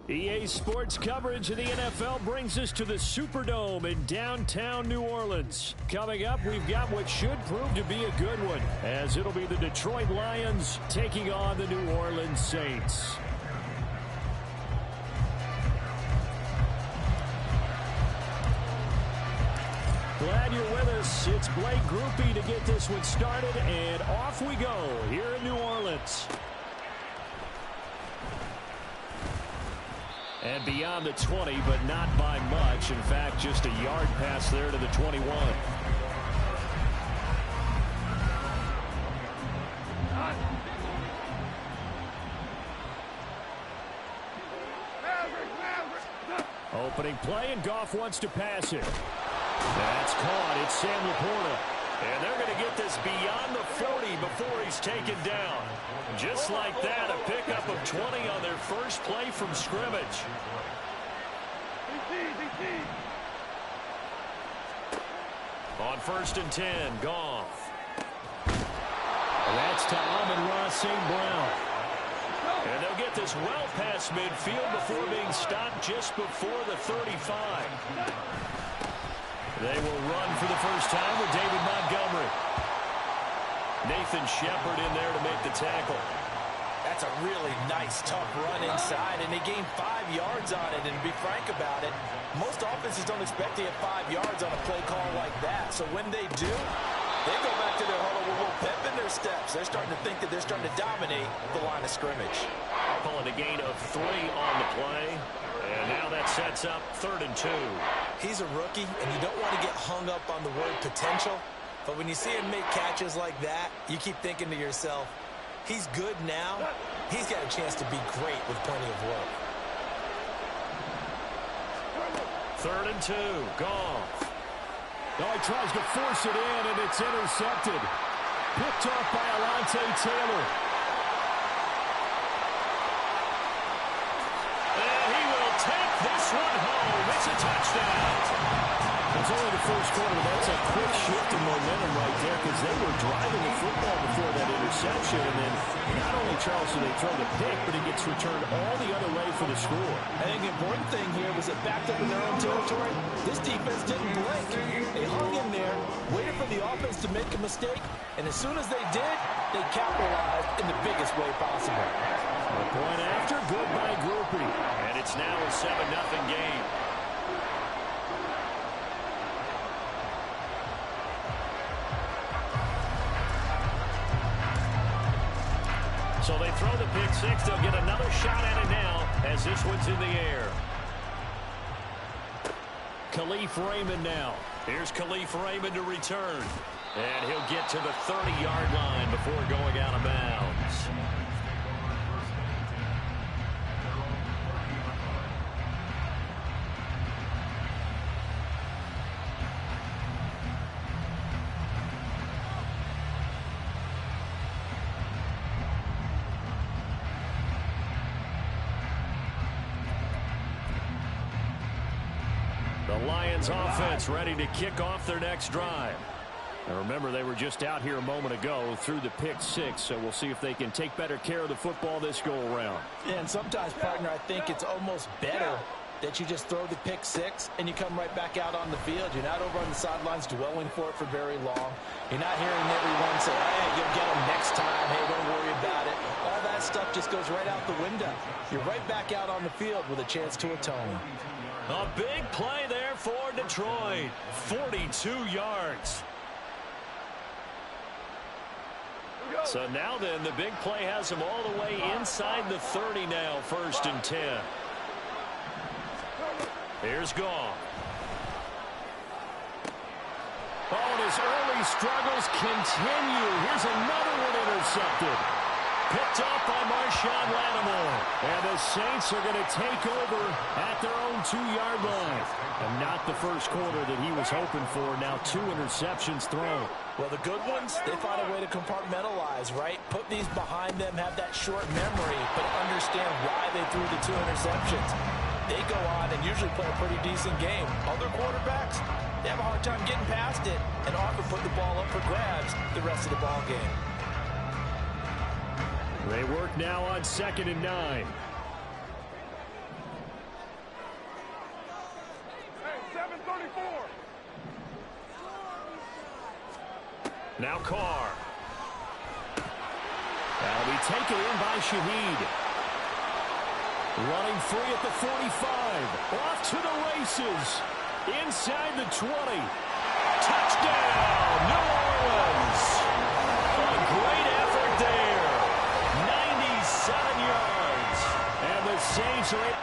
EA Sports coverage of the NFL brings us to the Superdome in downtown New Orleans. Coming up, we've got what should prove to be a good one, as it'll be the Detroit Lions taking on the New Orleans Saints. Glad you're with us. It's Blake Groupie to get this one started, and off we go here in New Orleans. And beyond the 20, but not by much. In fact, just a yard pass there to the 21. Opening play, and Goff wants to pass it. That's caught. It's Sam Laporta. And they're going to get this beyond the 40 before he's taken down. Just like that, a pickup of 20 on their first play from scrimmage. On 1st and 10, Goff. That's to Amon-Ra St. Brown. And they'll get this well past midfield before being stopped just before the 35. They will run for the first time with David Montgomery. Nathan Shepard in there to make the tackle. That's a really nice, tough run inside, and they gained 5 yards on it. And to be frank about it, most offenses don't expect to get 5 yards on a play call like that. So when they do, they go back to their huddle with a little pep in their steps. They're starting to think that they're starting to dominate the line of scrimmage. Calling a gain of 3 on the play. And now that sets up 3rd and 2. He's a rookie, and you don't want to get hung up on the word potential. But when you see him make catches like that, you keep thinking to yourself, he's good now. He's got a chance to be great with plenty of work. 3rd and 2. Goff. Oh, he tries to force it in, and it's intercepted. Picked off by Alontae Taylor. Take this one home. It's a touchdown. It's only the first quarter, but that's a quick shift in momentum right there because they were driving the football before that interception. And then not only, Charles, do they throw the pick, but it gets returned all the other way for the score. I think the important thing here was it backed up in their own territory. This defense didn't blink. They hung in there, waited for the offense to make a mistake, and as soon as they did, they capitalized in the biggest way possible. A point after, good by Groupie. And it's now a 7-0 game. So they throw the pick six. They'll get another shot at it now as this one's in the air. Khalif Raymond now. Here's Khalif Raymond to return. And he'll get to the 30-yard line before going out of bounds. The Lions offense ready to kick off their next drive. Now remember, they were just out here a moment ago through the pick six, so we'll see if they can take better care of the football this go-around. Yeah, and sometimes, partner, I think it's almost better that you just throw the pick six and you come right back out on the field. You're not over on the sidelines dwelling for it for very long. You're not hearing everyone say, hey, you'll get them next time. Hey, don't worry about it. All that stuff just goes right out the window. You're right back out on the field with a chance to atone. A big play there for Detroit. 42 yards. So now then, the big play has him all the way inside the 30 now, 1st and 10. Here's Goff. Oh, and his early struggles continue. Here's another one intercepted. Picked off by Marshawn Lattimore. And the Saints are going to take over at their own 2-yard line. And not the first quarter that he was hoping for. Now 2 interceptions thrown. Well, the good ones, they find a way to compartmentalize, right? Put these behind them, have that short memory, but understand why they threw the 2 interceptions. They go on and usually play a pretty decent game. Other quarterbacks, they have a hard time getting past it and often put the ball up for grabs the rest of the ball game. They work now on 2nd and 9. Now Carr. That'll be taken in by Shaheed. Running free at the 45. Off to the races. Inside the 20. Touchdown, New Orleans. A great effort there. 97 yards. And the Saints are able.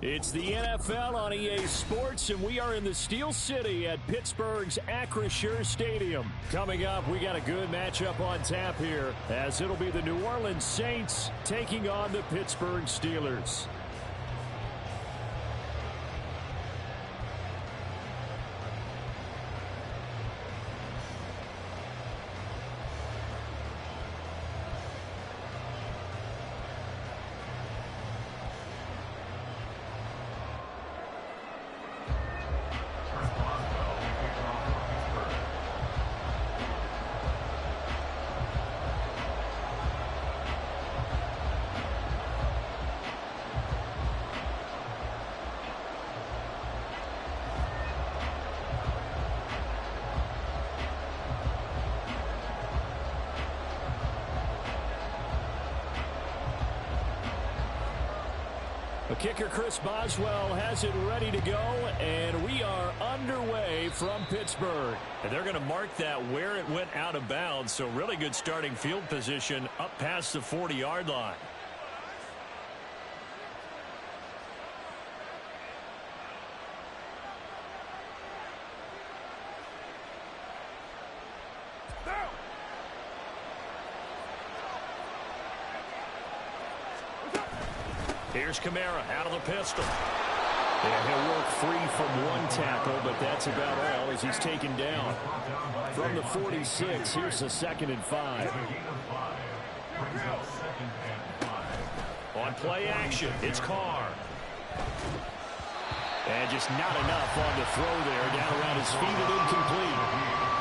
It's the NFL on EA Sports, and we are in the Steel City at Pittsburgh's Acrisure Stadium. Coming up, we got a good matchup on tap here, as it'll be the New Orleans Saints taking on the Pittsburgh Steelers. Kicker Chris Boswell has it ready to go, and we are underway from Pittsburgh. And they're going to mark that where it went out of bounds, so really good starting field position up past the 40-yard line. Here's Kamara out of the pistol. And he'll work free from one tackle, but that's about all as he's taken down. From the 46, here's the 2nd and 5. On play action, it's Carr. And just not enough on the throw there. Down around his feet and incomplete.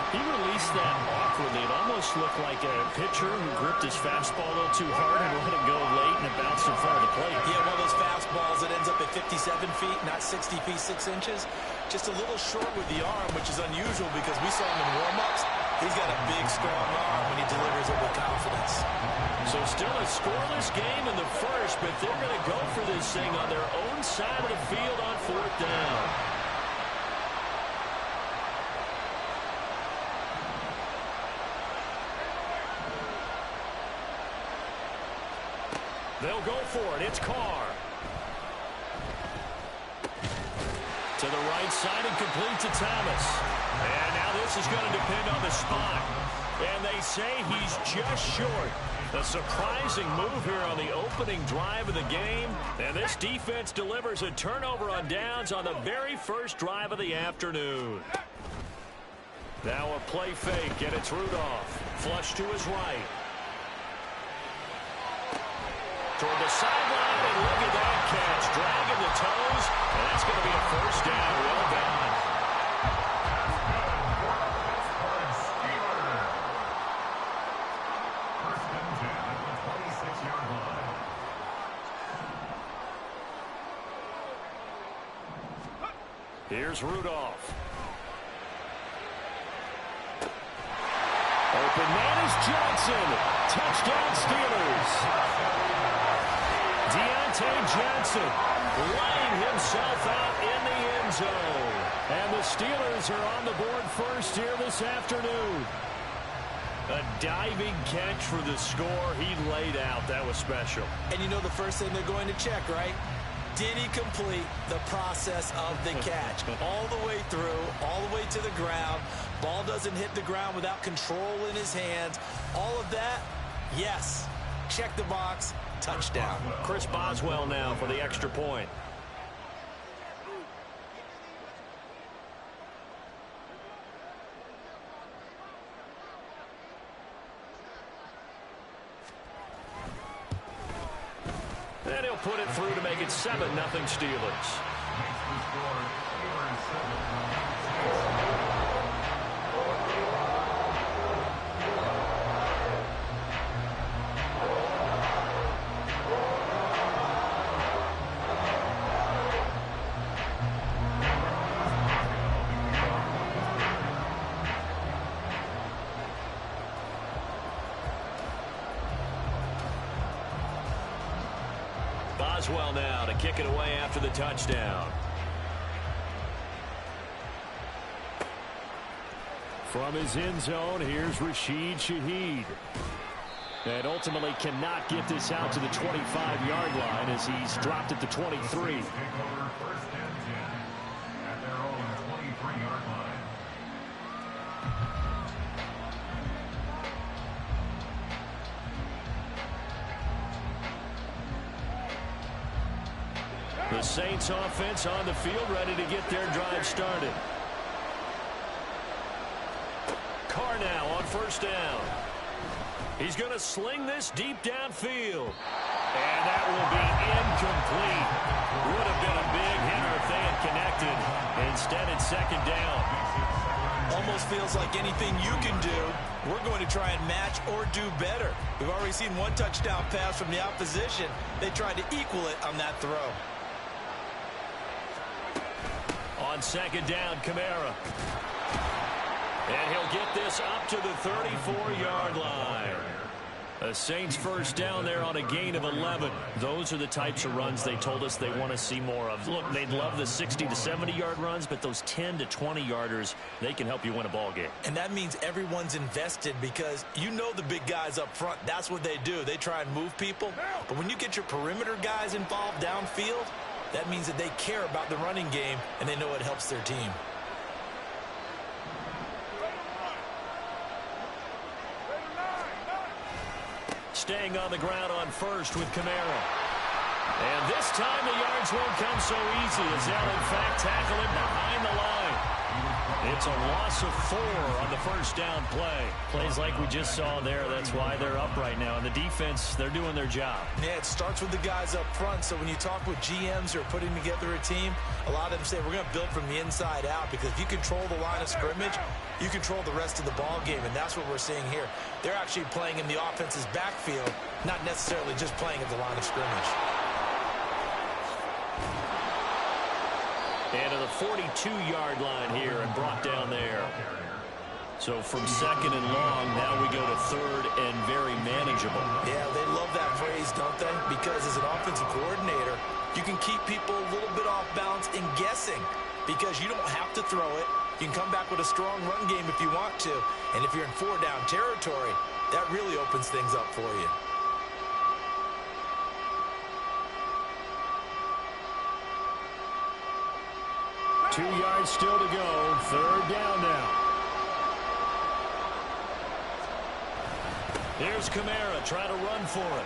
He released that awkwardly. It almost looked like a pitcher who gripped his fastball a little too hard and let it go late, and it bounced in front of the plate. Yeah, one of those fastballs that ends up at 57 feet, not 60 feet, 6 inches. Just a little short with the arm, which is unusual because we saw him in warm-ups. He's got a big, strong arm when he delivers it with confidence. So still a scoreless game in the first, but they're going to go for this thing on their own side of the field on 4th down. They'll go for it. It's Carr. To the right side and complete to Thomas. And now this is going to depend on the spot. And they say he's just short. A surprising move here on the opening drive of the game. And this defense delivers a turnover on downs on the very first drive of the afternoon. Now a play fake, and it's Rudolph. Flush to his right. Toward the sideline, and look at that catch. Dragging the toes, and that's going to be a 1st down. Well done. Here's Rudolph. Open man is Johnson. Touchdown Steelers. Deontay Johnson laying himself out in the end zone. And the Steelers are on the board first here this afternoon. A diving catch for the score. He laid out. That was special. And you know the first thing they're going to check, right? Did he complete the process of the catch? All the way through, all the way to the ground. Ball doesn't hit the ground without control in his hands. All of that, yes. Check the box, touchdown. Chris Boswell now for the extra point. And he'll put it through to make it 7-0 Steelers. Boswell now to kick it away after the touchdown. From his end zone, here's Rashid Shaheed. And ultimately cannot get this out to the 25-yard line as he's dropped at the 23. The Saints offense on the field, ready to get their drive started. Carr now on first down. He's going to sling this deep downfield. And that will be incomplete. Would have been a big hitter if they had connected. Instead, it's second down. Almost feels like anything you can do, we're going to try and match or do better. We've already seen one touchdown pass from the opposition. They tried to equal it on that throw. On second down, Kamara. And he'll get this up to the 34-yard line. The Saints first down there on a gain of 11. Those are the types of runs they told us they want to see more of. Look, they'd love the 60 to 70-yard runs, but those 10 to 20-yarders, they can help you win a ball game. And that means everyone's invested because you know the big guys up front, that's what they do. They try and move people. But when you get your perimeter guys involved downfield, that means that they care about the running game, and they know it helps their team. Staying on the ground on first with Kamara. And this time the yards won't come so easy as they'll, in fact, tackle him behind the line. It's a loss of 4 on the first down play. Plays like we just saw there. That's why they're up right now. And the defense, they're doing their job. Yeah, it starts with the guys up front. So when you talk with GMs who are putting together a team, a lot of them say we're going to build from the inside out because if you control the line of scrimmage, you control the rest of the ball game, and that's what we're seeing here. They're actually playing in the offense's backfield, not necessarily just playing at the line of scrimmage. And to the 42-yard line here and brought down there. So from second and long, now we go to third and very manageable. Yeah, they love that phrase, don't they? Because as an offensive coordinator, you can keep people a little bit off balance and guessing because you don't have to throw it. You can come back with a strong run game if you want to. And if you're in 4-down territory, that really opens things up for you. Two yards still to go. Third down now. Here's Kamara trying to run for it.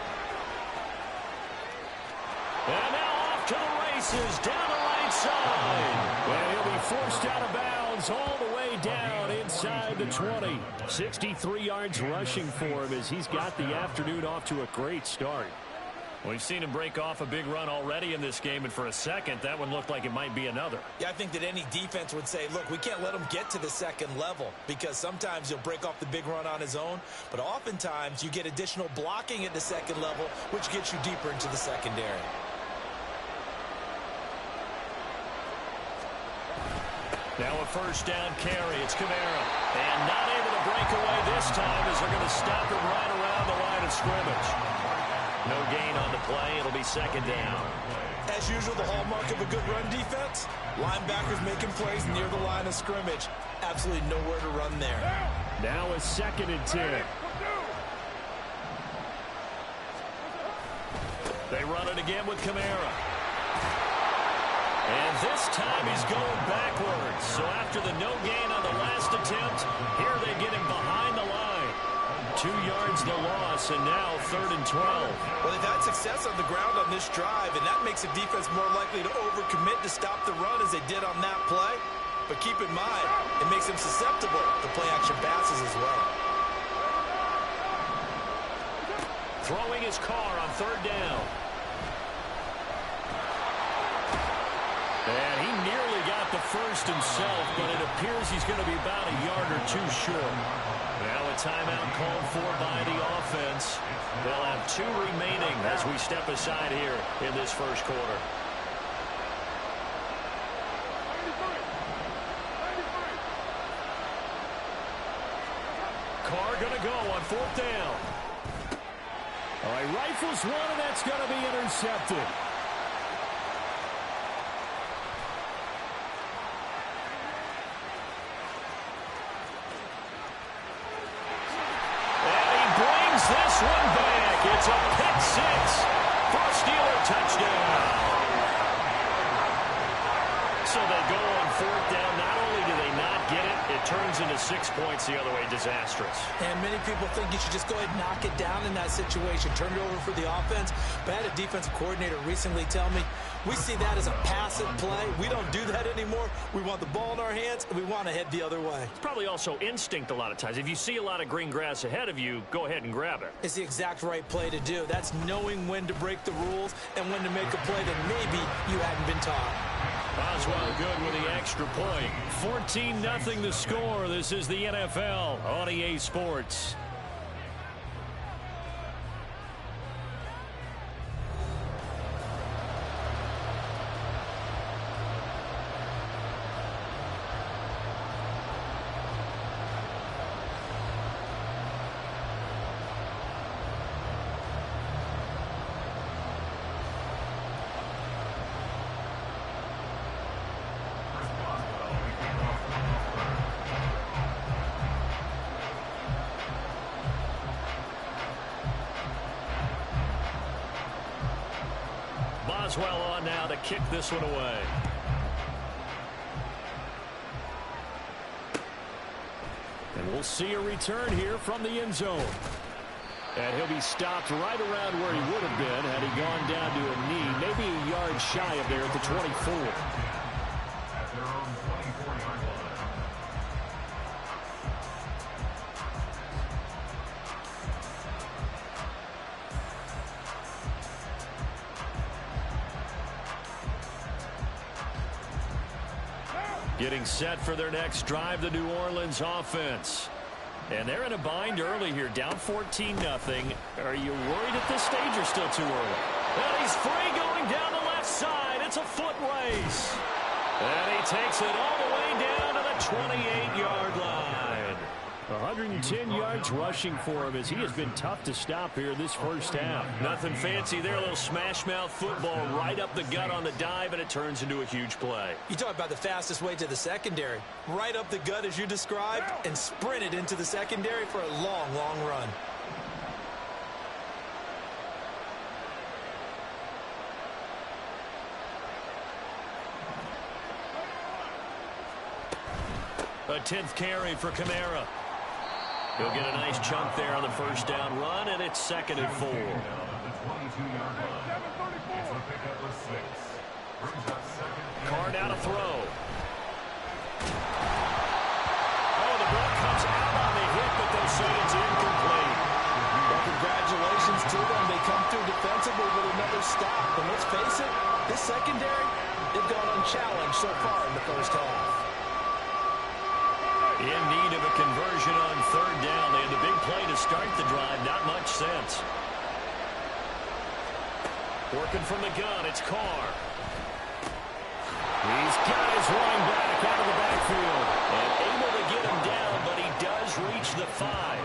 And now off to the races down the right side. And he'll be forced out of bounds all the way down inside the 20. 63 yards rushing for him as he's got the afternoon off to a great start. We've seen him break off a big run already in this game, and for a second, that one looked like it might be another. Yeah, I think that any defense would say, look, we can't let him get to the second level because sometimes he'll break off the big run on his own, but oftentimes you get additional blocking at the second level, which gets you deeper into the secondary. Now a first down carry. It's Kamara. And not able to break away this time as they're going to stop him right around the line of scrimmage. No gain on the play. It'll be second down. As usual, the hallmark of a good run defense, linebackers making plays near the line of scrimmage. Absolutely nowhere to run there. Now a 2nd and 10. They run it again with Kamara. And this time he's going backwards. So after the no gain on the last attempt, here they get him behind the line. 2 yards the loss, and now 3rd and 12. Well, they've had success on the ground on this drive, and that makes a defense more likely to overcommit to stop the run as they did on that play. But keep in mind, it makes them susceptible to play-action passes as well. Throwing his car on 3rd down. And he nearly got the first himself, but it appears he's going to be about a yard or 2 short. Now a timeout called for by the offense. They'll have 2 remaining as we step aside here in this first quarter. Carr going to go on 4th down. All right, rifles one, and that's going to be intercepted. This one back. It's a pick 6 for a Steeler touchdown. So they go on 4th down. Not only do they not get it, it turns into 6 points the other way. Disastrous. And many people think you should just go ahead and knock it down in that situation. Turn it over for the offense. But I had a defensive coordinator recently tell me, we see that as a passive play. We don't do that anymore. We want the ball in our hands, and we want to head the other way. It's probably also instinct a lot of times. If you see a lot of green grass ahead of you, go ahead and grab it. It's the exact right play to do. That's knowing when to break the rules and when to make a play that maybe you hadn't been taught. Boswell good with the extra point. 14-0 the score. This is the NFL on EA Sports. Boswell on now to kick this one away. And we'll see a return here from the end zone. And he'll be stopped right around where he would have been had he gone down to a knee, maybe a yard shy of there at the 24. Getting set for their next drive, the New Orleans offense. And they're in a bind early here, down 14-0. Are you worried at this stage or still too early? And he's free going down the left side. It's a foot race. And he takes it all the way down to the 28-yard line. 110 yards rushing for him as he has been tough to stop here this first half. Nothing fancy there, a little smash mouth football right up the gut on the dive, and it turns into a huge play. You talk about the fastest way to the secondary. Right up the gut as you described and sprinted into the secondary for a long, long run. A 10th carry for Kamara. He'll get a nice chunk there on the first down run, and it's 2nd and 4. Carr now to throw. Oh, the ball comes out on the hit, but they'll say it's incomplete. Well, congratulations to them. They come through defensively with another stop. And let's face it, this secondary, they've gone unchallenged so far in the first half. In need of a conversion on 3rd down. They had the big play to start the drive. Not much sense. Working from the gun, it's Carr. He's got his running back out of the backfield. And able to get him down, but he does reach the 5.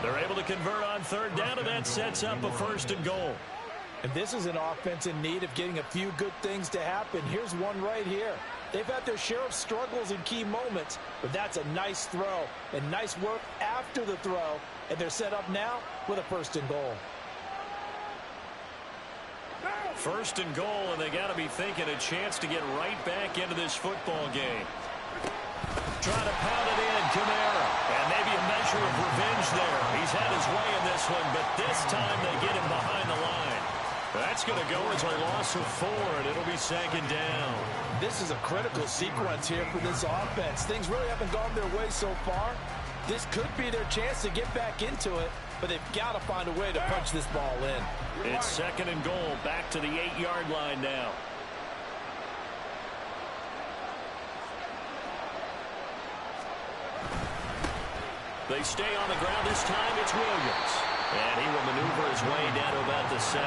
They're able to convert on third down, and that sets up a 1st and goal. And this is an offense in need of getting a few good things to happen. Here's one right here. They've had their share of struggles in key moments, but that's a nice throw and nice work after the throw. And they're set up now with a 1st and goal. 1st and goal, and they got to be thinking a chance to get right back into this football game. Trying to pound it in, Kamara. And maybe a measure of revenge there. He's had his way in this one, but this time they get him behind the line. That's going to go as a loss of 4, and it'll be 2nd down. This is a critical sequence here for this offense. Things really haven't gone their way so far. This could be their chance to get back into it, but they've got to find a way to punch this ball in. It's 2nd and goal, back to the 8-yard line now. They stay on the ground. This time it's Williams. And he will maneuver his way down to about the 7.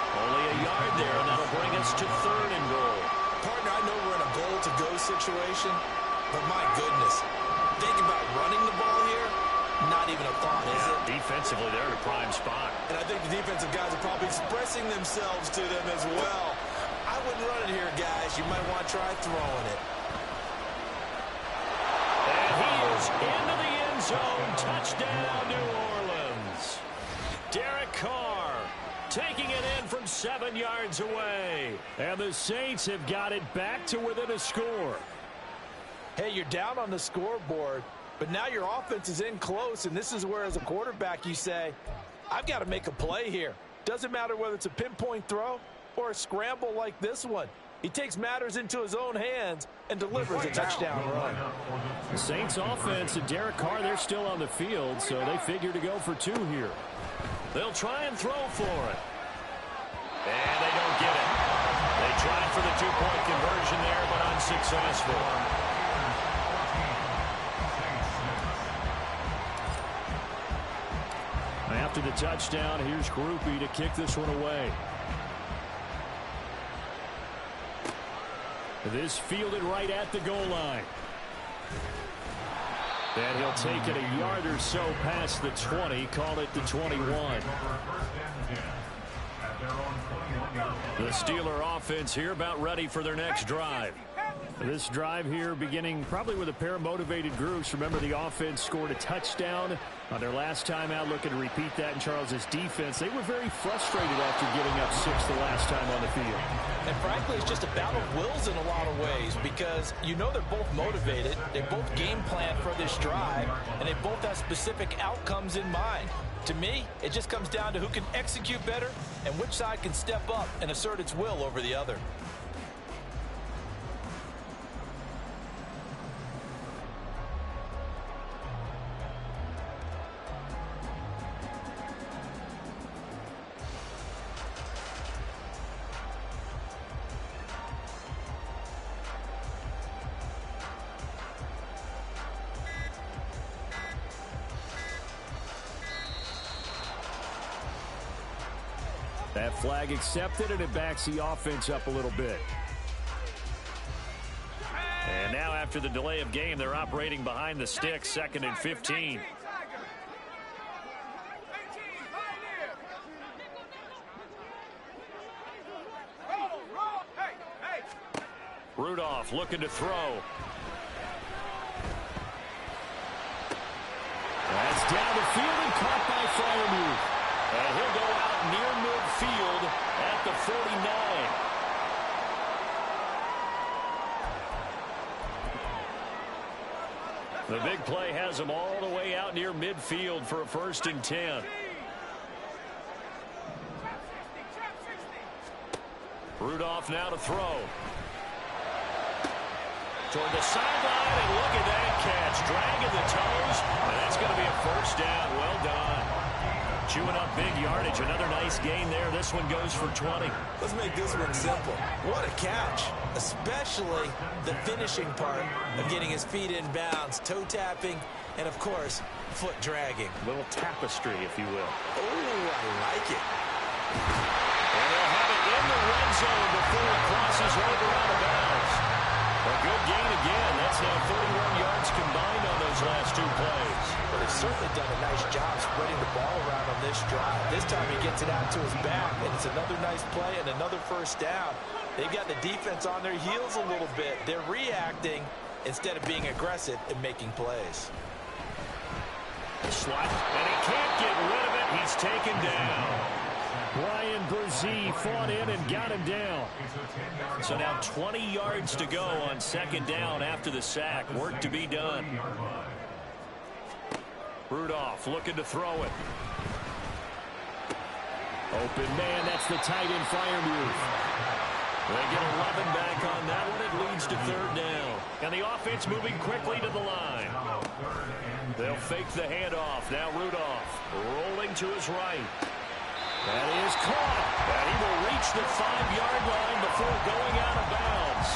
Only a yard there, and that'll bring us to 3rd and goal. Partner, I know we're in a goal-to-go situation, but my goodness, think about running the ball here. Not even a thought, is it? Defensively, they're in a prime spot. And I think the defensive guys are probably expressing themselves to them as well. I wouldn't run it here, guys. You might want to try throwing it. And he is into the end zone. Touchdown, New Orleans. Derek Carr taking it in from 7 yards away. And the Saints have got it back to within a score. Hey, you're down on the scoreboard, but now your offense is in close, and this is where, as a quarterback, you say, I've got to make a play here. Doesn't matter whether it's a pinpoint throw or a scramble like this one. He takes matters into his own hands and delivers a touchdown run. The Saints offense and Derek Carr, they're still on the field, so they figure to go for 2 here. They'll try and throw for it. And they don't get it. They tried for the 2-point conversion there, but unsuccessful. After the touchdown, here's Groupie to kick this one away. This fielded right at the goal line. And he'll take it a yard or so past the 20, call it the 21. The Steeler offense here about ready for their next drive. This drive here beginning probably with a pair of motivated groups. Remember, the offense scored a touchdown on their last time out. Looking to repeat that in Charles's defense. They were very frustrated after getting up 6 the last time on the field. And frankly, it's just a battle of wills in a lot of ways, because you know they're both motivated. They both game plan for this drive, and they both have specific outcomes in mind. To me, it just comes down to who can execute better and which side can step up and assert its will over the other. That flag accepted, and it backs the offense up a little bit. And now after the delay of game, they're operating behind the sticks, 2nd and 15. Rudolph looking to throw. That's down the field and caught by Freiermuth. And he'll go out near midfield at the 49. The big play has him all the way out near midfield for a 1st and 10. Rudolph now to throw. Toward the sideline, and look at that catch. Dragging the toes, and that's going to be a 1st down. Well done. Chewing up big yardage. Another nice gain there. This one goes for 20. Let's make this one simple. What a catch, especially the finishing part of getting his feet in bounds, toe tapping, and, of course, foot dragging. A little tapestry, if you will. Oh, I like it. And they'll have it in the red zone before it crosses over out of bounds. A good gain again. That's Saints have 31 yards combined on those last two plays. Well, they've certainly done a nice job spreading the ball around on this drive. This time he gets it out to his back, and it's another nice play and another first down. They've got the defense on their heels a little bit. They're reacting instead of being aggressive and making plays. Slot, and he can't get rid of it. He's taken down. Brian Brzee fought in and got him down. So now 20 yards to go on second down after the sack. Work to be done. Rudolph looking to throw it. Open man, that's the tight end Freiermuth. They get 11 back on that one. It leads to third down. And the offense moving quickly to the line. They'll fake the handoff. Now Rudolph rolling to his right. That is caught. And he will reach the 5-yard line before going out of bounds.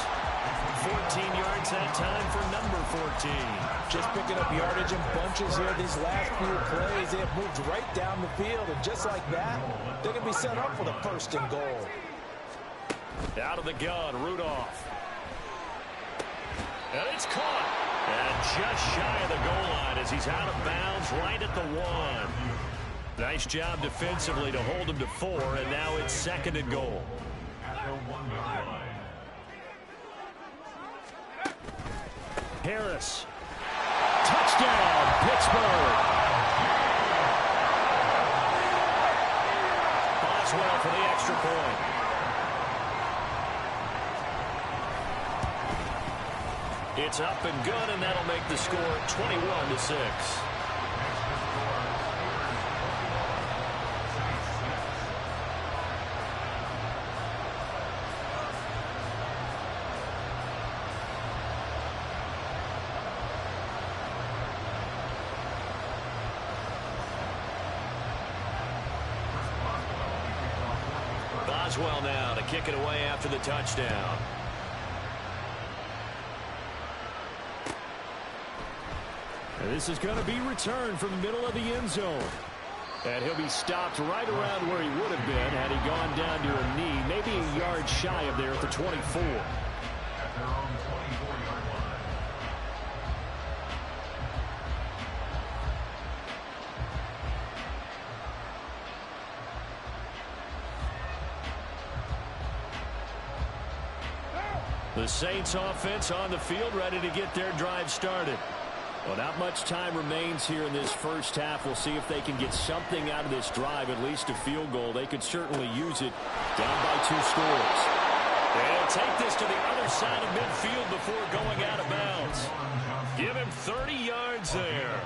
14 yards that time for number 14. Just picking up yardage in bunches here these last few plays. They have moved right down the field, and just like that, they're going to be set up for the first and goal. Out of the gun, Rudolph. And it's caught. And just shy of the goal line as he's out of bounds right at the 1. Nice job defensively to hold him to 4, and now it's second and goal. Harris. Touchdown, Pittsburgh. Boswell for the extra point. It's up and good, and that'll make the score 21-6. Boswell now to kick it away after the touchdown. And this is going to be returned from the middle of the end zone. And he'll be stopped right around where he would have been had he gone down to a knee, maybe a yard shy of there at the 24. The Saints offense on the field ready to get their drive started. Well, not much time remains here in this first half. We'll see if they can get something out of this drive, at least a field goal. They could certainly use it down by 2 scores. They'll take this to the other side of midfield before going out of bounds. Give him 30 yards there.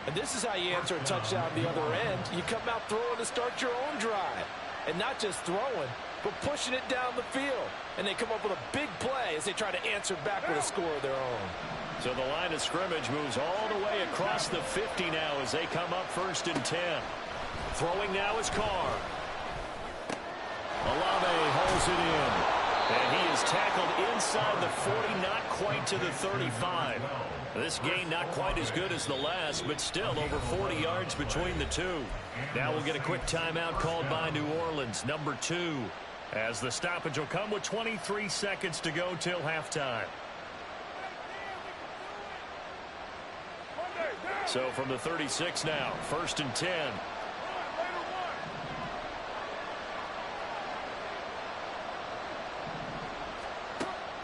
And this is how you answer a touchdown at the other end. You come out throwing to start your own drive. And not just throwing, but pushing it down the field. And they come up with a big play as they try to answer back with a score of their own. So the line of scrimmage moves all the way across the 50 now as they come up 1st and 10. Throwing now is Carr. Olave holds it in. And he is tackled inside the 40, not quite to the 35. This gain not quite as good as the last, but still over 40 yards between the two. Now we'll get a quick timeout called by New Orleans, number 2. As the stoppage will come with 23 seconds to go till halftime. So from the 36 now, 1st and 10.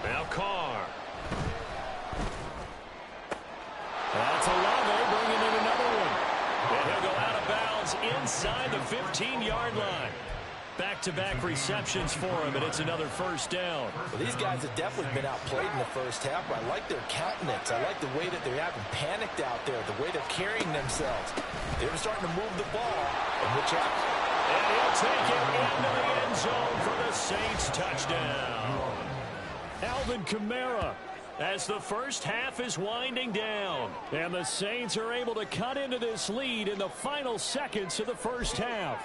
Now Carr. That's Olave bringing in another one. And he'll go out of bounds inside the 15-yard line. Back-to-back receptions for him, and it's another first down. Well, these guys have definitely been outplayed in the first half, but I like their countenance. I like the way that they're having panicked out there, the way they're carrying themselves. They're starting to move the ball, and which happens. And he'll take it into the end zone for the Saints touchdown. Alvin Kamara, as the first half is winding down. And the Saints are able to cut into this lead in the final seconds of the first half.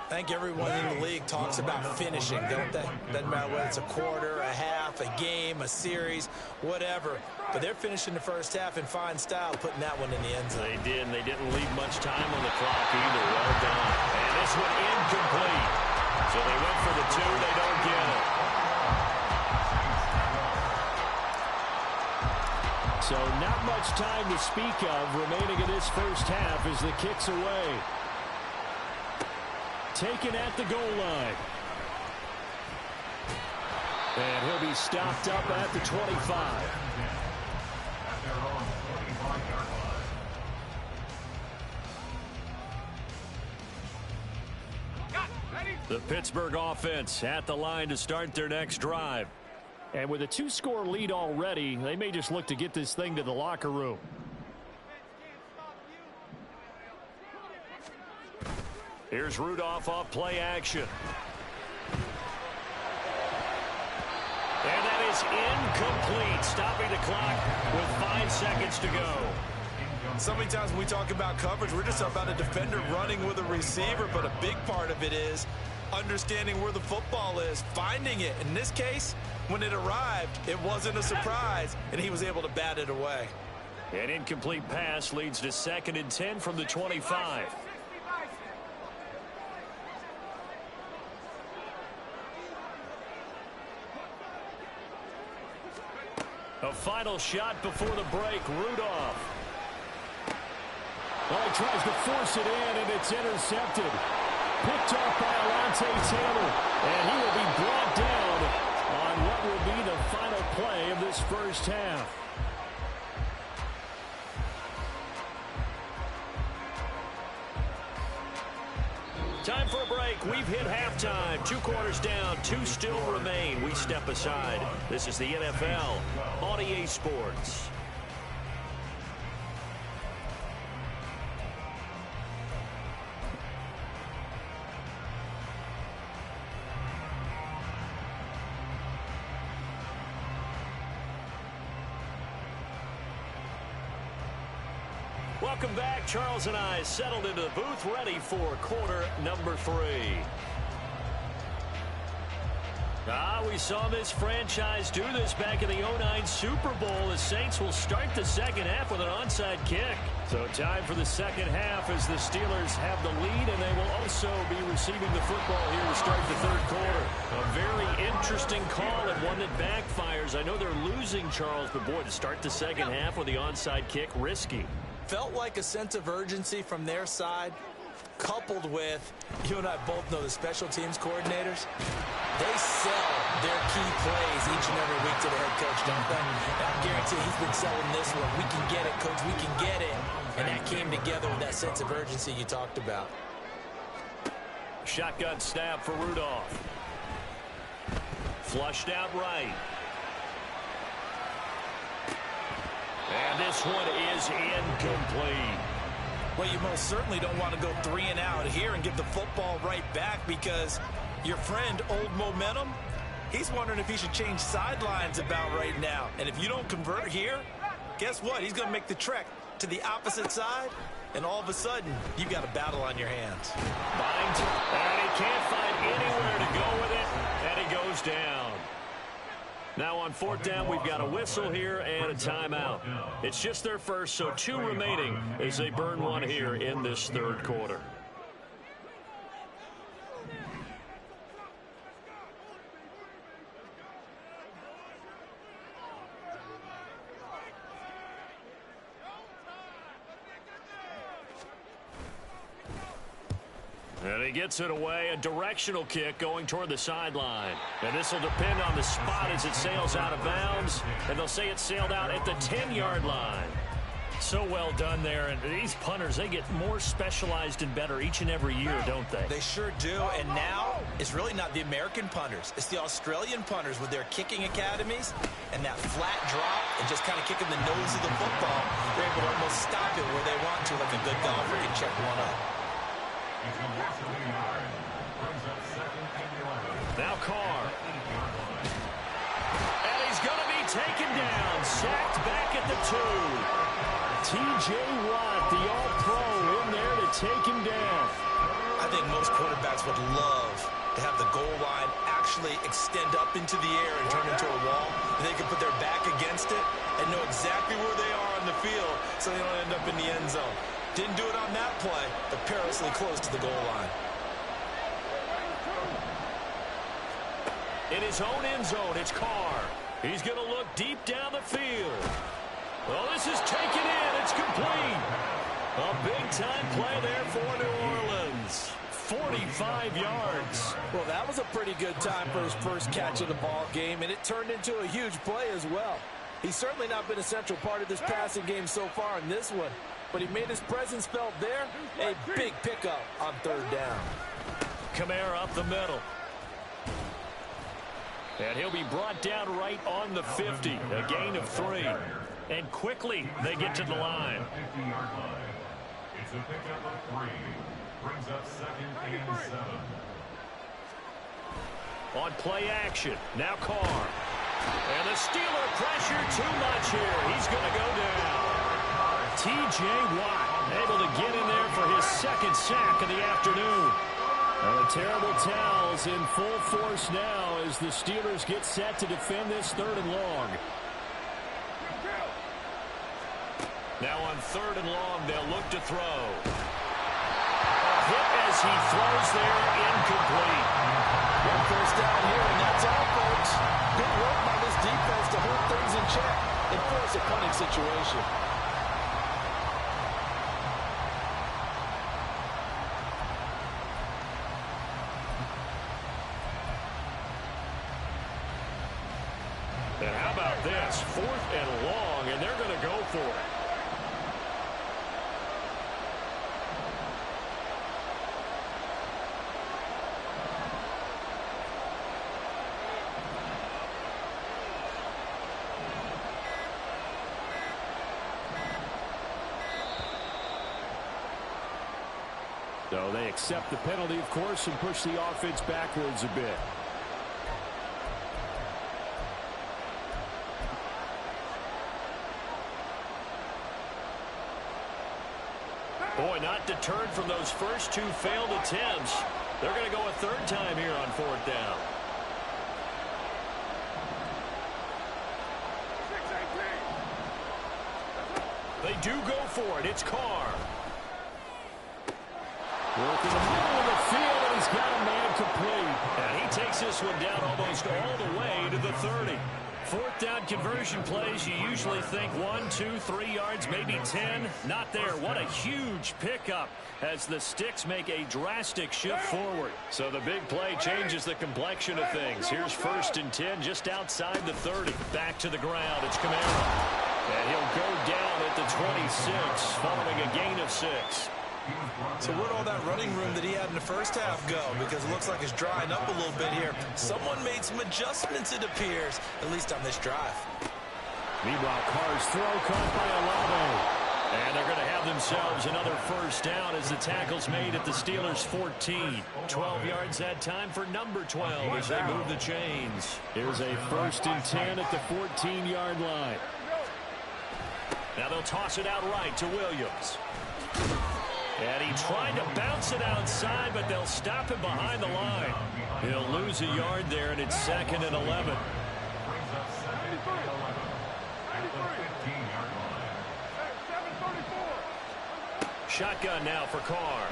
I think everyone in the league talks about finishing, don't they? Doesn't matter whether it's a quarter, a half, a game, a series, whatever. But they're finishing the first half in fine style, putting that one in the end zone. They did, and they didn't leave much time on the clock either. Well done. And this one incomplete. So they went for the 2. They don't get it. much time to speak of remaining in this first half as the kick's away. Taken at the goal line. And he'll be stopped up at the 25. The Pittsburgh offense at the line to start their next drive. And with a 2-score lead already, they may just look to get this thing to the locker room. Here's Rudolph off play action. And that is incomplete, stopping the clock with 5 seconds to go. So many times when we talk about coverage, we're just about a defender running with a receiver, but a big part of it is understanding where the football is, finding it. In this case, when it arrived, it wasn't a surprise, and he was able to bat it away. An incomplete pass leads to 2nd and 10 from the 25. A final shot before the break, Rudolph. Well, he tries to force it in, and it's intercepted. Picked off by Alontae Taylor, and he will be brought down on what will be the final play of this first half. Time for a break. We've hit halftime. 2 quarters down, 2 still remain. We step aside. This is the NFL on EA Sports. Welcome back. Charles and I settled into the booth, ready for quarter number 3. We saw this franchise do this back in the 09 Super Bowl. The Saints will start the second half with an onside kick. So time for the second half as the Steelers have the lead, and they will also be receiving the football here to start the third quarter. A very interesting call and one that backfires. I know they're losing, Charles, but boy, to start the second half with the onside kick, risky. Felt like a sense of urgency from their side, coupled with, you and I both know the special teams coordinators, they sell their key plays each and every week to the head coach, don't they? And I guarantee he's been selling this one. We can get it, coach, we can get it. And that came together with that sense of urgency you talked about. Shotgun snap for Rudolph. Flushed out right. And this one is incomplete. Well, you most certainly don't want to go 3 and out here and give the football right back, because your friend, Old Momentum, he's wondering if he should change sidelines about right now. And if you don't convert here, guess what? He's going to make the trek to the opposite side, and all of a sudden, you've got a battle on your hands. Binds, and he can't find anywhere to go with it, and he goes down. Now on 4th down, we've got a whistle here and a timeout. It's just their first, so 2 remaining as they burn one here in this third quarter. And he gets it away, a directional kick going toward the sideline. And this will depend on the spot as it sails out of bounds. And they'll say it sailed out at the 10-yard line. So well done there. And these punters, they get more specialized and better each and every year, don't they? They sure do. And now it's really not the American punters. It's the Australian punters with their kicking academies and that flat drop and just kind of kicking the nose of the football. They're able to almost stop it where they want to, like a good golfer can check one up. Now Carr. And he's going to be taken down. Sacked back at the 2. T.J. Watt, the all-pro, in there to take him down. I think most quarterbacks would love to have the goal line actually extend up into the air and turn into a wall. They can put their back against it and know exactly where they are on the field so they don't end up in the end zone. Didn't do it on that play, but perilously close to the goal line. In his own end zone, it's Carr. He's going to look deep down the field. Well, this is taken in. It's complete. A big-time play there for New Orleans. 45 yards. Well, that was a pretty good time for his first catch of the ball game, and it turned into a huge play as well. He's certainly not been a central part of this passing game so far in this one, but he made his presence felt there. A big pickup on third down. Kamara up the middle. And he'll be brought down right on the 50. A gain of 3. And quickly they get to the line. It's a pickup of 3. Brings up 2nd and 7. On play action. Now Carr. And the Steeler pressure too much here. He's going to go down. TJ Watt able to get in there for his second sack of the afternoon. And the terrible towels in full force now as the Steelers get set to defend this 3rd and long. Now on 3rd and long, they'll look to throw. A hit as he throws there, incomplete. One first down here, and that's all, folks. Good work by this defense to hold things in check and force a punting situation. And how about this? 4th and long, and they're going to go for it. So they accept the penalty, of course, and push the offense backwards a bit. Boy, not deterred from those first 2 failed attempts. They're going to go a 3rd time here on 4th down. They do go for it. It's Carr. Working the middle of the field, and he's got a man complete. And he takes this one down almost all the way to the 30. 4th down conversion plays, you usually think 1, 2, 3 yards, maybe 10. Not there. What a huge pickup as the sticks make a drastic shift forward. So the big play changes the complexion of things. Here's 1st and 10 just outside the 30. Back to the ground. It's Kamara. And he'll go down at the 26 following a gain of 6. So where'd all that running room that he had in the first half go? Because it looks like it's drying up a little bit here. Someone made some adjustments, it appears, at least on this drive. Meanwhile, Carr's throw caught by Olave. And they're going to have themselves another 1st down as the tackle's made at the Steelers' 14. 12 yards that time for number 12 as they move the chains. Here's a 1st and 10 at the 14-yard line. Now they'll toss it out right to Williams. And he tried to bounce it outside, but they'll stop him behind the line. He'll lose a yard there, and it's 2nd and 11. Shotgun now for Carr.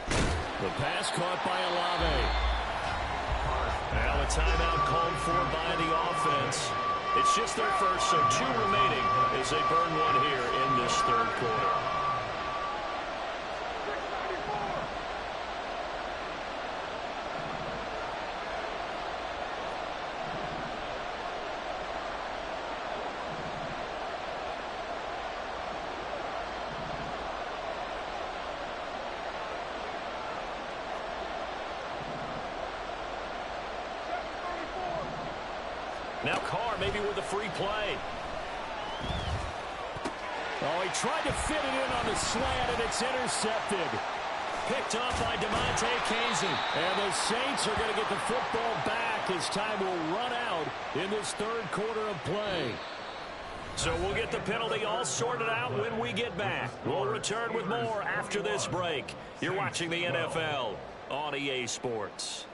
The pass caught by Olave. Now a timeout called for by the offense. It's just their first, so 2 remaining as they burn one here in this 3rd quarter. Now Carr maybe with a free play. Oh, he tried to fit it in on the slant, and it's intercepted. Picked off by DeMonte Casey. And the Saints are going to get the football back as time will run out in this 3rd quarter of play. So we'll get the penalty all sorted out when we get back. We'll return with more after this break. You're watching the NFL on EA Sports.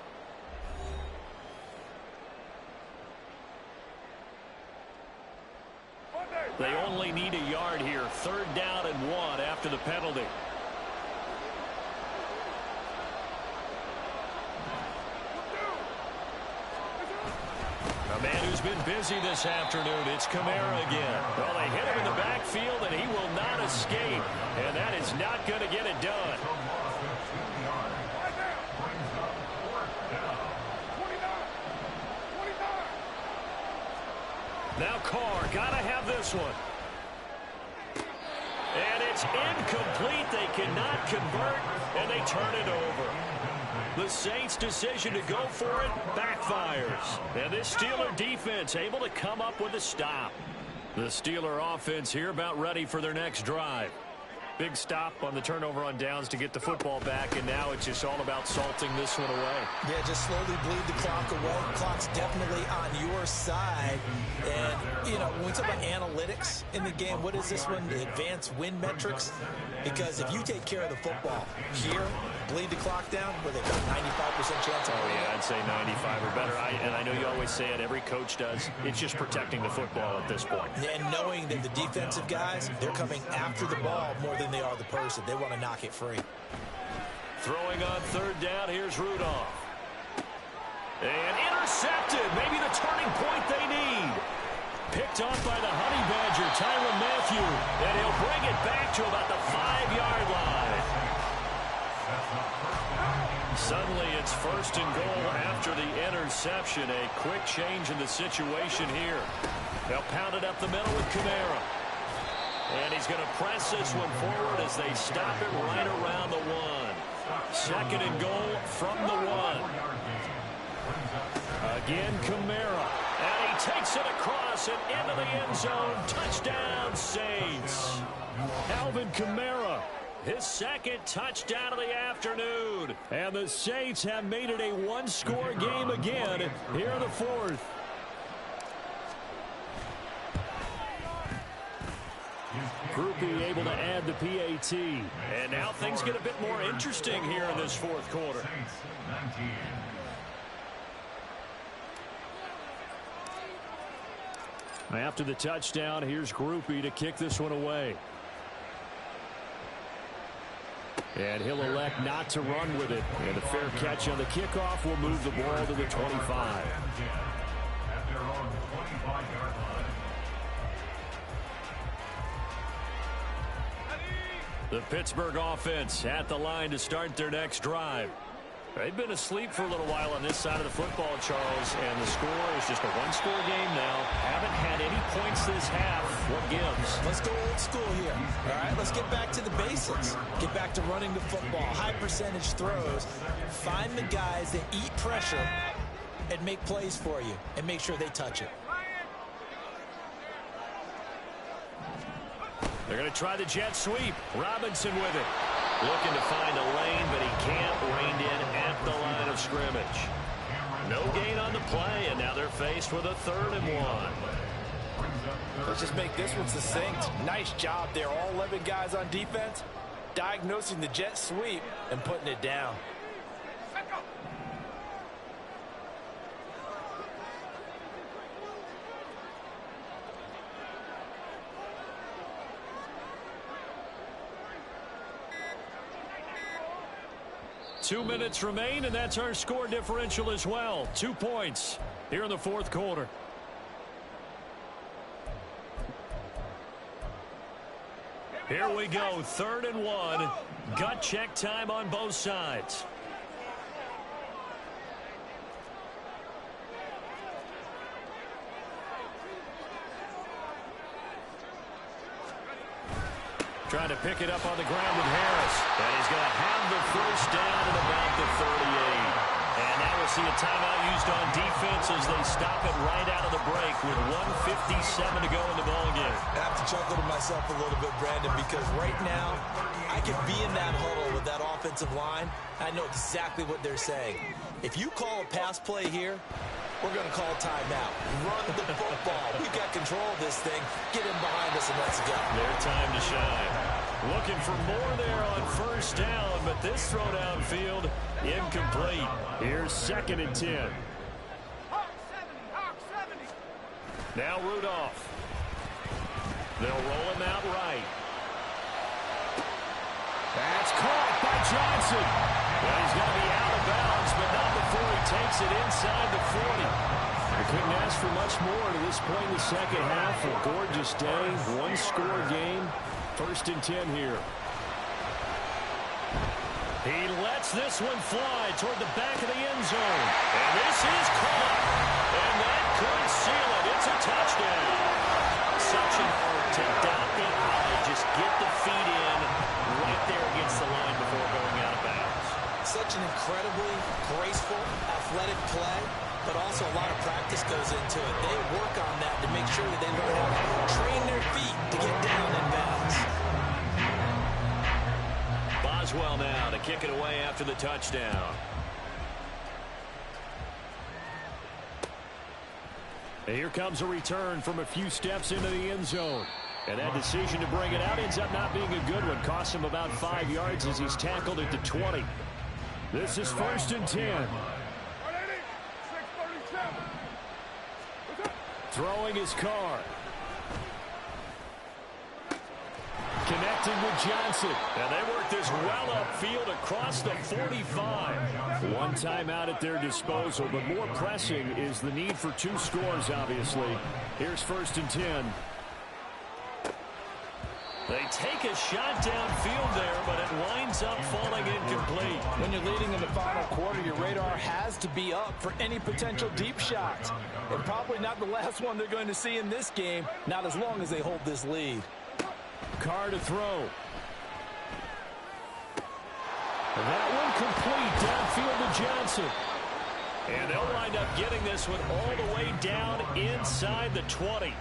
They only need a yard here. 3rd down and 1 after the penalty. Now Man who's been busy this afternoon, it's Kamara again. Well, they hit him in the backfield, and he will not escape. And that is not going to get it done. Now Carr, got to have this one. And it's incomplete. They cannot convert, and they turn it over. The Saints' decision to go for it backfires. And this Steeler defense able to come up with a stop. The Steeler offense here about ready for their next drive. Big stop on the turnover on downs to get the football back, and now it's just all about salting this one away. Yeah, just slowly bleed the clock away. Clock's definitely on your side. And, you know, when we talk about analytics in the game, what is this one? The advanced win metrics? Because if you take care of the football here, bleed the clock down, where they've got 95% chance of winning. Yeah, I'd say 95 or better. And I know you always say it, every coach does. It's just protecting the football at this point. And knowing that the defensive guys, they're coming after the ball more than they are the person. They want to knock it free. Throwing on third down, here's Rudolph. And intercepted. Maybe the turning point they need. Picked off by the Honey Badger, Tyrann Mathieu. And he'll bring it back to about the 5-yard line. Suddenly it's first and goal after the interception. A quick change in the situation here. They'll pound it up the middle with Kamara. And he's going to press this one forward as they stop it right around the 1. Second and goal from the 1. Again, Kamara. And he takes it across and into the end zone. Touchdown, Saints. Alvin Kamara, his second touchdown of the afternoon. And the Saints have made it a one-score game again here in the fourth. Groupie able to add the PAT. And now things get a bit more interesting here in this fourth quarter. After the touchdown, here's Groupie to kick this one away. And he'll elect not to run with it. And a fair catch on the kickoff will move the ball to the 25. The Pittsburgh offense at the line to start their next drive. They've been asleep for a little while on this side of the football, Charles, and the score is just a one-score game now. Haven't had any points this half. What gives? Let's go old school here. All right, let's get back to the basics. Get back to running the football, high percentage throws. Find the guys that eat pressure and make plays for you and make sure they touch it. They're going to try the jet sweep. Robinson with it. Looking to find a lane, but he can't. Reined in at the line of scrimmage. No gain on the play, and now they're faced with a 3rd and 1. Let's just make this one succinct. Nice job there. All 11 guys on defense diagnosing the jet sweep and putting it down. Two minutes remain, and that's our score differential as well. 2 points here in the fourth quarter. Here we go, 3rd and 1. Gut check time on both sides. Trying to pick it up on the ground with Harris. And he's going to have the first down at about the 38. And now we'll see a timeout used on defense as they stop it right out of the break with 1:57 to go in the ballgame. I have to chuckle to myself a little bit, Brandon, because right now I could be in that huddle with that offensive line. I know exactly what they're saying. If you call a pass play here, we're going to call timeout. Run the football. We've got control of this thing. Get him behind us and let's go. Their time to shine. Looking for more there on first down, but this throw downfield incomplete. Here's 2nd and 10. Now Rudolph. They'll roll him out right. That's caught by Johnson. Well, he's going to be out of bounds, but not before he takes it inside the 40. You couldn't ask for much more to this point in the second half. A gorgeous day, one-score game. 1st and 10 here. He lets this one fly toward the back of the end zone. And this is caught. And that could seal it. It's a touchdown. Such an art to dot the I. Just get the feet in right there against the line before going out of bounds. Such an incredibly graceful, athletic play, but also a lot of practice goes into it. They work on that to make sure that they learn how to train their feet to get down in bounds. Boswell now to kick it away after the touchdown. And here comes a return from a few steps into the end zone. And that decision to bring it out ends up not being a good one. Costs him about 5 yards as he's tackled at the 20. This is 1st and 10. Throwing his car. Connecting with Johnson. And they work this well upfield across the 45. One timeout at their disposal, but more pressing is the need for 2 scores, obviously. Here's 1st and 10. They take a shot downfield there, but it winds up falling incomplete. When you're leading in the final quarter, your radar has to be up for any potential deep shots. And probably not the last one they're going to see in this game, not as long as they hold this lead. Carr to throw. And that one complete downfield to Johnson. And they'll wind up getting this one all the way down inside the 20.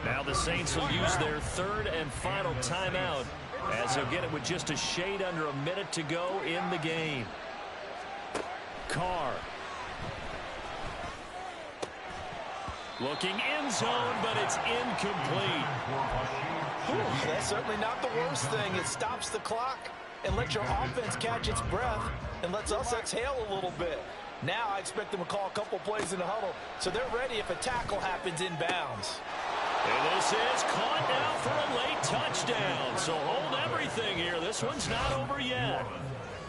Now the Saints will use their 3rd and final timeout as they'll get it with just a shade under a minute to go in the game. Carr. Looking end zone, but it's incomplete. Whew, that's certainly not the worst thing. It stops the clock and lets your offense catch its breath and lets us exhale a little bit. Now I expect them to call a couple plays in the huddle so they're ready if a tackle happens in bounds. And this is caught now for a late touchdown. So hold everything here. This one's not over yet.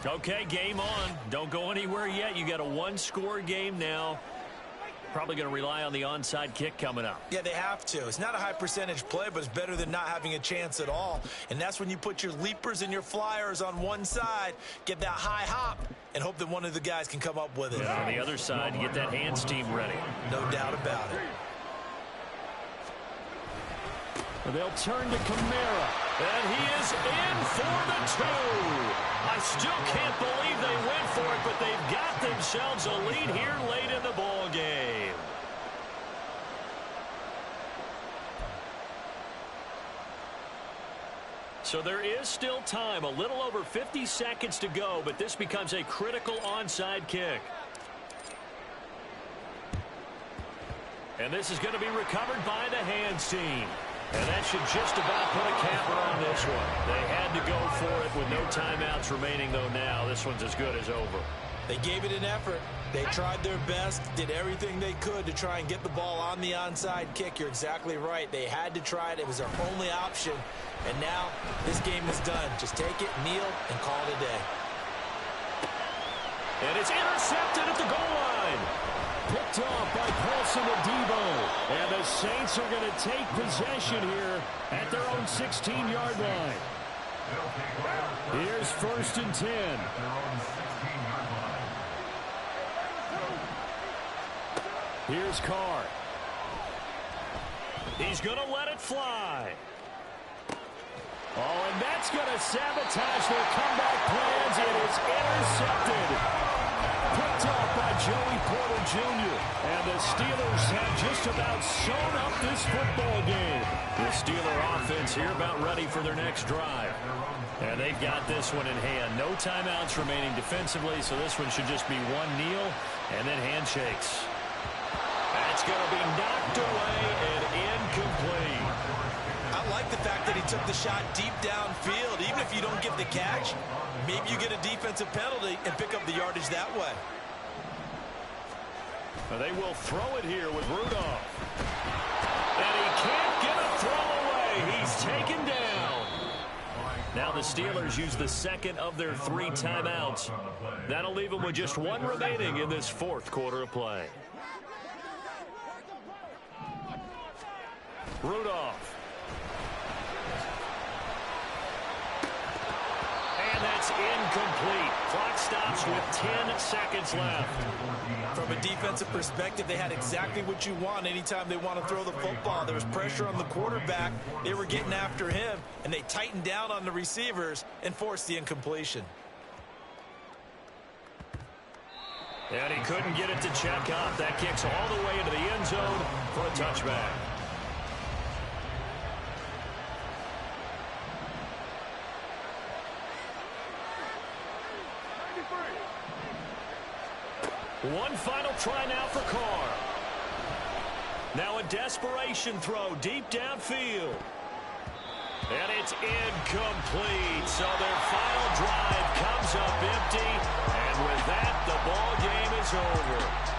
Okay, game on. Don't go anywhere yet. You got a 1-score game now. Probably going to rely on the onside kick coming up. Yeah, they have to. It's not a high percentage play, but it's better than not having a chance at all. And that's when you put your leapers and your flyers on one side, get that high hop, and hope that one of the guys can come up with it. And on the other side, you get that hands team ready. No doubt about it. They'll turn to Kamara. And he is in for the 2. I still can't believe they went for it, but they've got themselves a lead here late in the ball game. So there is still time, a little over 50 seconds to go, but this becomes a critical onside kick. And this is going to be recovered by the hands team. And that should just about put a capper on this one. They had to go for it with no timeouts remaining, though now. This one's as good as over. They gave it an effort. They tried their best, did everything they could to try and get the ball on the onside kick. You're exactly right. They had to try it. It was their only option. And now this game is done. Just take it, kneel, and call it a day. And it's intercepted at the goal line. Picked off by Paulson Adebo. And the Saints are going to take possession here at their own 16-yard line. Here's 1st and 10. Here's Carr. He's going to let it fly. Oh, and that's going to sabotage their comeback plans. It is intercepted. Picked off by Joey Porter Jr. And the Steelers have just about sewn up this football game. The Steeler offense here about ready for their next drive. And they've got this one in hand. No timeouts remaining defensively, so this one should just be one kneel and then handshakes. That's going to be knocked away and incomplete. I like the fact that he took the shot deep downfield. Even if you don't get the catch, maybe you get a defensive penalty and pick up the yardage that way. They will throw it here with Rudolph. And he can't get a throw away. He's taken down. Now the Steelers use the second of their 3 timeouts. That'll leave them with just one remaining in this 4th quarter of play. Rudolph. And that's incomplete. Clock stops with 10 seconds left. From a defensive perspective, they had exactly what you want anytime they want to throw the football. There was pressure on the quarterback. They were getting after him, and they tightened down on the receivers and forced the incompletion. And he couldn't get it to check up. That kicks all the way into the end zone for a touchback. One final try now for Carr. Now a desperation throw deep downfield. And it's incomplete. So their final drive comes up empty. And with that, the ball game is over.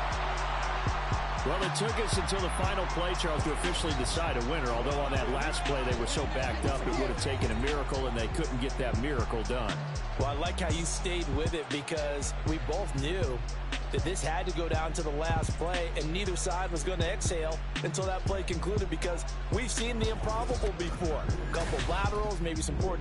Well, it took us until the final play, Charles, to officially decide a winner. Although on that last play they were so backed up, it would have taken a miracle, and they couldn't get that miracle done. Well, I like how you stayed with it because we both knew that this had to go down to the last play, and neither side was going to exhale until that play concluded because we've seen the improbable before. A couple laterals, maybe some poor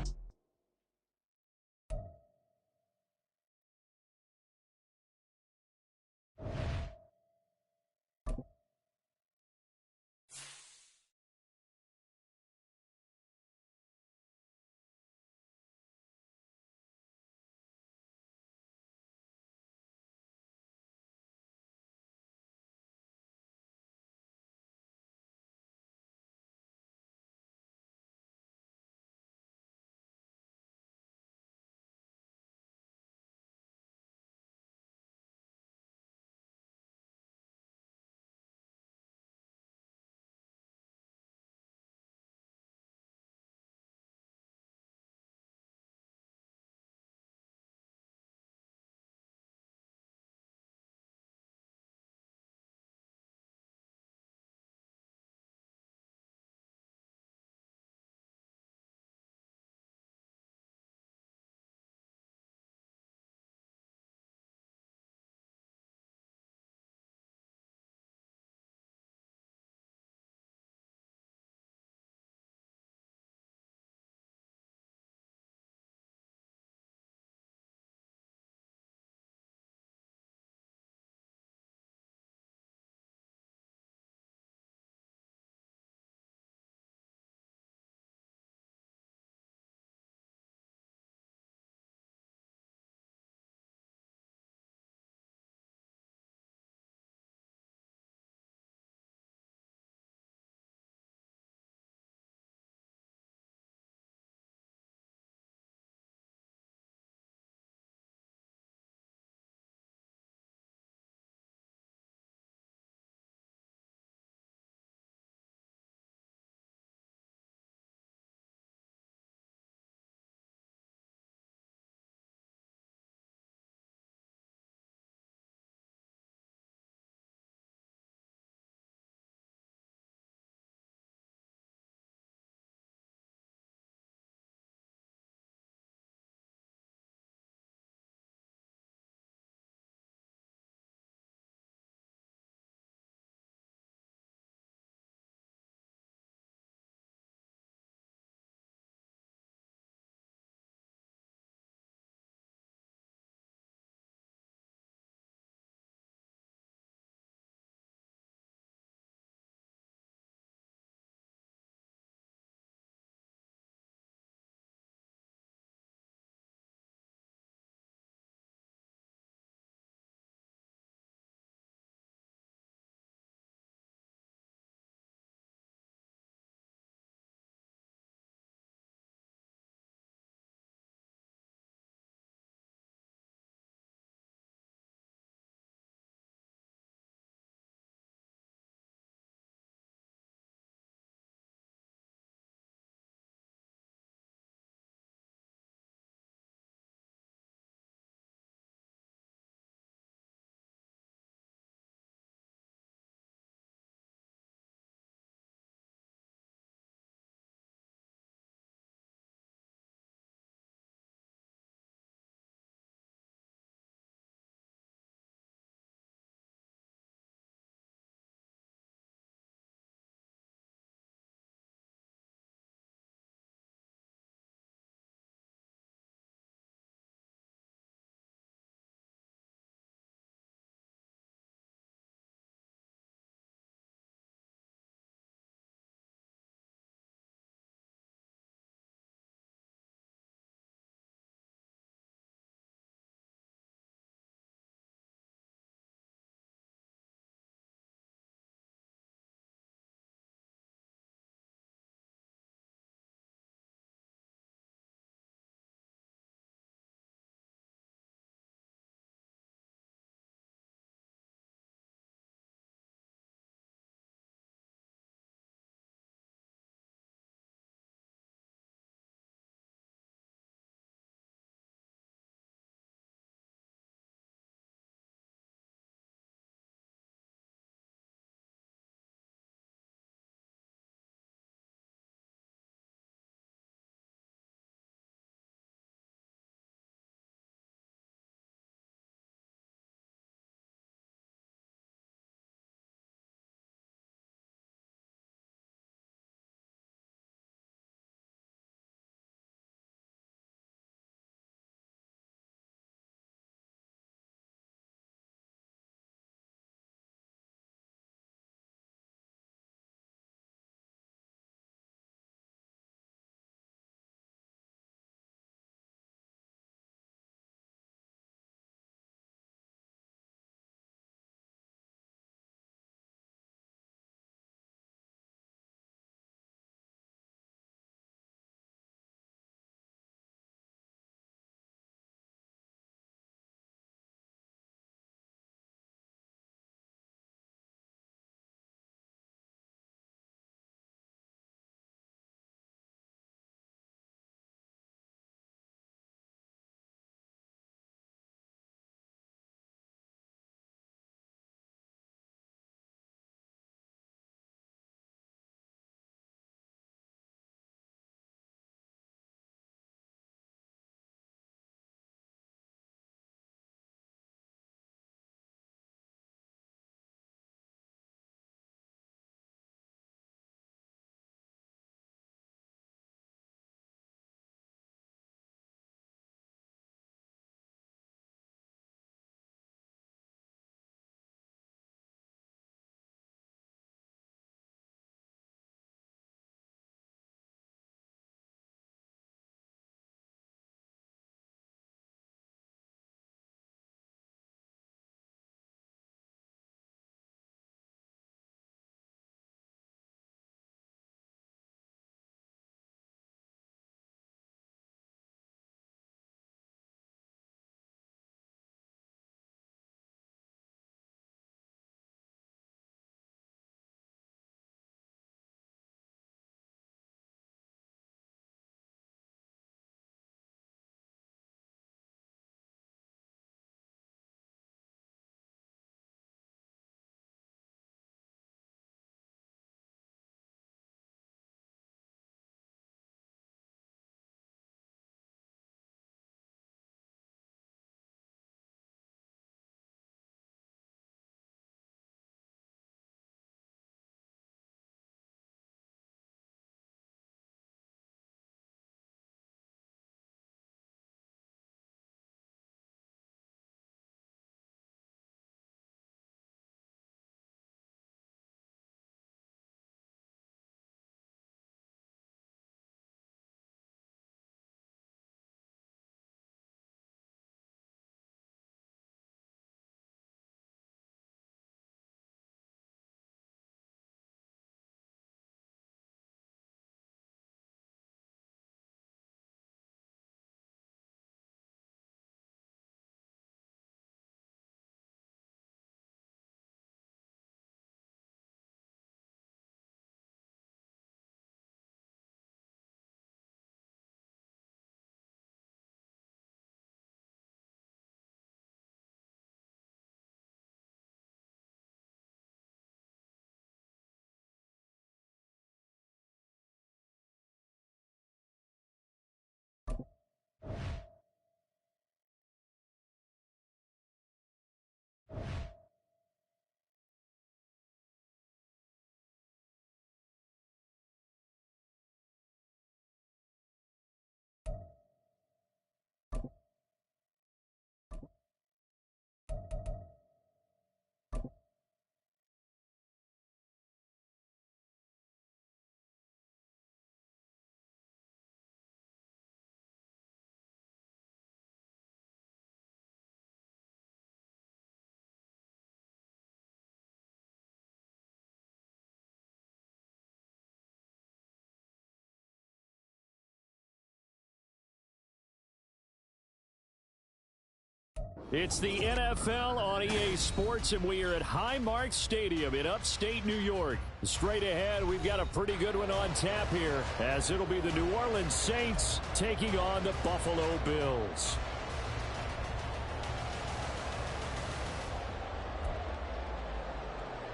It's the NFL on EA Sports, and we are at Highmark Stadium in upstate New York. Straight ahead, we've got a pretty good one on tap here, as it'll be the New Orleans Saints taking on the Buffalo Bills.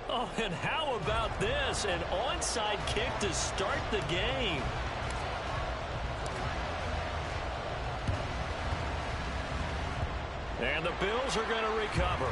Oh, and how about this? An onside kick to start the game. And the Bills are going to recover.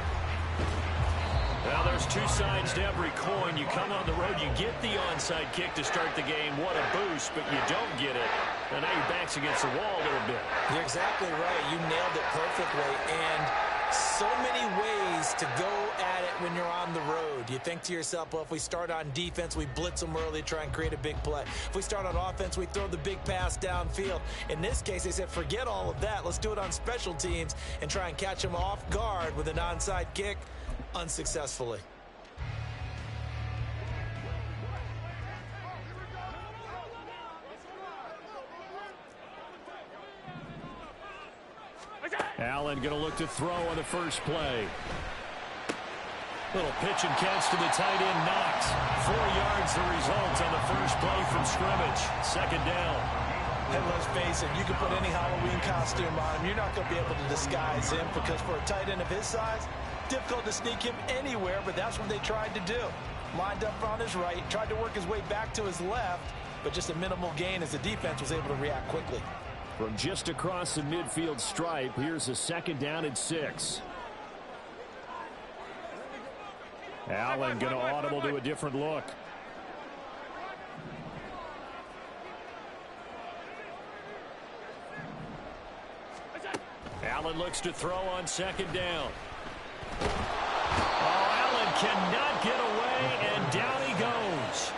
Now, there's two sides to every coin. You come on the road, you get the onside kick to start the game. What a boost, but you don't get it. And now your back's against the wall a little bit. You're exactly right. You nailed it perfectly. And so many ways to go at it when you're on the road. You think to yourself, well, if we start on defense, we blitz them early, try and create a big play. If we start on offense, we throw the big pass downfield. In this case, they said, forget all of that. Let's do it on special teams and try and catch them off guard with an onside kick unsuccessfully. Allen going to look to throw on the first play. Little pitch and catch to the tight end, Knox. 4 yards the result on the first play from scrimmage. Second down. And let's face it, you can put any Halloween costume on him. You're not going to be able to disguise him because for a tight end of his size, difficult to sneak him anywhere, but that's what they tried to do. Lined up on his right, tried to work his way back to his left, but just a minimal gain as the defense was able to react quickly. From just across the midfield stripe, here's a second down and 6. Allen going to audible to a different look. Allen looks to throw on second down. Oh, Allen cannot get away, and down he goes.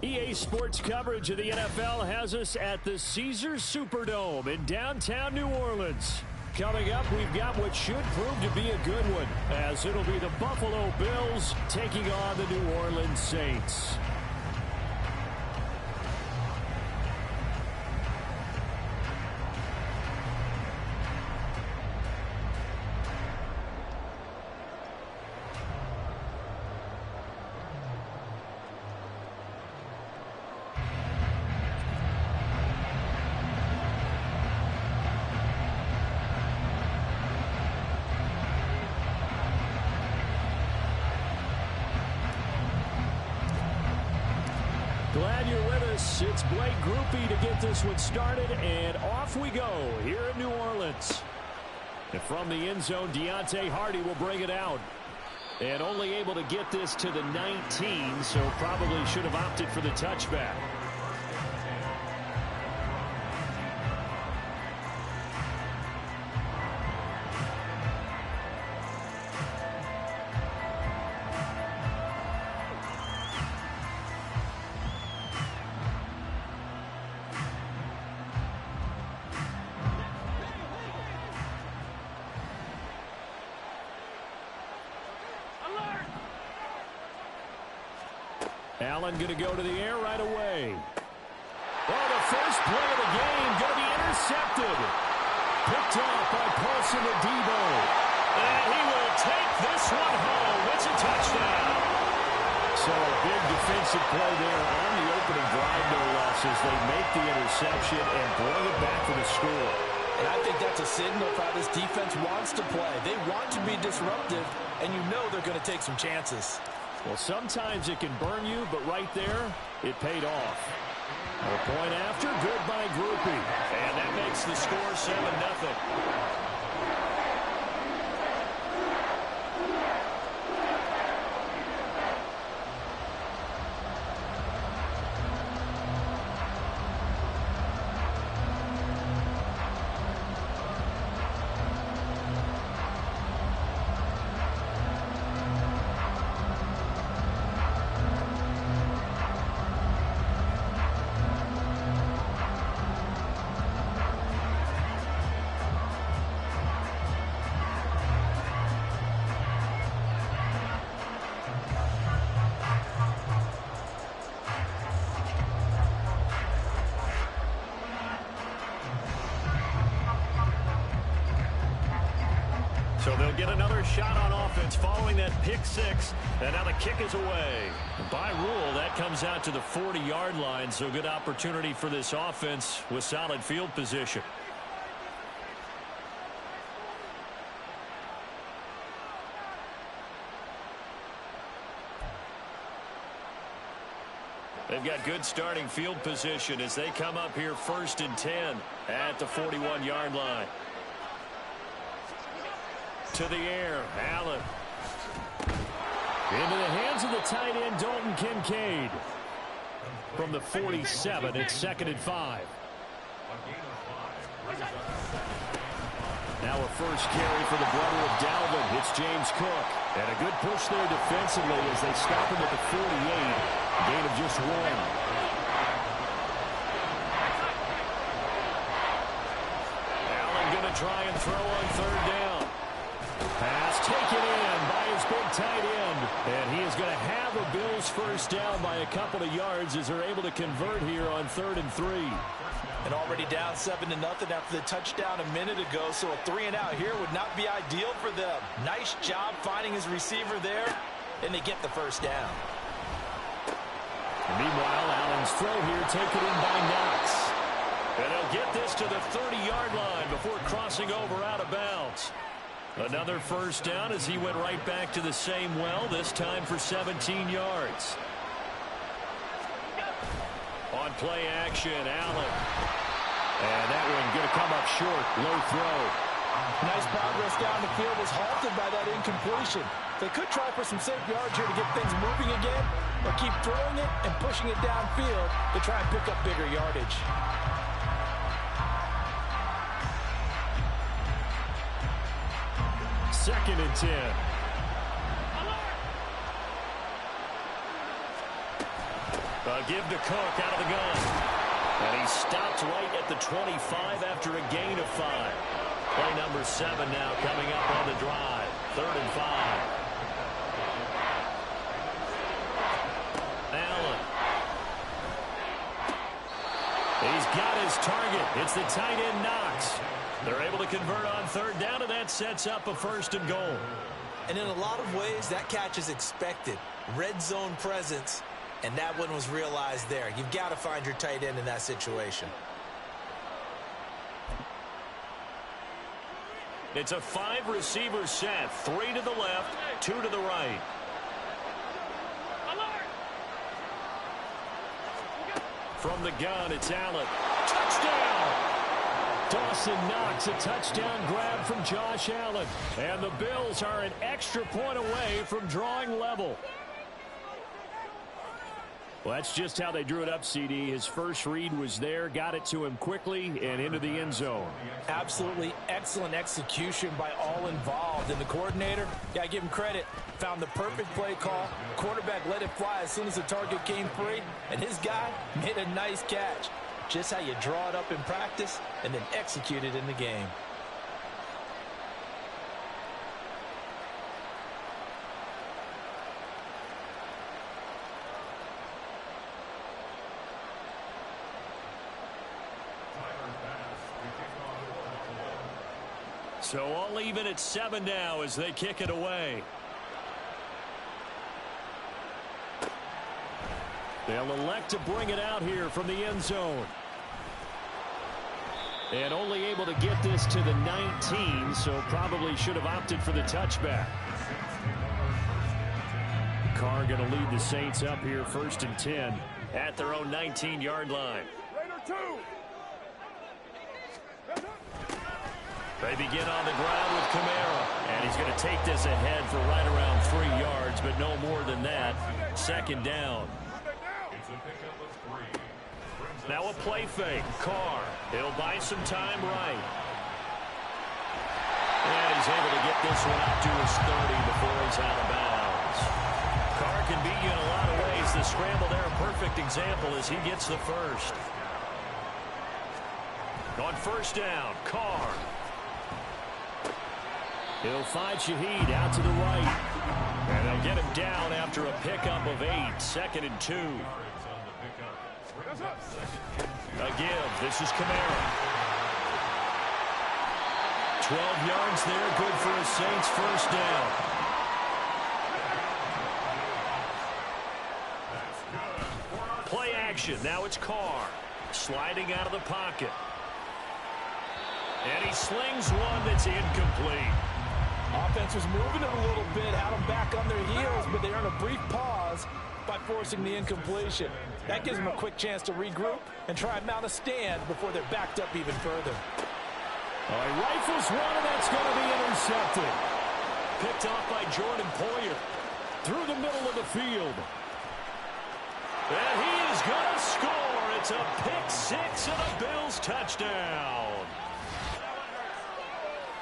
EA Sports coverage of the NFL has us at the Caesars Superdome in downtown New Orleans. Coming up, we've got what should prove to be a good one, as it'll be the Buffalo Bills taking on the New Orleans Saints. Glad you're with us. It's Blake Groupie to get this one started, and off we go here in New Orleans. And from the end zone, Deontay Hardy will bring it out. And only able to get this to the 19, so probably should have opted for the touchback. Allen going to go to the air right away. Oh, the first play of the game going to be intercepted. Picked off by Paulson Adebo. And he will take this one home. It's a touchdown. So a big defensive play there on the opening drive, no less, as they make the interception and bring it back for the score. And I think that's a signal for how this defense wants to play. They want to be disruptive, and you know they're going to take some chances. Well, sometimes it can burn you, but right there, it paid off. A point after, good by Groupie. And that makes the score 7-0. So they'll get another shot on offense following that pick six. And now the kick is away. By rule, that comes out to the 40-yard line. So good opportunity for this offense with solid field position. They've got good starting field position as they come up here 1st and 10 at the 41-yard line. To the air, Allen. Into the hands of the tight end, Dalton Kincaid. From the 47, it's 2nd and 5. Now a first carry for the brother of Dalvin. It's James Cook. And a good push there defensively as they stop him at the 48. Gain of just 1. Allen going to try and throw on 3rd down. Pass taken in by his big tight end. And he is going to have a Bills first down by a couple of yards as they're able to convert here on 3rd and 3. And already down 7-0 after the touchdown a minute ago, so a 3-and-out here would not be ideal for them. Nice job finding his receiver there, and they get the first down. Meanwhile, Allen's throw here taken in by Knox. And they'll get this to the 30-yard line before crossing over out of bounds. Another first down as he went right back to the same well, this time for 17 yards. On play action, Allen. And that one going to come up short. Low throw. Nice progress down the field was halted by that incompletion. They could try for some safe yards here to get things moving again, or keep throwing it and pushing it downfield to try and pick up bigger yardage. Second and 10. Give to Cook out of the gun. And he stopped right at the 25 after a gain of 5. Play number 7 now coming up on the drive. 3rd and 5. Allen. He's got his target. It's the tight end Knox. They're able to convert on 3rd down, and that sets up a 1st and goal. And in a lot of ways, that catch is expected. Red zone presence. And that one was realized there. You've got to find your tight end in that situation. It's a 5-receiver set. 3 to the left, 2 to the right. From the gun, it's Allen. Touchdown! Dawson Knox, a touchdown grab from Josh Allen. And the Bills are an extra point away from drawing level. Well, that's just how they drew it up, CD. His first read was there, got it to him quickly, and into the end zone. Absolutely excellent execution by all involved. And the coordinator, got to give him credit, found the perfect play call. Quarterback let it fly as soon as the target came free, and his guy made a nice catch. Just how you draw it up in practice and then execute it in the game. So all even at 7 now as they kick it away. They'll elect to bring it out here from the end zone. And only able to get this to the 19, so probably should have opted for the touchback. Carr going to lead the Saints up here 1st and 10 at their own 19-yard line. They begin on the ground with Kamara, and he's going to take this ahead for right around 3 yards, but no more than that. 2nd down. Now a play fake. Carr. He'll buy some time right. And he's able to get this one up to his 30 before he's out of bounds. Carr can beat you in a lot of ways. The scramble there, a perfect example as he gets the first. On 1st down, Carr. He'll find Shaheed out to the right. And they'll get him down after a pickup of 8. 2nd and 2. A give. This is Kamara. 12 yards there. Good for a Saints 1st down. Play action. Now it's Carr. Sliding out of the pocket. And he slings one that's incomplete. Offense was moving it a little bit, had them back on their heels, but they earned a brief pause by forcing the incompletion. That gives them a quick chance to regroup and try and mount a stand before they're backed up even further. All right, rifles one, and that's going to be intercepted. Picked off by Jordan Poyer. Through the middle of the field. And he is going to score. It's a pick 6 and a Bills touchdown.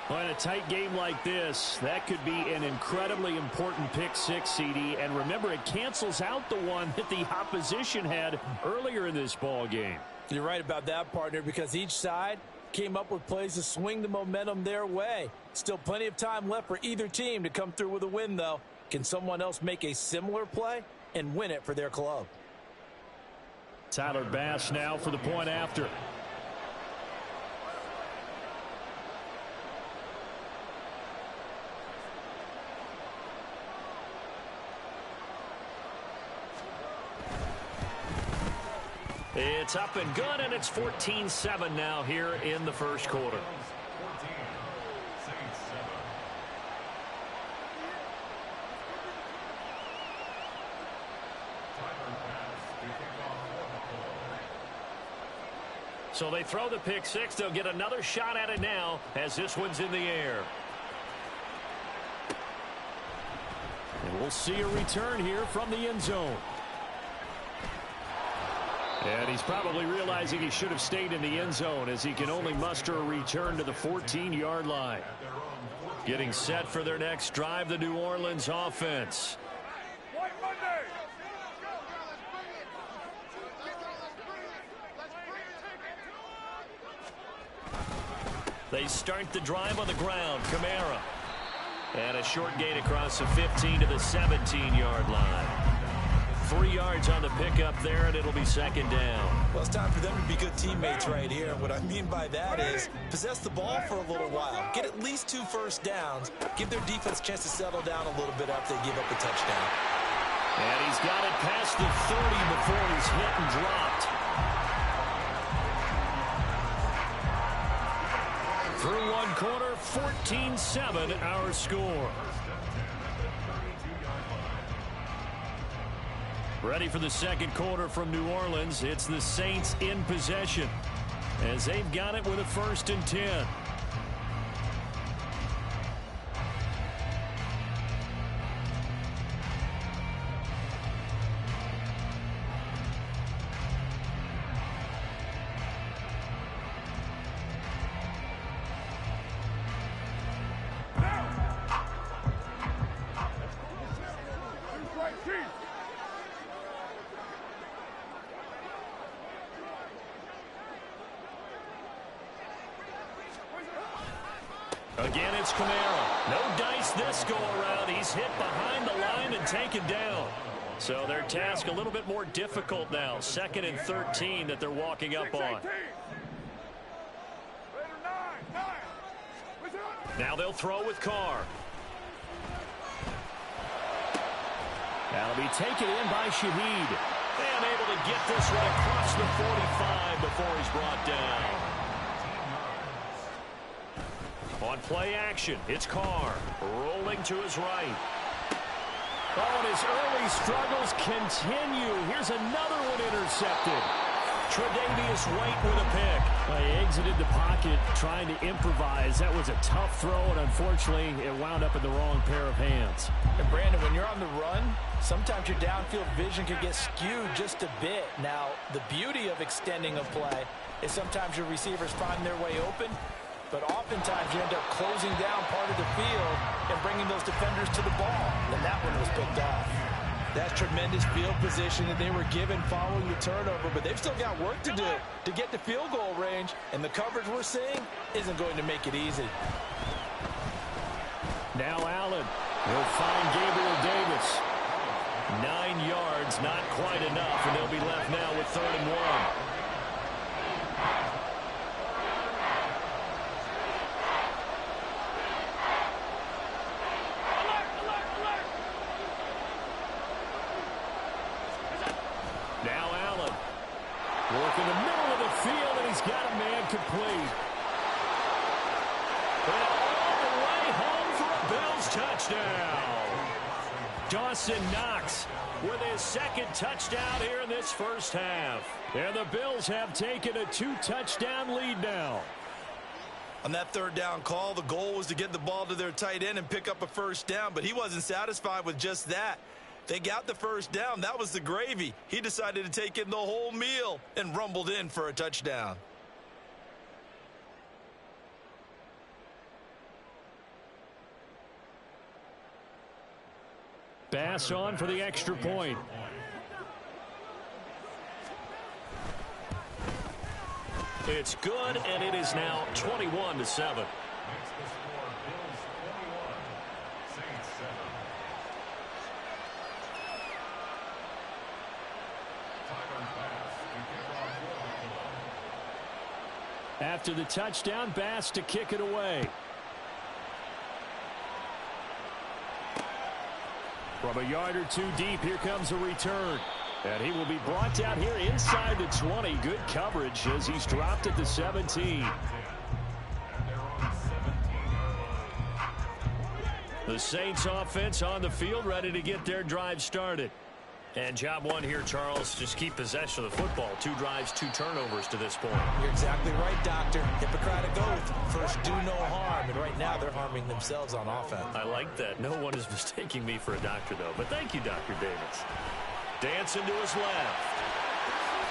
Well, in a tight game like this, that could be an incredibly important pick 6, CD. And remember, it cancels out the one that the opposition had earlier in this ball game. You're right about that, partner, because each side came up with plays to swing the momentum their way. Still plenty of time left for either team to come through with a win, though. Can someone else make a similar play and win it for their club? Tyler Bass now for the point after. It's up and good, and it's 14-7 now here in the 1st quarter. So they throw the pick 6. They'll get another shot at it now as this one's in the air. And we'll see a return here from the end zone. And he's probably realizing he should have stayed in the end zone as he can only muster a return to the 14-yard line. Getting set for their next drive, the New Orleans offense. They start the drive on the ground. Kamara. And a short gain across the 15 to the 17-yard line. 3 yards on the pickup there, and it'll be 2nd down. Well, it's time for them to be good teammates right here. And what I mean by that is possess the ball for a little while. Get at least 2 first downs. Give their defense a chance to settle down a little bit after they give up a touchdown. And he's got it past the 30 before he's hit and dropped. Through one quarter, 14-7 our score. Ready for the second quarter from New Orleans. It's the Saints in possession as they've got it with a 1st and 10. Again, it's Kamara. No dice this go-around. He's hit behind the line and taken down. So their task a little bit more difficult now. 2nd and 13 that they're walking up on. Now they'll throw with Carr. That'll be taken in by Shaheed. And able to get this one across the 45 before he's brought down. On play action, it's Carr rolling to his right. Oh, and his early struggles continue. Here's another one intercepted. Tre'Davious White with a pick. He exited the pocket trying to improvise. That was a tough throw, and unfortunately, it wound up in the wrong pair of hands. And Brandon, when you're on the run, sometimes your downfield vision can get skewed just a bit. Now, the beauty of extending a play is sometimes your receivers find their way open, but oftentimes you end up closing down part of the field and bringing those defenders to the ball. And that one was picked off. That's tremendous field position that they were given following the turnover, but they've still got work to do to get to field goal range, and the coverage we're seeing isn't going to make it easy. Now Allen will find Gabriel Davis. 9 yards, not quite enough, and they'll be left now with 3rd and 1. Work in the middle of the field, and he's got a man complete. And all the way home for a Bills touchdown. Dawson Knox with his 2nd touchdown here in this first half. And the Bills have taken a 2-touchdown lead now. On that 3rd down call, the goal was to get the ball to their tight end and pick up a 1st down, but he wasn't satisfied with just that. They got the 1st down. That was the gravy. He decided to take in the whole meal and rumbled in for a touchdown. Bass on for the extra point. It's good, and it is now 21-7. After the touchdown, Bass to kick it away. From a yard or 2 deep, here comes a return. And he will be brought down here inside the 20. Good coverage as he's dropped at the 17. The Saints offense on the field, ready to get their drive started. And job one here, Charles, just keep possession of the football. 2 drives, 2 turnovers to this point. You're exactly right, Doctor. Hippocratic oath. First, do no harm. And right now, they're harming themselves on offense. I like that. No one is mistaking me for a doctor, though. But thank you, Dr. Davis. Dancing to his left.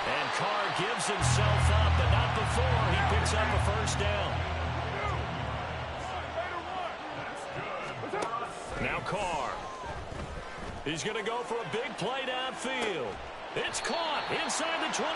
And Carr gives himself up, but not before he picks up a 1st down. Now Carr. He's going to go for a big play downfield. It's caught inside the 25.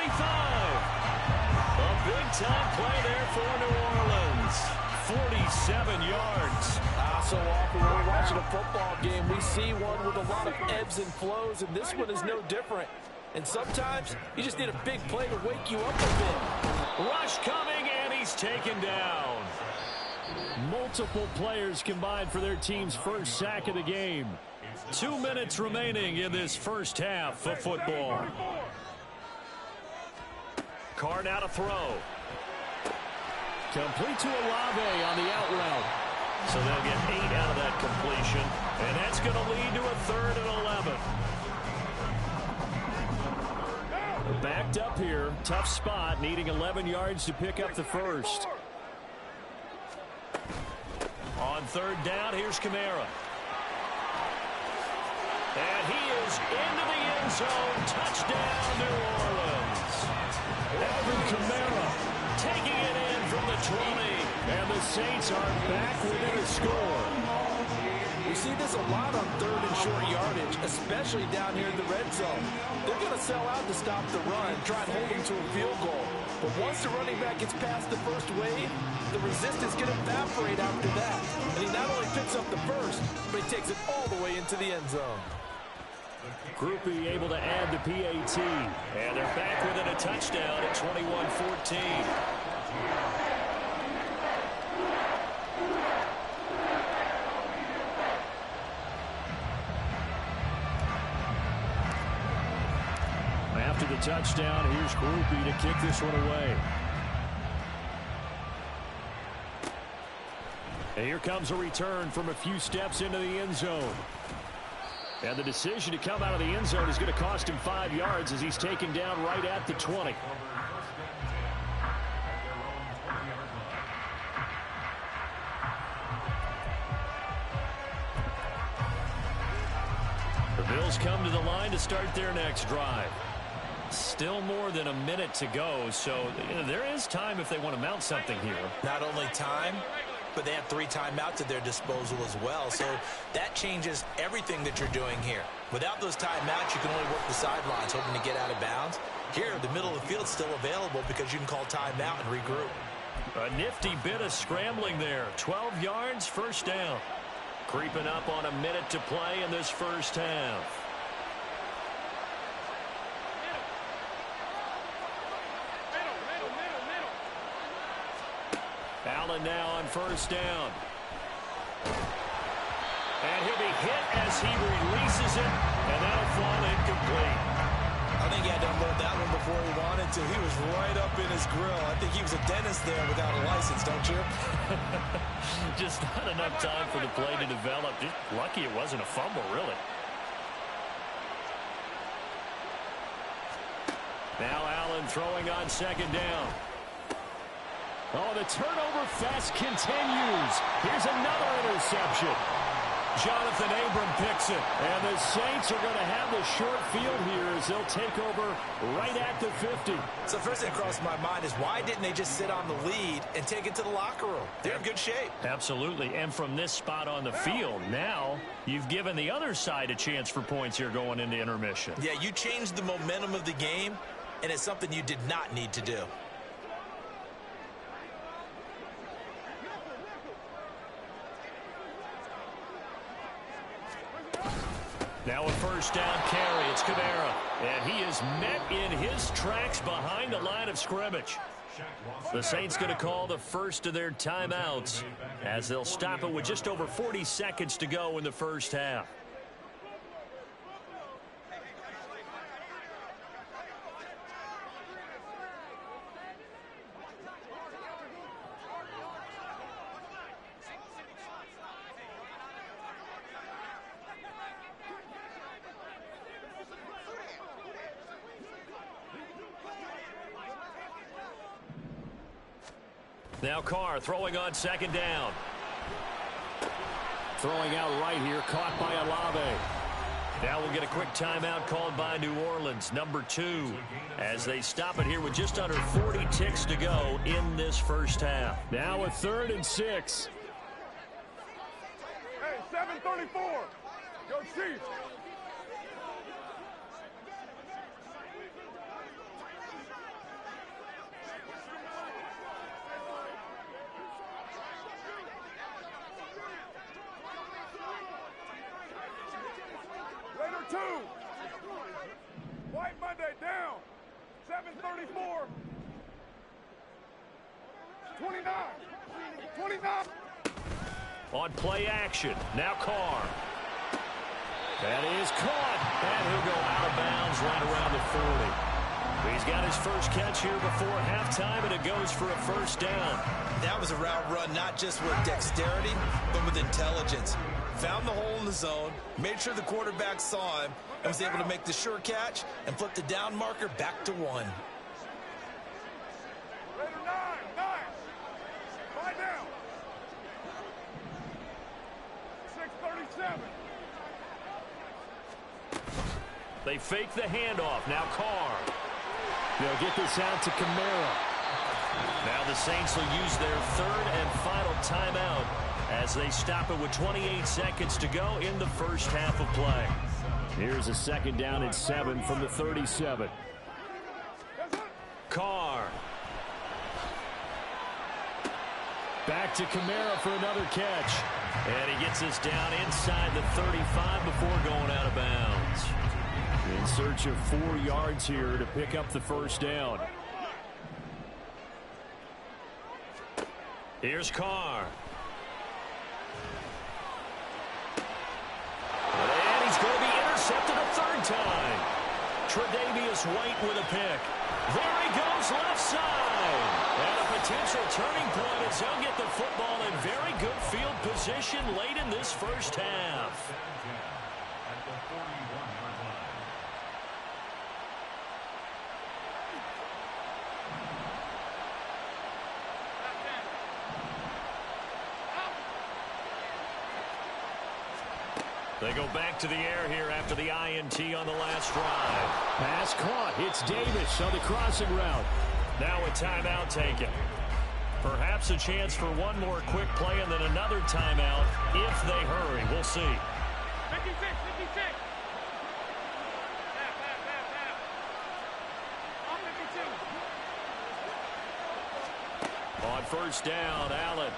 A big-time play there for New Orleans. 47 yards. So often when we're watching a football game, we see one with a lot of ebbs and flows, and this one is no different. And sometimes you just need a big play to wake you up a bit. Rush coming, and he's taken down. Multiple players combined for their team's first sack of the game. 2 minutes remaining in this first half of football. Carr now to throw. Complete to Olave on the out route. So they'll get 8 out of that completion, and that's going to lead to a 3rd and 11. picked up here. Tough spot, needing 11 yards to pick up the first. On third down, here's Kamara. And he is into the end zone. Touchdown, New Orleans. Alvin Kamara Taking it in from the 20. and the Saints are back within a score. We see this a lot on third and short yardage, especially down here in the red zone. They're going to sell out to stop the run, try and hold them to a field goal. But once the running back gets past the first wave, the resistance can evaporate after that. And he not only picks up the first, but he takes it all the way into the end zone. Groupie able to add the PAT. And they're back within a touchdown at 21-14. After the touchdown, here's Groupie to kick this one away. And here comes a return from a few steps into the end zone. And the decision to come out of the end zone is going to cost him 5 yards as he's taken down right at the 20. The Bills come to the line to start their next drive. Still more than a minute to go, so there is time if they want to mount something here. Not only time, but they have 3 timeouts at their disposal as well. So that changes everything that you're doing here. Without those timeouts, you can only work the sidelines, hoping to get out of bounds. Here, the middle of the field is still available because you can call timeout and regroup. A nifty bit of scrambling there. 12 yards, first down. Creeping up on a minute to play in this first half. Allen now on first down. And he'll be hit as he releases it, and that'll fall incomplete. I think he had to unload that one before he wanted to. He was right up in his grill. I think he was a dentist there without a license, don't you? Just not enough time for the play to develop. Just lucky it wasn't a fumble, really. Now Allen throwing on second down. Oh, the turnover fest continues. Here's another interception. Jonathan Abram picks it. And the Saints are going to have the short field here as they'll take over right at the 50. So first thing across my mind is why didn't they just sit on the lead and take it to the locker room? They're in good shape. Absolutely. And from this spot on the field, now you've given the other side a chance for points here going into intermission. Yeah, you changed the momentum of the game, and it's something you did not need to do. Now a first down carry. It's Kamara. And he is met in his tracks behind the line of scrimmage. The Saints going to call the first of their timeouts as they'll stop it with just over 40 seconds to go in the first half. Now Carr throwing on second down. Throwing out right here, caught by Olave. Now we'll get a quick timeout called by New Orleans, number 2, as they stop it here with just under 40 ticks to go in this first half. Now a 3rd and 6. Hey, 734. Go Chiefs. Raider 2. White Monday down. 734. 29. 29. On play action, now Carr. That is caught, and he'll go out of bounds right around the 40. He's got his first catch here before halftime, and it goes for a first down. That was a route run not just with dexterity, but with intelligence. found the hole in the zone, made sure the quarterback saw him, and was able to make the sure catch and flip the down marker back to 1. Raider 9, 5 down. 6:37. They fake the handoff. Now Carr. They'll get this out to Kamara. Now the Saints will use their third and final timeout as they stop it with 28 seconds to go in the first half of play. Here's a 2nd down and 7 from the 37. Carr. Back to Kamara for another catch. And he gets us down inside the 35 before going out of bounds. In search of 4 yards here to pick up the first down. Here's Carr. And he's going to be intercepted a 3rd time. Tre'Davious White with a pick. There he goes left side. And a potential turning point as they'll get the football in very good field position late in this first half. At the 41-yard line. They go back to the air here after the INT on the last drive. Pass caught. It's Davis on the crossing route. Now a timeout taken. Perhaps a chance for one more quick play and then another timeout if they hurry. We'll see. 56, 56. On first down, Allen.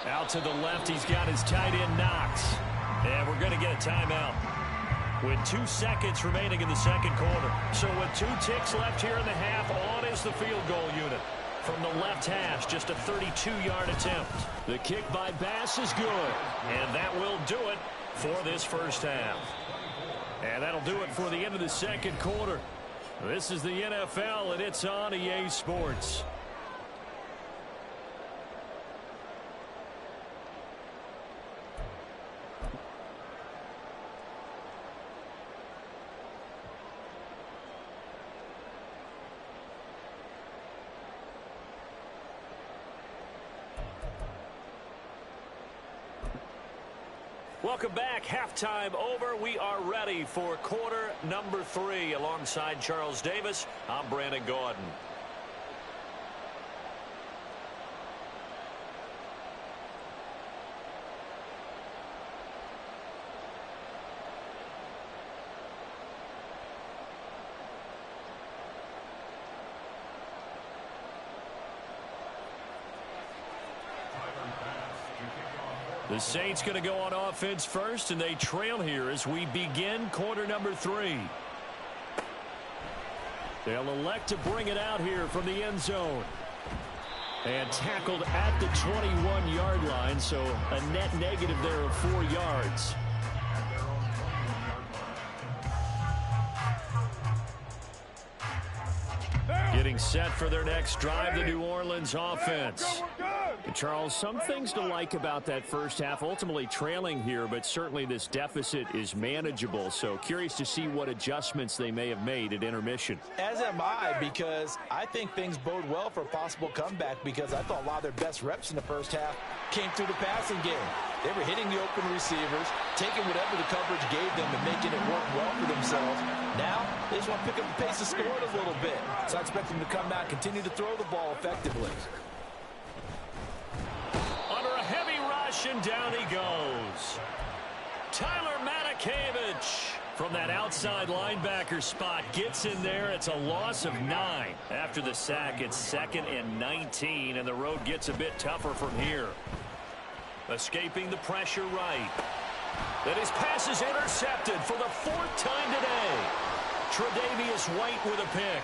Out to the left, he's got his tight end Knox. And we're going to get a timeout with 2 seconds remaining in the second quarter. So with 2 ticks left here in the half, on is the field goal unit. From the left hash, just a 32-yard attempt. The kick by Bass is good. And that will do it for this first half. And that'll do it for the end of the second quarter. This is the NFL, and it's on EA Sports. Welcome back. Halftime over. We are ready for quarter number 3. Alongside Charles Davis, I'm Brandon Gordon. The Saints going to go on offense first, and they trail here as we begin quarter number 3. They'll elect to bring it out here from the end zone. And tackled at the 21-yard line, so a net negative there of 4 yards. Getting set for their next drive, the New Orleans offense. And Charles, some things to like about that first half. Ultimately trailing here, but certainly this deficit is manageable. So curious to see what adjustments they may have made at intermission. As am I, because I think things bode well for a possible comeback, because I thought a lot of their best reps in the first half came through the passing game. They were hitting the open receivers, taking whatever the coverage gave them and making it work well for themselves. Now, they just want to pick up the pace of scoring a little bit. So I expect them to come out, continue to throw the ball effectively. Under a heavy rush, and down he goes. Tyler Matakevich from that outside linebacker spot gets in there. It's a loss of 9. After the sack, it's 2nd and 19, and the road gets a bit tougher from here. Escaping the pressure right. Then his pass is intercepted for the 4th time today. Tre'Davious White with a pick.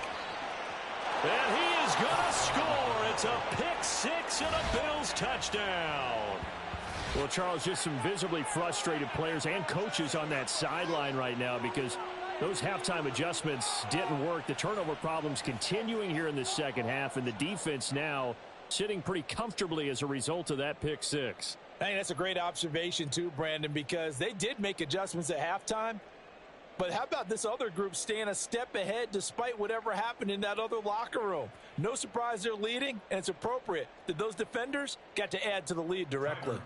And he is going to score. It's a pick 6 and a Bills touchdown. Well, Charles, just some visibly frustrated players and coaches on that sideline right now because those halftime adjustments didn't work. The turnover problems continuing here in the second half, and the defense now sitting pretty comfortably as a result of that pick 6. I think that's a great observation too, Brandon, because they did make adjustments at halftime. But how about this other group staying a step ahead despite whatever happened in that other locker room? No surprise they're leading, and it's appropriate that those defenders got to add to the lead directly.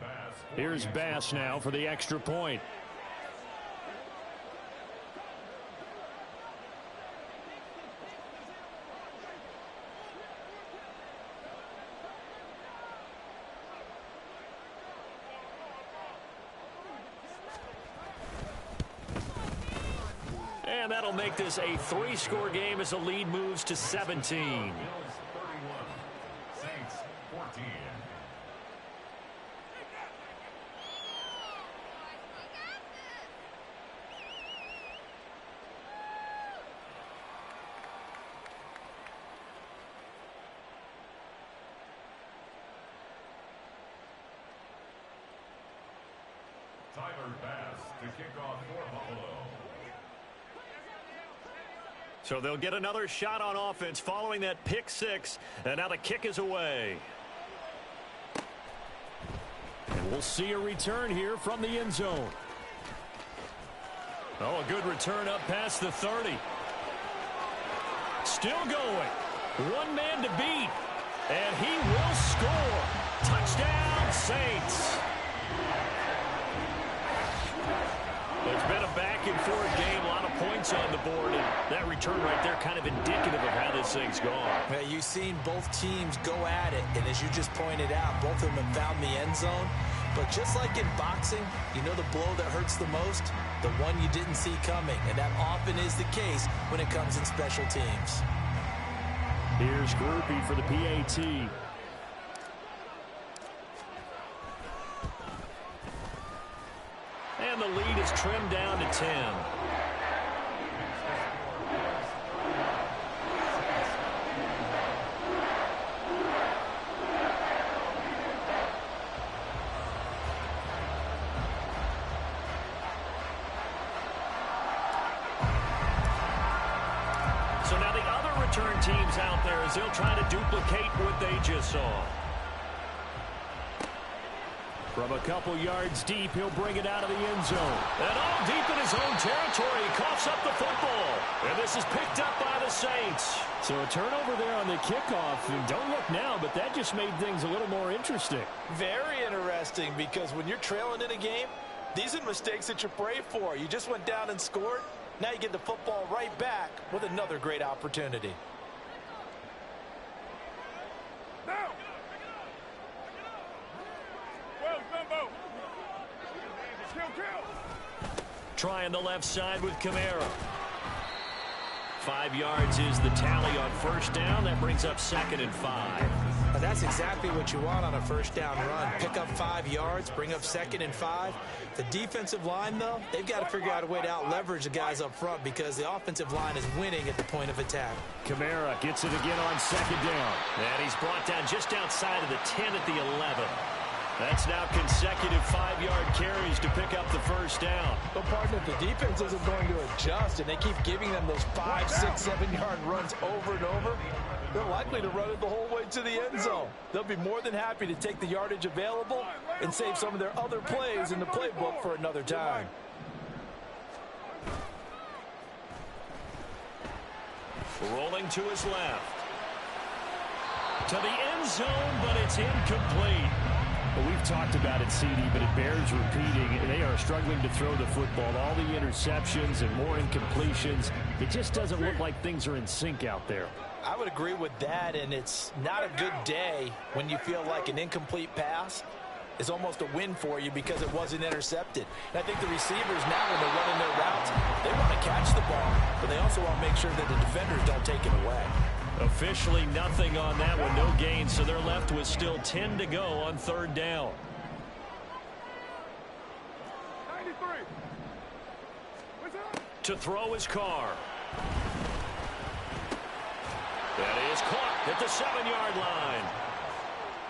Here's Bass now for the extra point. And that'll make this a 3-score game as the lead moves to 17. 31, Saints 14. Tyler Bass to kick off for Buffalo. So they'll get another shot on offense following that pick six. And now the kick is away. And we'll see a return here from the end zone. Oh, a good return up past the 30. Still going. One man to beat. And he will score. Touchdown, Saints. It's been a back-and-forth game, a lot of points on the board, and that return right there kind of indicative of how this thing's gone. Yeah, you've seen both teams go at it, and as you just pointed out, both of them have found the end zone. But just like in boxing, you know the blow that hurts the most? The one you didn't see coming, and that often is the case when it comes in special teams. Here's Groupie for the PAT. And the lead is trimmed down to 10. So now the other return teams out there as they'll try to duplicate what they just saw. From a couple yards deep, he'll bring it out of the end zone. And all deep in his own territory, he coughs up the football. And this is picked up by the Saints. So a turnover there on the kickoff. And don't look now, but that just made things a little more interesting. Very interesting, because when you're trailing in a game, these are mistakes that you pray for. You just went down and scored. Now you get the football right back with another great opportunity. Now. Well, Gumbo. Kill. Trying the left side with Kamara. 5 yards is the tally on first down. That brings up 2nd and 5. Now that's exactly what you want on a first down run. Pick up 5 yards, bring up 2nd and 5. The defensive line, though, they've got to figure out a way to out-leverage the guys up front because the offensive line is winning at the point of attack. Kamara gets it again on 2nd down. And he's brought down just outside of the 10 at the 11. That's now consecutive 5-yard carries to pick up the first down. But, partner, the defense isn't going to adjust, and they keep giving them those 5, 6, 7-yard runs over and over. They're likely to run it the whole way to the end zone. They'll be more than happy to take the yardage available and save some of their other plays in the playbook for another time. Rolling to his left. To the end zone, but it's incomplete. Well, we've talked about it, CD, but it bears repeating. They are struggling to throw the football. All the interceptions and more incompletions. It just doesn't look like things are in sync out there. I would agree with that, and it's not a good day when you feel like an incomplete pass is almost a win for you because it wasn't intercepted. And I think the receivers now, when they're running their routes, they want to catch the ball, but they also want to make sure that the defenders don't take it away. Officially nothing on that one, no gain, so they're left with still 10 to go on 3rd down. 93. What's up? To throw his car. That is caught at the 7-yard line.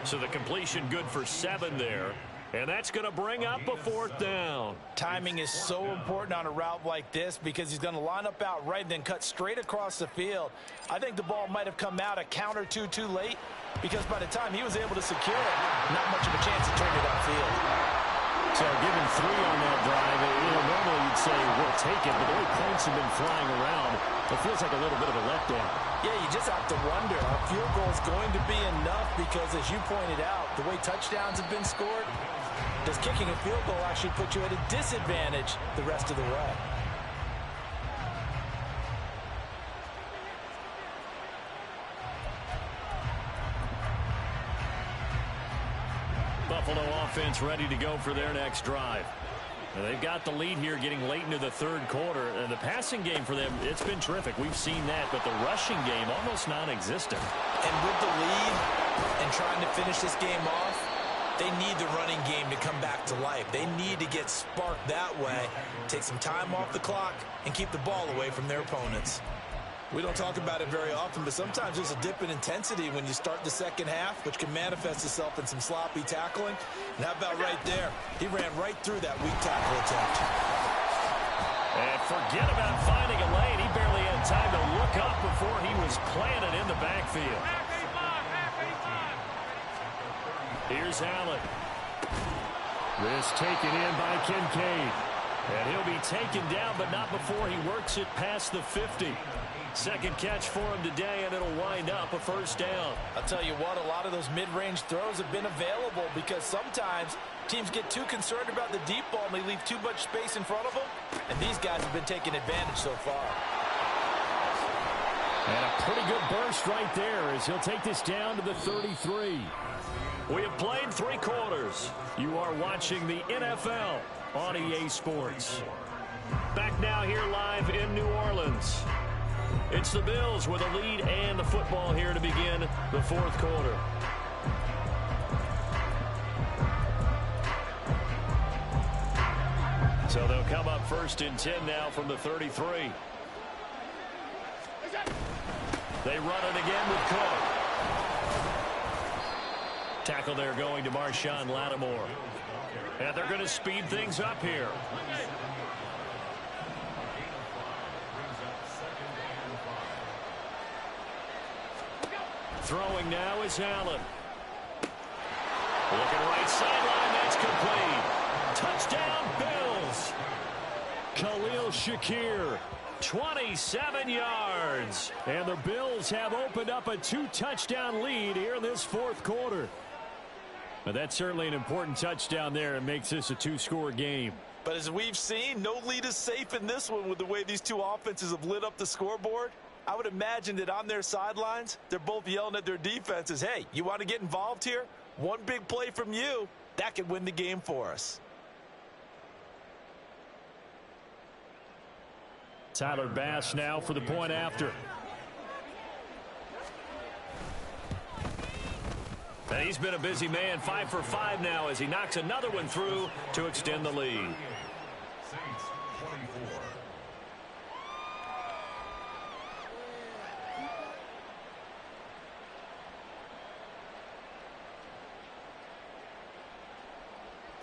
So the completion good for 7 there. And that's going to bring up a 4th down. Timing is so important on a route like this because he's going to line up out right and then cut straight across the field. I think the ball might have come out a count or two too late, because by the time he was able to secure it, not much of a chance to turn it upfield. So given 3 on that drive, normally you'd say we'll take it, but the way points have been flying around, it feels like a little bit of a letdown. Yeah, you just have to wonder, a field goal is going to be enough because, as you pointed out, the way touchdowns have been scored, does kicking a field goal actually put you at a disadvantage the rest of the way? Buffalo offense ready to go for their next drive. Now, they've got the lead here getting late into the third quarter. And the passing game for them, it's been terrific. We've seen that, but the rushing game almost non-existent. And with the lead and trying to finish this game off, they need the running game to come back to life. They need to get sparked that way, take some time off the clock, and keep the ball away from their opponents. We don't talk about it very often, but sometimes there's a dip in intensity when you start the second half, which can manifest itself in some sloppy tackling. And how about right there? He ran right through that weak tackle attempt. And forget about finding a lane. He barely had time to look up before he was planted in the backfield. Here's Allen. This taken in by Kincaid. And he'll be taken down, but not before he works it past the 50. Second catch for him today, and it'll wind up a first down. I'll tell you what, a lot of those mid-range throws have been available because sometimes teams get too concerned about the deep ball and they leave too much space in front of them. And these guys have been taking advantage so far. And a pretty good burst right there as he'll take this down to the 33. We have played 3 quarters. You are watching the NFL on EA Sports. Back now here live in New Orleans. It's the Bills with a lead and the football here to begin the fourth quarter. So they'll come up first and 10 now from the 33. They run it again with Cook. Tackle there going to Marshawn Lattimore. And they're going to speed things up here. Throwing now is Allen. Looking right sideline, that's complete. Touchdown, Bills. Khalil Shakir, 27 yards. And the Bills have opened up a 2-touchdown lead here in this fourth quarter. But that's certainly an important touchdown there. It makes this a 2-score game. But as we've seen, no lead is safe in this one with the way these two offenses have lit up the scoreboard. I would imagine that on their sidelines, they're both yelling at their defenses, hey, you want to get involved here? One big play from you, that could win the game for us. Tyler Bass now for the point after. And he's been a busy man, 5 for 5 now as he knocks another one through to extend the lead. Saints 24.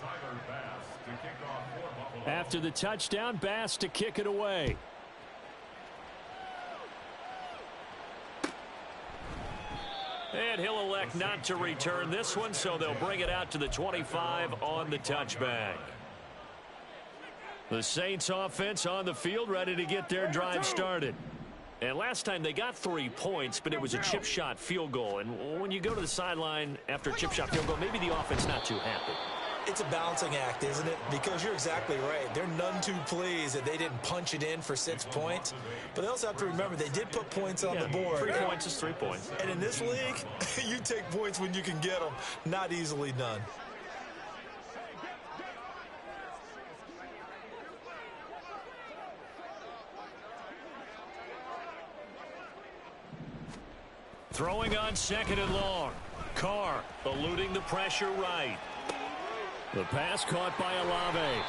Tyler Bass to kick off for Buffalo. After the touchdown, Bass to kick it away. And he'll elect not to return this one, so they'll bring it out to the 25 on the touchback. The Saints offense on the field ready to get their drive started. And last time they got 3 points, but it was a chip shot field goal. And when you go to the sideline after a chip shot field goal, maybe the offense not too happy. It's a balancing act, isn't it? Because you're exactly right. They're none too pleased that they didn't punch it in for 6 points. But they also have to remember they did put points on the board. 3 points is 3 points. And in this league, you take points when you can get them, not easily done. Throwing on second and long. Carr eluding the pressure right. The pass caught by Olave.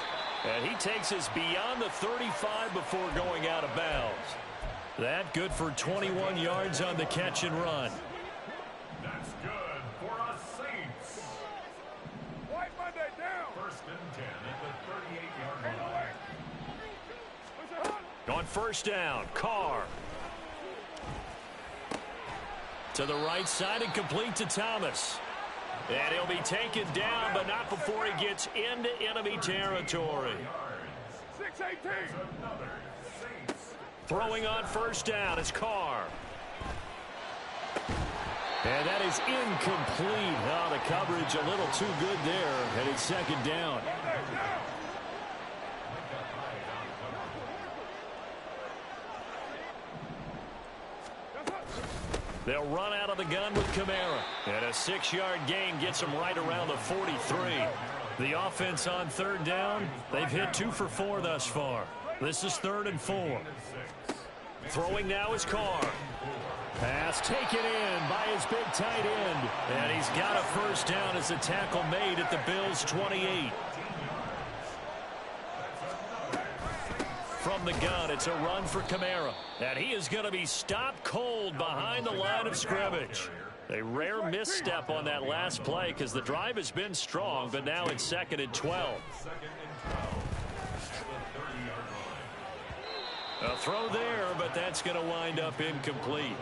And he takes us beyond the 35 before going out of bounds. That good for 21 yards on the catch and run. That's good for us Saints. White Monday down. First and 10 at the 38-yard line. On first down, Carr. To the right side and complete to Thomas. And he'll be taken down, but not before he gets into enemy territory. 6-18. Throwing on first down is Carr. And that is incomplete. Oh, the coverage a little too good there, and it's second down. They'll run out of the gun with Kamara. And a 6-yard gain gets them right around the 43. The offense on third down, they've hit 2 for 4 thus far. This is 3rd and 4. Throwing now is Carr. Pass taken in by his big tight end. And he's got a first down as a tackle made at the Bills' 28. From the gun, it's a run for Kamara. And he is going to be stopped cold behind the line of scrimmage. A rare misstep on that last play because the drive has been strong, but now it's 2nd and 12. A throw there, but that's going to wind up incomplete.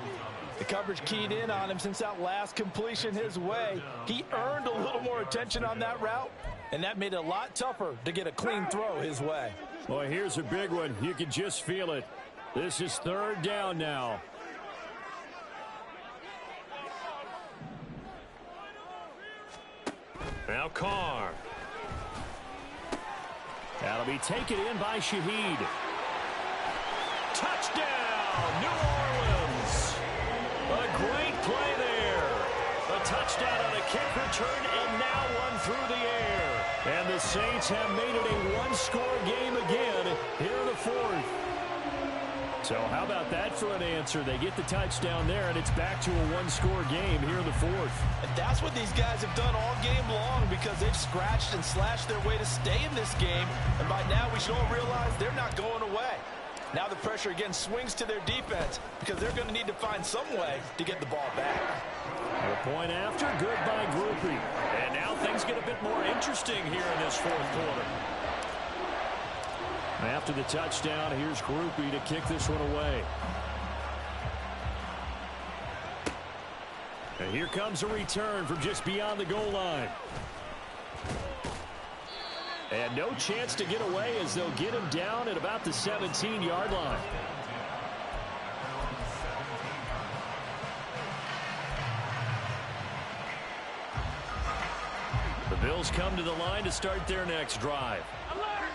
The coverage keyed in on him since that last completion his way. He earned a little more attention on that route, and that made it a lot tougher to get a clean throw his way. Boy, here's a big one. You can just feel it. This is 3rd down now. Now Carr. That'll be taken in by Shaheed. Touchdown, New Orleans. A great play there. A touchdown on a kick return and now one through the air. And the Saints have made it a one-score game again here in the 4th. So how about that for an answer? They get the touchdown there, and it's back to a one-score game here in the 4th. And that's what these guys have done all game long because they've scratched and slashed their way to stay in this game. And by now we should all realize they're not going away. Now the pressure again swings to their defense because they're going to need to find some way to get the ball back. A point after, good by Groupie. And now things get a bit more interesting here in this 4th quarter. After the touchdown, here's Groupie to kick this one away. And here comes a return from just beyond the goal line. And no chance to get away as they'll get him down at about the 17-yard line. The Bills come to the line to start their next drive.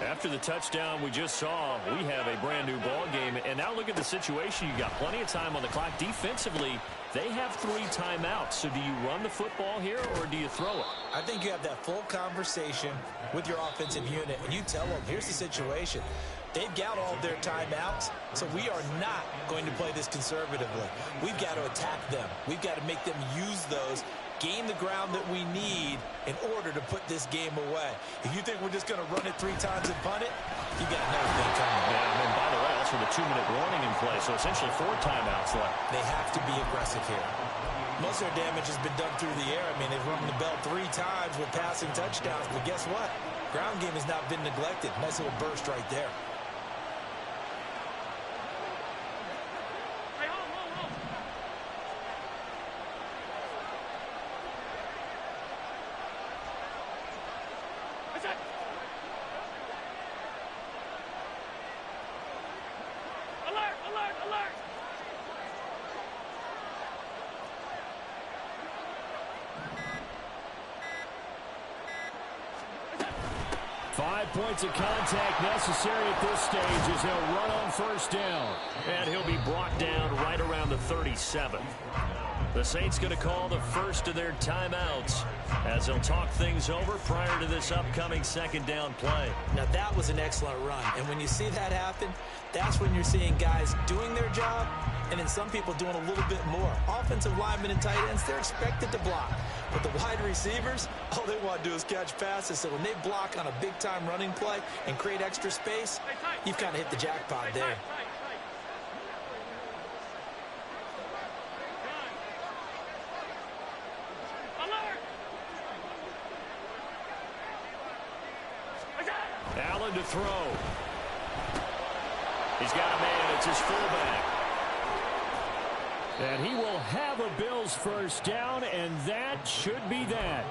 After the touchdown we just saw, we have a brand new ball game. And now look at the situation. You've got plenty of time on the clock. Defensively, they have 3 timeouts. So do you run the football here or do you throw it? I think you have that full conversation with your offensive unit, and you tell them, here's the situation. They've got all of their timeouts, so we are not going to play this conservatively. We've got to attack them. We've got to make them use those, gain the ground that we need in order to put this game away. If you think we're just going to run it 3 times and punt it, you got another thing coming. Yeah, and then by the way, also the 2-minute warning in play, so essentially 4 timeouts left. They have to be aggressive here. Most of their damage has been done through the air. I mean, they've rung the bell 3 times with passing touchdowns, but guess what? Ground game has not been neglected. Nice little burst right there. Alert! Alert! 5 points of contact necessary at this stage as he'll run on first down. And he'll be brought down right around the 37. The Saints going to call the first of their timeouts as they'll talk things over prior to this upcoming 2nd down play. Now that was an excellent run, and when you see that happen, that's when you're seeing guys doing their job and then some people doing a little bit more. Offensive linemen and tight ends, they're expected to block. But the wide receivers, all they want to do is catch passes. So when they block on a big-time running play and create extra space, you've kind of hit the jackpot there. Allen to throw. He's got a man. It's his fullback. And he will have a Bills first down, and that should be that.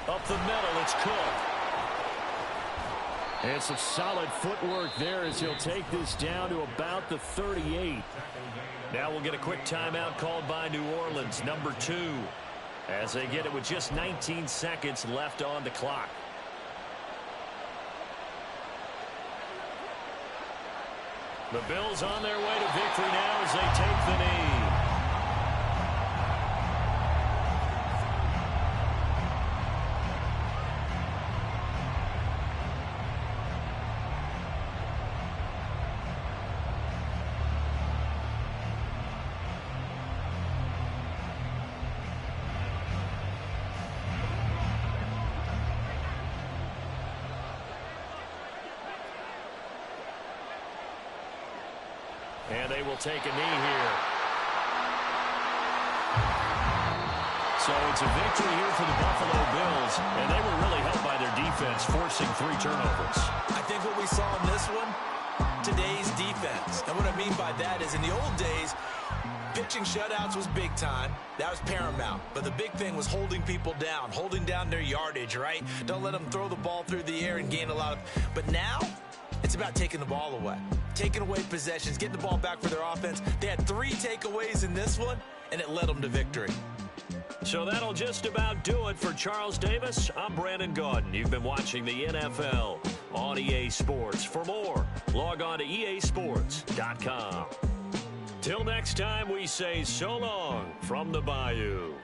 Up the middle, it's Cook. And some solid footwork there as he'll take this down to about the 38. Now we'll get a quick timeout called by New Orleans, number 2, as they get it with just 19 seconds left on the clock. The Bills on their way to victory now as they take the knee. And they will take a knee here. So it's a victory here for the Buffalo Bills, and they were really helped by their defense, forcing 3 turnovers. I think what we saw in this one, today's defense. And what I mean by that is in the old days, pitching shutouts was big time. That was paramount. But the big thing was holding people down, holding down their yardage, right? Don't let them throw the ball through the air and gain a lot of... But now, it's about taking the ball away. Taking away possessions, getting the ball back for their offense. They had 3 takeaways in this one, and it led them to victory. So that'll just about do it for Charles Davis. I'm Brandon Gaudin. You've been watching the NFL on EA Sports. For more, log on to easports.com. Till next time, we say so long from the Bayou.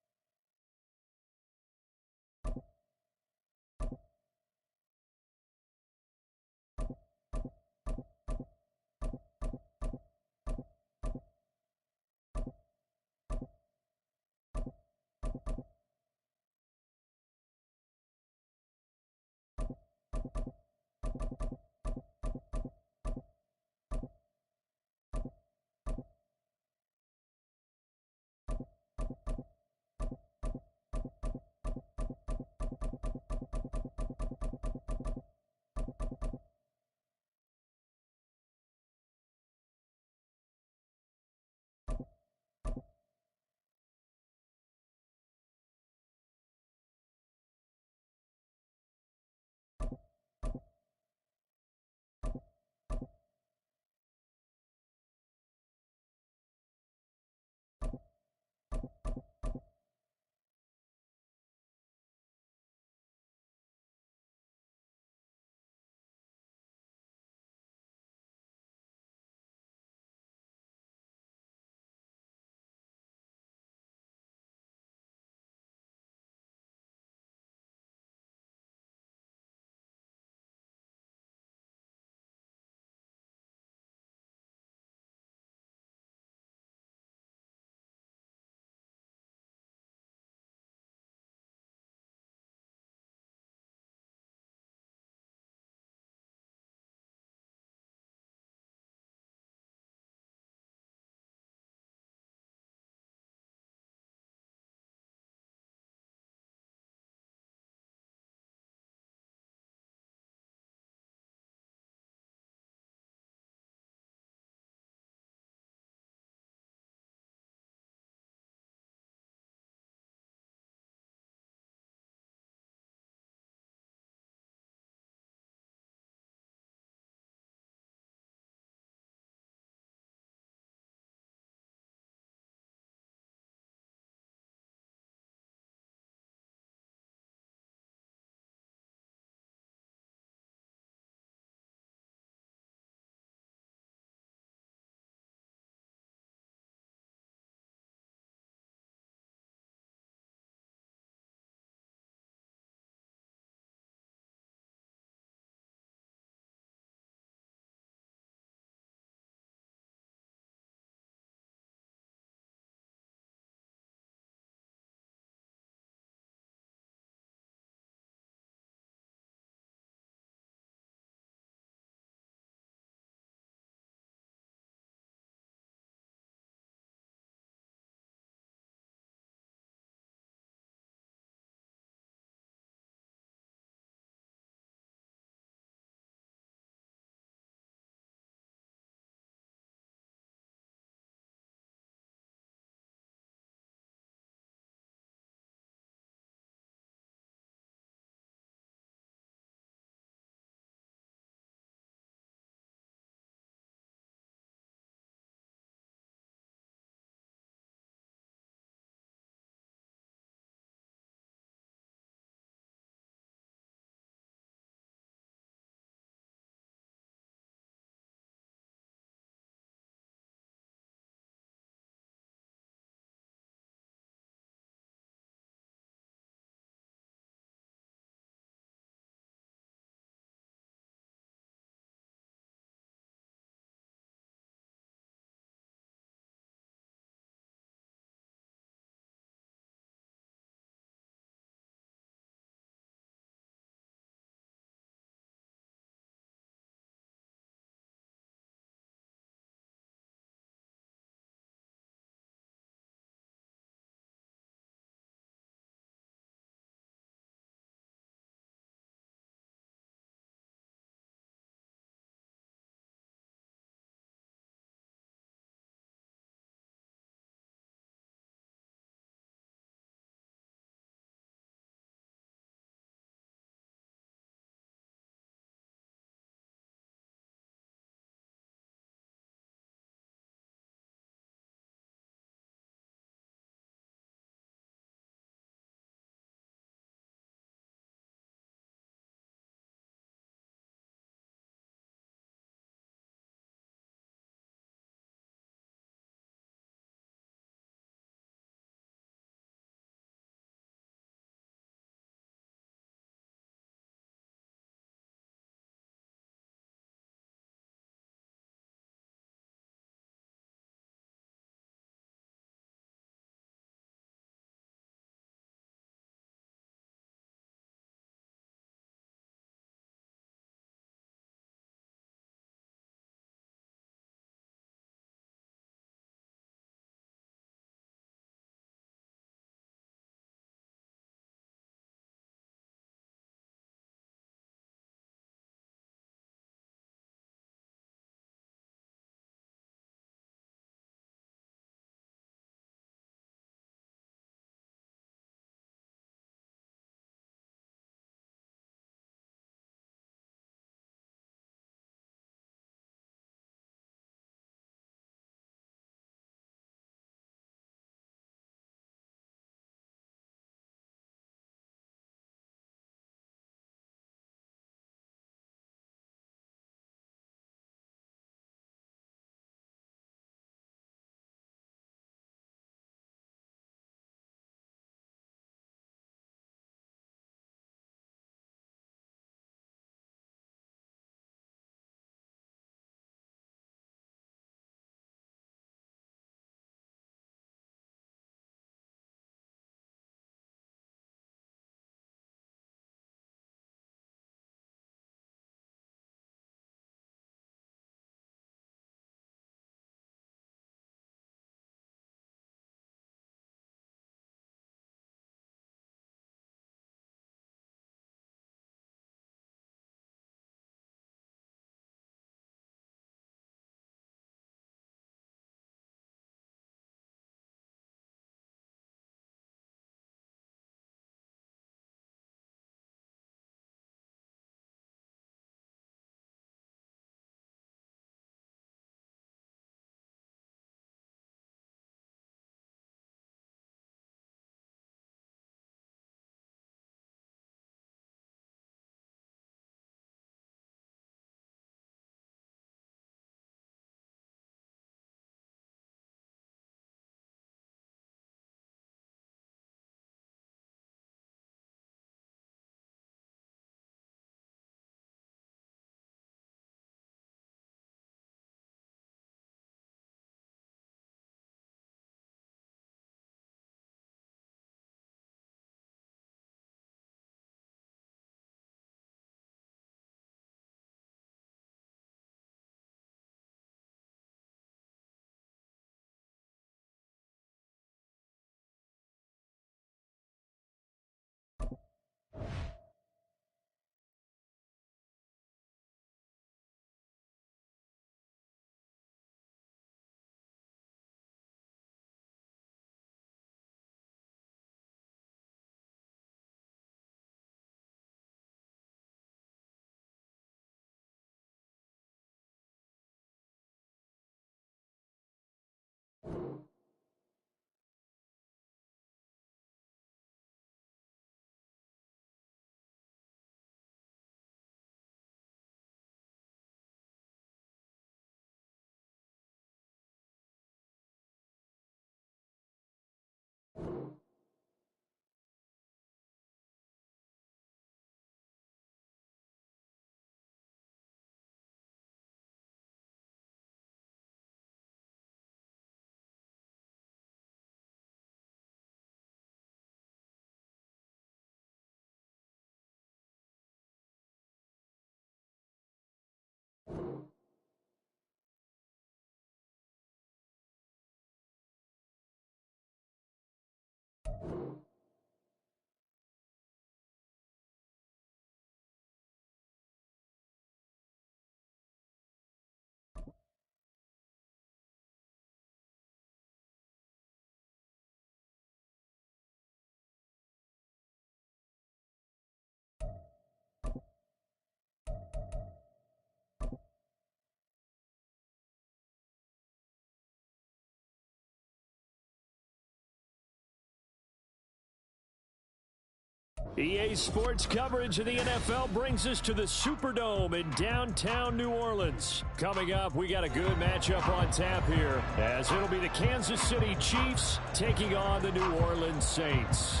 EA Sports coverage of the NFL brings us to the Superdome in downtown New Orleans. Coming up, we got a good matchup on tap here, as it'll be the Kansas City Chiefs taking on the New Orleans Saints.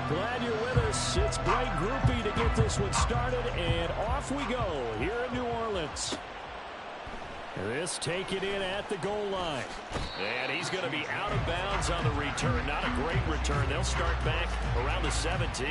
Glad you're with us. It's Blake Groupie to get this one started, and off we go here in New Orleans. This taken in at the goal line. And he's going to be out of bounds on the return. Not a great return. They'll start back around the 17.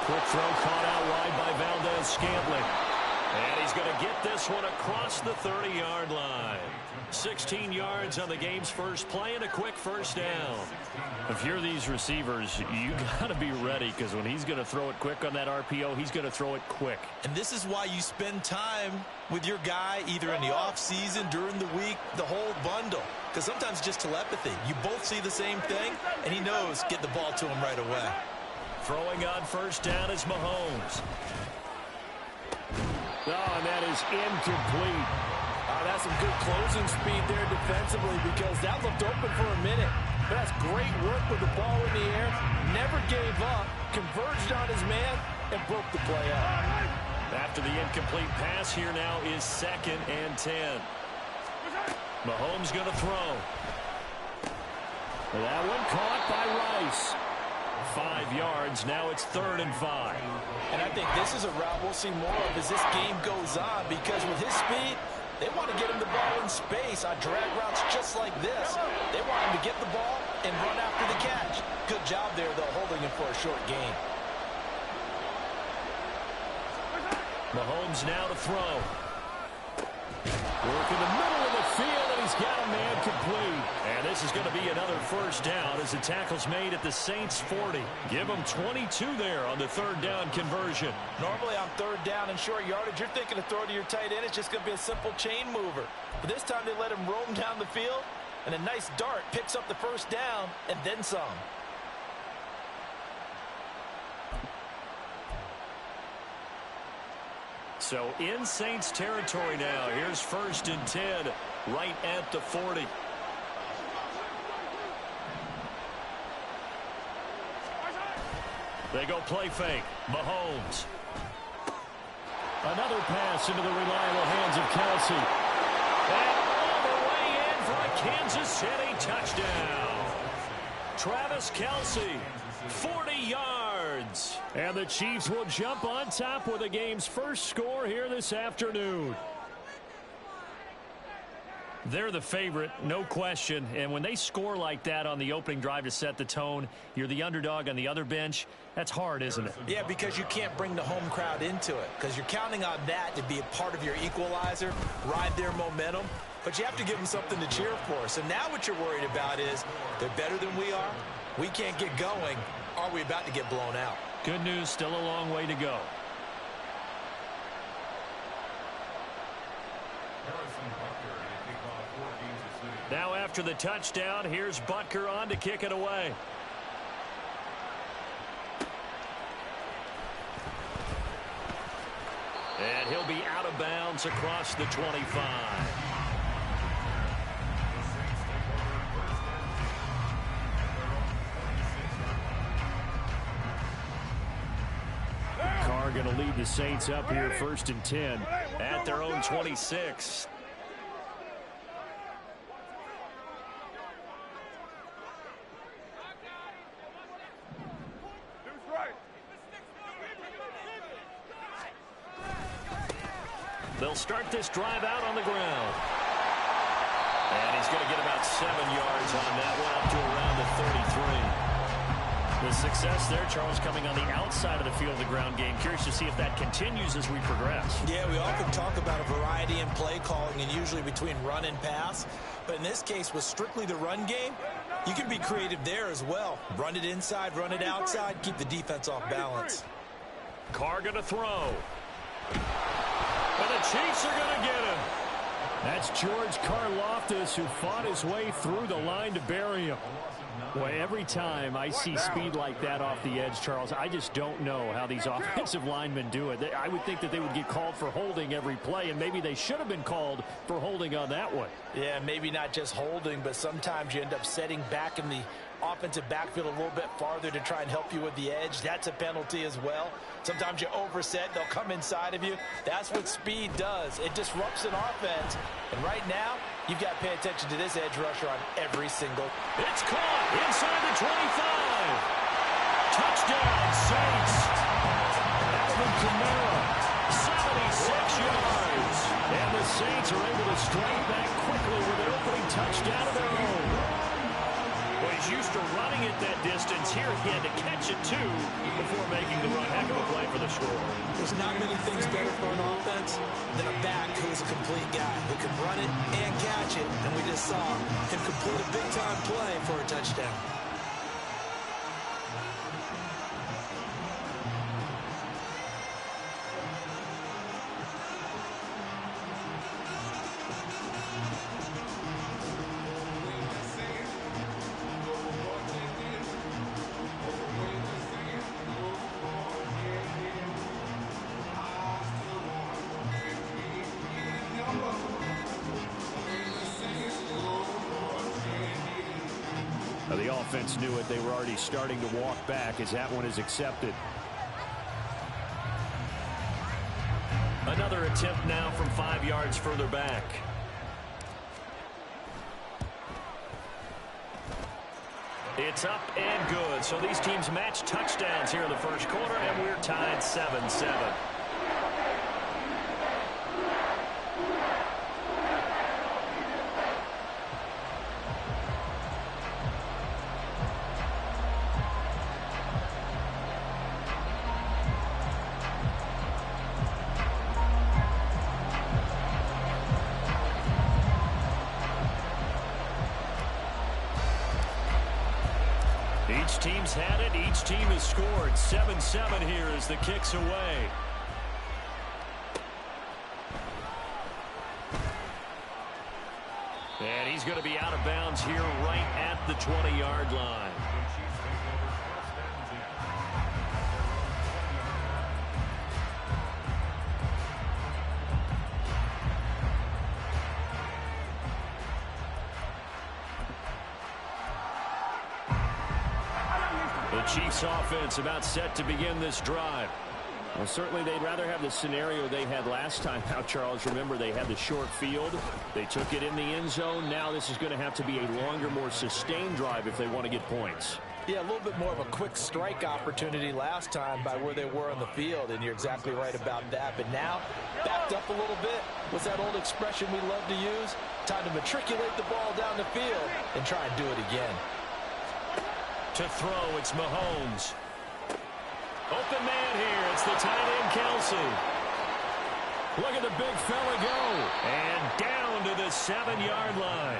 Quick throw caught out wide by Valdez-Scantling. And he's going to get this one across the 30-yard line. 16 yards on the game's first play and a quick first down. If you're these receivers, you got to be ready, because when he's going to throw it quick on that RPO, he's going to throw it quick. And this is why you spend time with your guy either in the offseason, during the week, the whole bundle. Because sometimes just telepathy. You both see the same thing, and he knows get the ball to him right away. Throwing on first down is Mahomes. Oh, and that is incomplete. That's some good closing speed there defensively, because that looked open for a minute. But that's great work with the ball in the air. Never gave up, converged on his man, and broke the play out. After the incomplete pass, here now is 2nd and 10. Mahomes going to throw. That one caught by Rice. 5 yards. Now it's 3rd and 5. And I think this is a route we'll see more of as this game goes on, because with his speed, they want to get him the ball in space on drag routes just like this. They want him to get the ball and run after the catch. Good job there, though, holding him for a short gain. Mahomes now to throw. Work in the middle of the field, and he's got a man complete. And this is going to be another first down as the tackle's made at the Saints' 40. Give them 22 there on the 3rd down conversion. Normally on 3rd down and short yardage, you're thinking to throw to your tight end. It's just going to be a simple chain mover. But this time they let him roam down the field, and a nice dart picks up the first down and then some. So in Saints territory now. Here's 1st and 10 right at the 40. They go play fake. Mahomes. Another pass into the reliable hands of Kelsey. And all the way in for a Kansas City touchdown. Travis Kelsey, 40 yards. And the Chiefs will jump on top with the game's first score here this afternoon. They're the favorite, no question. And when they score like that on the opening drive to set the tone, you're the underdog on the other bench. That's hard, isn't it? Yeah, because you can't bring the home crowd into it, because you're counting on that to be a part of your equalizer, ride their momentum. But you have to give them something to cheer for. So now what you're worried about is they're better than we are. We can't get going. Are we about to get blown out? Good news, still a long way to go. Now after the touchdown, here's Butker on to kick it away. And he'll be out of bounds across the 25. Carr going to lead the Saints up here 1st and 10 at their own 26. They'll start this drive out on the ground. And he's going to get about 7 yards on that one, up to around the 33. The success there, Charles, coming on the outside of the field of the ground game. Curious to see if that continues as we progress. Yeah, we often talk about a variety in play calling, and usually between run and pass. But in this case, with strictly the run game, you can be creative there as well. Run it inside, run it outside, keep the defense off balance. Carr going to throw. And the Chiefs are going to get him. That's George Karlaftis, who fought his way through the line to bury him. Boy, every time I see speed like that off the edge, Charles, I just don't know how these offensive linemen do it. I would think that they would get called for holding every play, and maybe they should have been called for holding on that one. Yeah, maybe not just holding, but sometimes you end up setting back in the offensive backfield a little bit farther to try and help you with the edge. That's a penalty as well. Sometimes you overset, they'll come inside of you. That's what speed does. It disrupts an offense. And right now, you've got to pay attention to this edge rusher on every single. It's caught inside the 25. Touchdown, Saints. Alvin Kamara, 76 yards. and the Saints are able to strike back quickly with an opening touchdown of their own. Well, he's used to running it that distance. Here he had to catch it, too, before making the run. Heck of a play for the score. There's not many things better for an offense than a back who is a complete guy who can run it and catch it. And we just saw him complete a big-time play for a touchdown. The offense knew it. They were already starting to walk back as that one is accepted. Another attempt now from 5 yards further back. It's up and good. So these teams match touchdowns here in the first quarter, and we're tied 7-7. Each team's had it. Each team has scored. 7-7 here as the kick's away. And he's going to be out of bounds here right at the 20-yard line. The Chiefs offense about set to begin this drive. Well, certainly they'd rather have the scenario they had last time out, Charles. Remember, they had the short field. They took it in the end zone. Now this is going to have to be a longer, more sustained drive if they want to get points. Yeah, a little bit more of a quick strike opportunity last time by where they were on the field, and you're exactly right about that. But now, backed up a little bit. What's that old expression we love to use? Time to matriculate the ball down the field and try and do it again. To throw, it's Mahomes. Open man here. It's the tight end, Kelsey. Look at the big fella go. And down to the 7-yard line.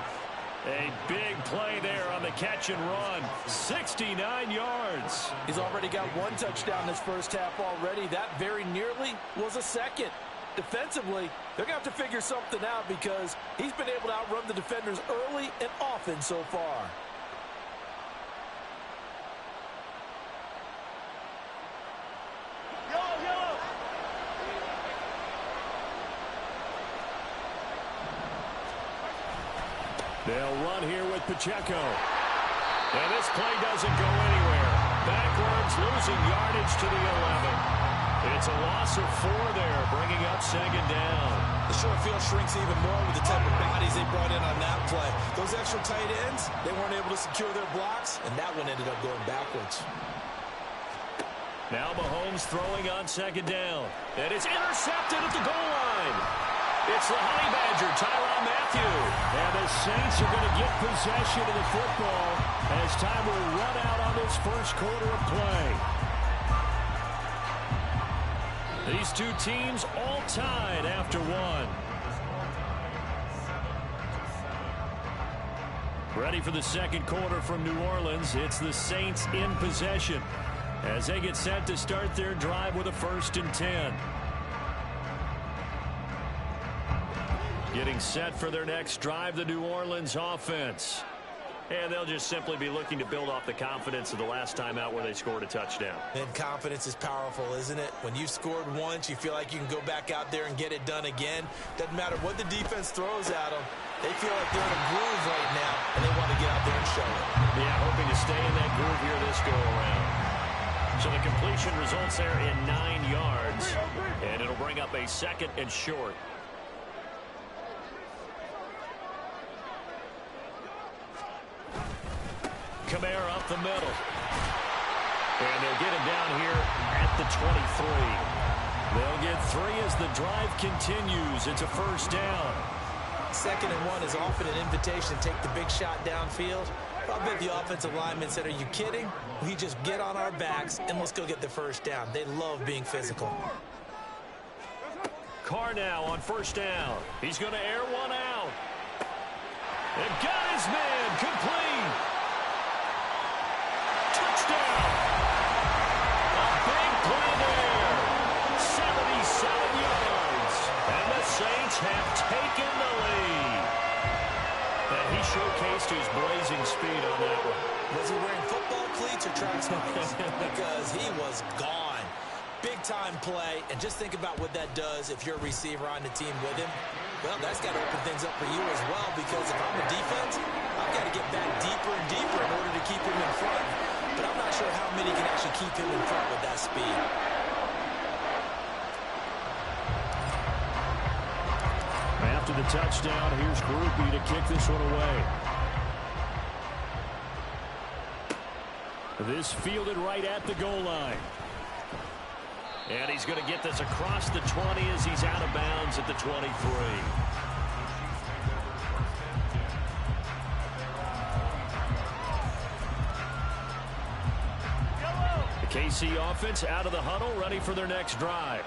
A big play there on the catch and run. 69 yards. He's already got one touchdown this first half already. That very nearly was a second. Defensively, they're going to have to figure something out because he's been able to outrun the defenders early and often so far. They'll run here with Pacheco. And this play doesn't go anywhere. Backwards, losing yardage to the 11. It's a loss of 4 there, bringing up second down. The short field shrinks even more with the type of bodies they brought in on that play. Those extra tight ends, they weren't able to secure their blocks, and that one ended up going backwards. Now Mahomes throwing on second down. And it's intercepted at the goal line. It's the Honey Badger, Tyrann Mathieu. And the Saints are going to get possession of the football as time will run out on this first quarter of play. These two teams all tied after one. Ready for the second quarter from New Orleans. It's the Saints in possession as they get set to start their drive with a 1st and 10. Getting set for their next drive, the New Orleans offense. And they'll just simply be looking to build off the confidence of the last time out where they scored a touchdown. And confidence is powerful, isn't it? When you've scored once, you feel like you can go back out there and get it done again. Doesn't matter what the defense throws at them. They feel like they're in a groove right now, and they want to get out there and show it. Yeah, hoping to stay in that groove here this go-around. So the completion results there in 9 yards, and it'll bring up a 2nd and short. Kamara up the middle. And they'll get him down here at the 23. They'll get 3 as the drive continues. It's a first down. 2nd and 1 is often an invitation to take the big shot downfield. I bet the offensive lineman said, are you kidding? We just get on our backs and let's go get the first down. They love being physical. Carr now on first down. He's going to air one out. And got his man complete. Touchdown. A big play there. 77 yards. And the Saints have taken the lead. And he showcased his blazing speed on that one. Was he wearing football cleats or track spikes? Because he was gone. Big-time play, and just think about what that does if you're a receiver on the team with him. Well, that's got to open things up for you as well, because if I'm a defense, I've got to get back deeper and deeper in order to keep him in front. But I'm not sure how many can actually keep him in front with that speed. After the touchdown, here's Groupie to kick this one away. This fielded right at the goal line. And he's going to get this across the 20 as he's out of bounds at the 23. The KC offense out of the huddle, ready for their next drive.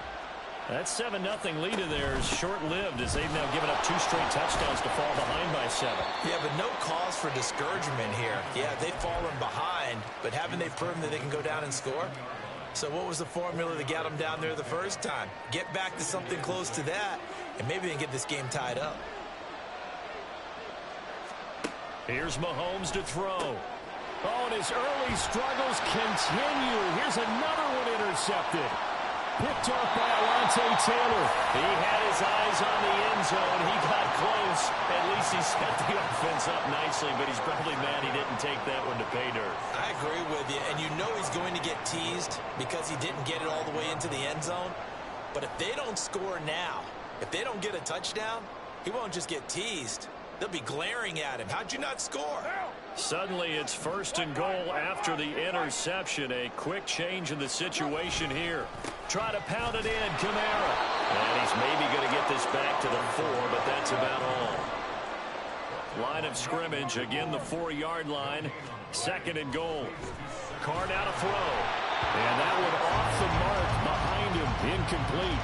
That 7-0 lead of theirs short-lived as they've now given up 2 straight touchdowns to fall behind by 7. Yeah, but no cause for discouragement here. Yeah, they've fallen behind, but haven't they proven that they can go down and score? So what was the formula that got them down there the first time? Get back to something close to that, and maybe they can get this game tied up. Here's Mahomes to throw. Oh, and his early struggles continue. Here's another one intercepted. Picked off by Alontae Taylor. He had his eyes on the end zone. He got close. At least he set the offense up nicely, but he's probably mad he didn't take that one to pay dirt. I agree with you, and you know he's going to get teased because he didn't get it all the way into the end zone. But if they don't score now, if they don't get a touchdown, he won't just get teased. They'll be glaring at him. How'd you not score? Suddenly it's 1st and goal after the interception. A quick change in the situation here. Try to pound it in, Kamara. And he's maybe going to get this back to the 4, but that's about all. Line of scrimmage, again the 4-yard line. 2nd and goal. Carr now to throw. And that one off the mark behind him. Incomplete.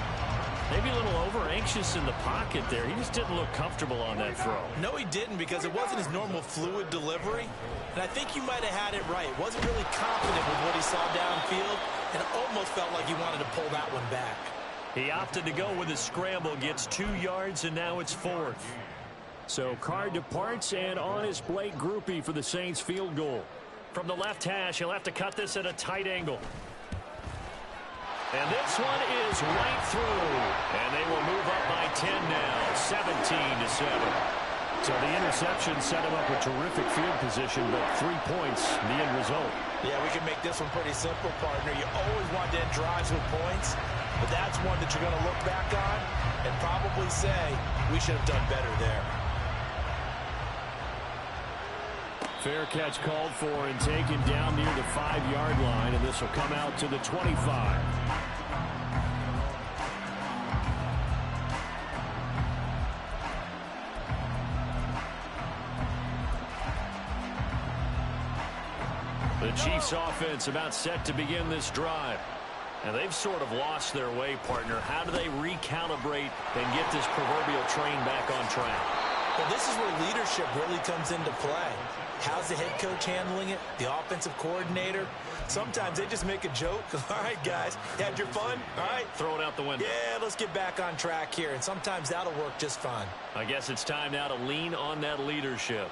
Maybe a little over-anxious in the pocket there. He just didn't look comfortable on that throw. No, he didn't, because it wasn't his normal fluid delivery. And I think you might have had it right. Wasn't really confident with what he saw downfield, and it almost felt like he wanted to pull that one back. He opted to go with a scramble, gets 2 yards, and now it's 4th. So Carr departs, and on is Blake Groupie for the Saints field goal. From the left hash, he'll have to cut this at a tight angle. And this one is right through. And they will move up by 10 now, 17-7. So the interception set him up with terrific field position, but 3 points, the end result. Yeah, we can make this one pretty simple, partner. You always want to end drives with points, but that's one that you're going to look back on and probably say, we should have done better there. Fair catch called for and taken down near the 5-yard line, and this will come out to the 25. The Chiefs offense about set to begin this drive. And they've sort of lost their way, partner. How do they recalibrate and get this proverbial train back on track? Well, this is where leadership really comes into play. How's the head coach handling it? The offensive coordinator? Sometimes they just make a joke. All right, guys, had your fun? All right. Throw it out the window. Yeah, let's get back on track here, and sometimes that'll work just fine. I guess it's time now to lean on that leadership.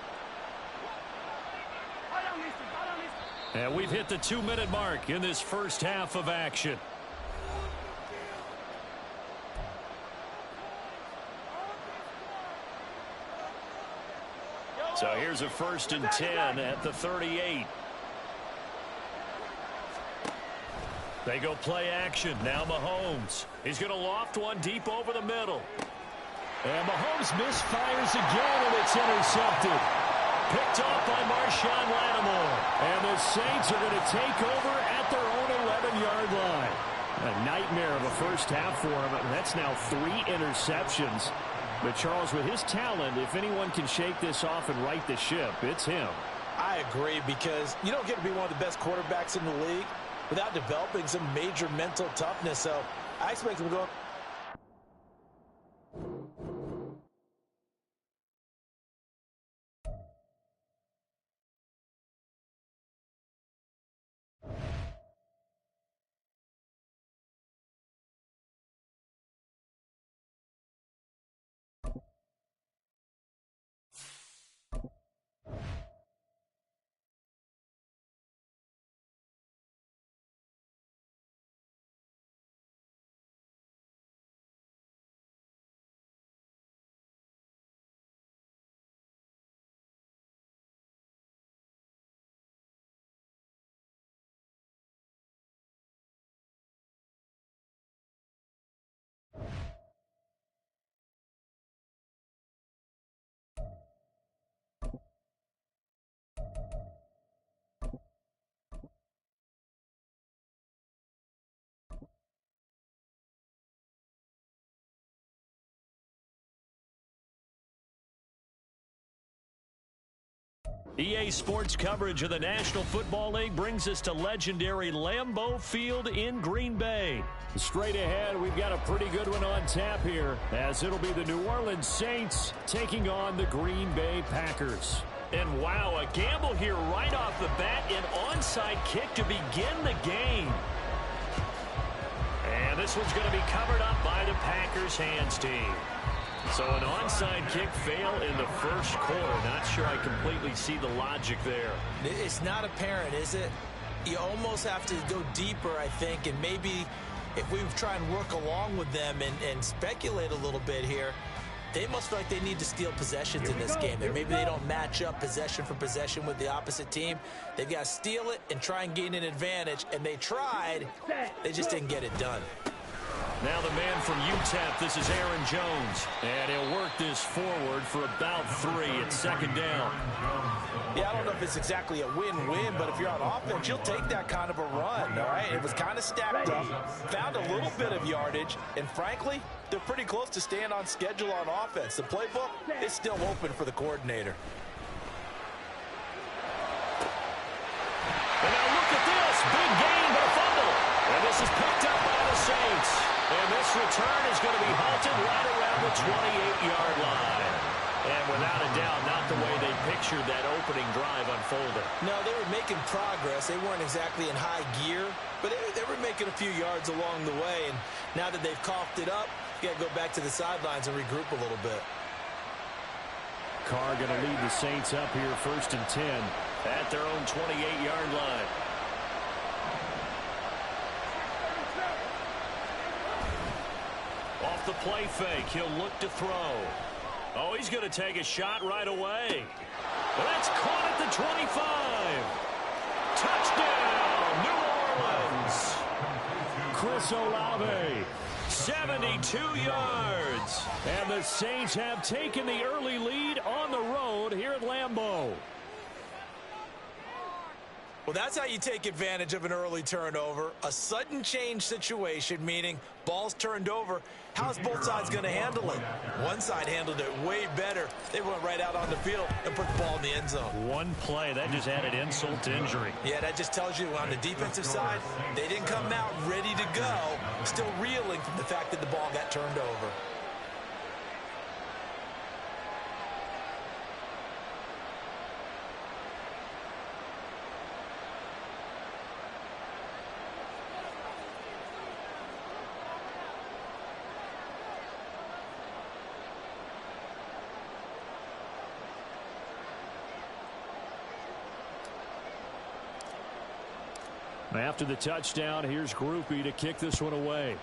And we've hit the 2-minute mark in this first half of action. So here's a 1st and 10 at the 38. They go play action. Now Mahomes. He's going to loft one deep over the middle. And Mahomes misfires again, and it's intercepted. Picked off by Marshawn Lattimore. And the Saints are going to take over at their own 11-yard line. A nightmare of a first half for him. That's now 3 interceptions. But, Charles, with his talent, if anyone can shake this off and right the ship, it's him. I agree, because you don't get to be one of the best quarterbacks in the league without developing some major mental toughness. So I expect him to go. EA Sports coverage of the National Football League brings us to legendary Lambeau Field in Green Bay. Straight ahead, we've got a pretty good one on tap here, as it'll be the New Orleans Saints taking on the Green Bay Packers. And wow, a gamble here right off the bat, an onside kick to begin the game. And this one's going to be covered up by the Packers hands team. So an onside kick fail in the first quarter. Not sure I completely see the logic there. It's not apparent, is it? You almost have to go deeper, I think, and maybe if we try and work along with them and speculate a little bit here, they must feel like they need to steal possessions in this game. Maybe they don't match up possession for possession with the opposite team. They've got to steal it and try and gain an advantage, and they tried. They just didn't get it done. Now the man from UTEP, this is Aaron Jones. And he'll work this forward for about 3 at 2nd down. Yeah, I don't know if it's exactly a win-win, but if you're on offense, you'll take that kind of a run, all right? It was kind of stacked up, found a little bit of yardage, and frankly, they're pretty close to staying on schedule on offense. The playbook is still open for the coordinator. And now look at this. Big gain, but a fumble. And this is picked up by the Saints. And this return is going to be halted right around the 28-yard line. And without a doubt, not the way they pictured that opening drive unfolding. No, they were making progress. They weren't exactly in high gear, but they were making a few yards along the way. And now that they've coughed it up, you got to go back to the sidelines and regroup a little bit. Carr going to lead the Saints up here, 1st and 10. At their own 28-yard line. Off the play fake, he'll look to throw. Oh, he's going to take a shot right away. But that's caught at the 25. Touchdown, New Orleans. Chris Olave. 72 yards. And the Saints have taken the early lead on the road here at Lambeau. Well, that's how you take advantage of an early turnover. A sudden change situation, meaning ball's turned over. How's both sides going to handle it? One side handled it way better. They went right out on the field and put the ball in the end zone. One play, that just added insult to injury. Yeah, that just tells you on the defensive side, they didn't come out ready to go, still reeling from the fact that the ball got turned over. After the touchdown, here's Groupie to kick this one away.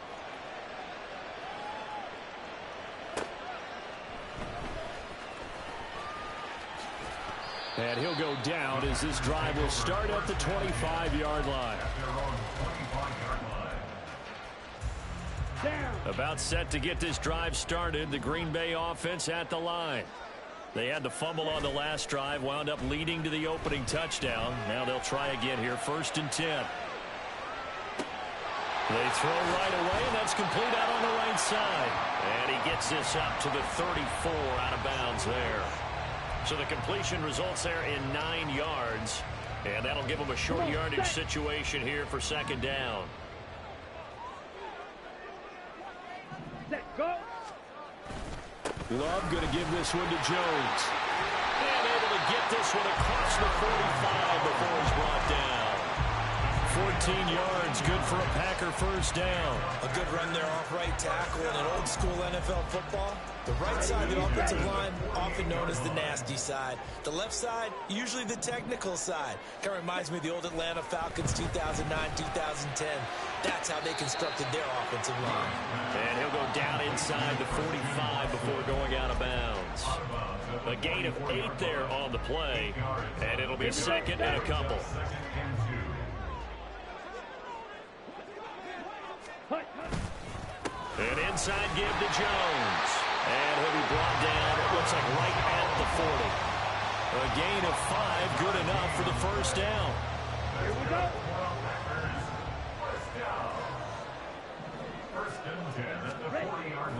And he'll go down as this drive will start at the 25-yard line. About set to get this drive started. The Green Bay offense at the line. They had the fumble on the last drive, wound up leading to the opening touchdown. Now they'll try again here, 1st and 10. They throw right away, and that's complete out on the right side. And he gets this up to the 34 out of bounds there. So the completion results there in 9 yards. And that'll give them a short yardage situation here for 2nd down. Go. Love going to give this one to Jones. And able to get this one across the 45 before he's brought down. 14 yards, good for a Packer 1st down. A good run there off right tackle in an old school NFL football. The right side of the offensive line, often known as the nasty side. The left side, usually the technical side. Kind of reminds me of the old Atlanta Falcons 2009, 2010. That's how they constructed their offensive line. And he'll go down inside the 45 before going out of bounds. A gain of 8 there on the play, and it'll be 2nd and a couple. An inside give to Jones. And he'll be brought down, it looks like right at the 40. A gain of 5, good enough for the 1st down. Here we go.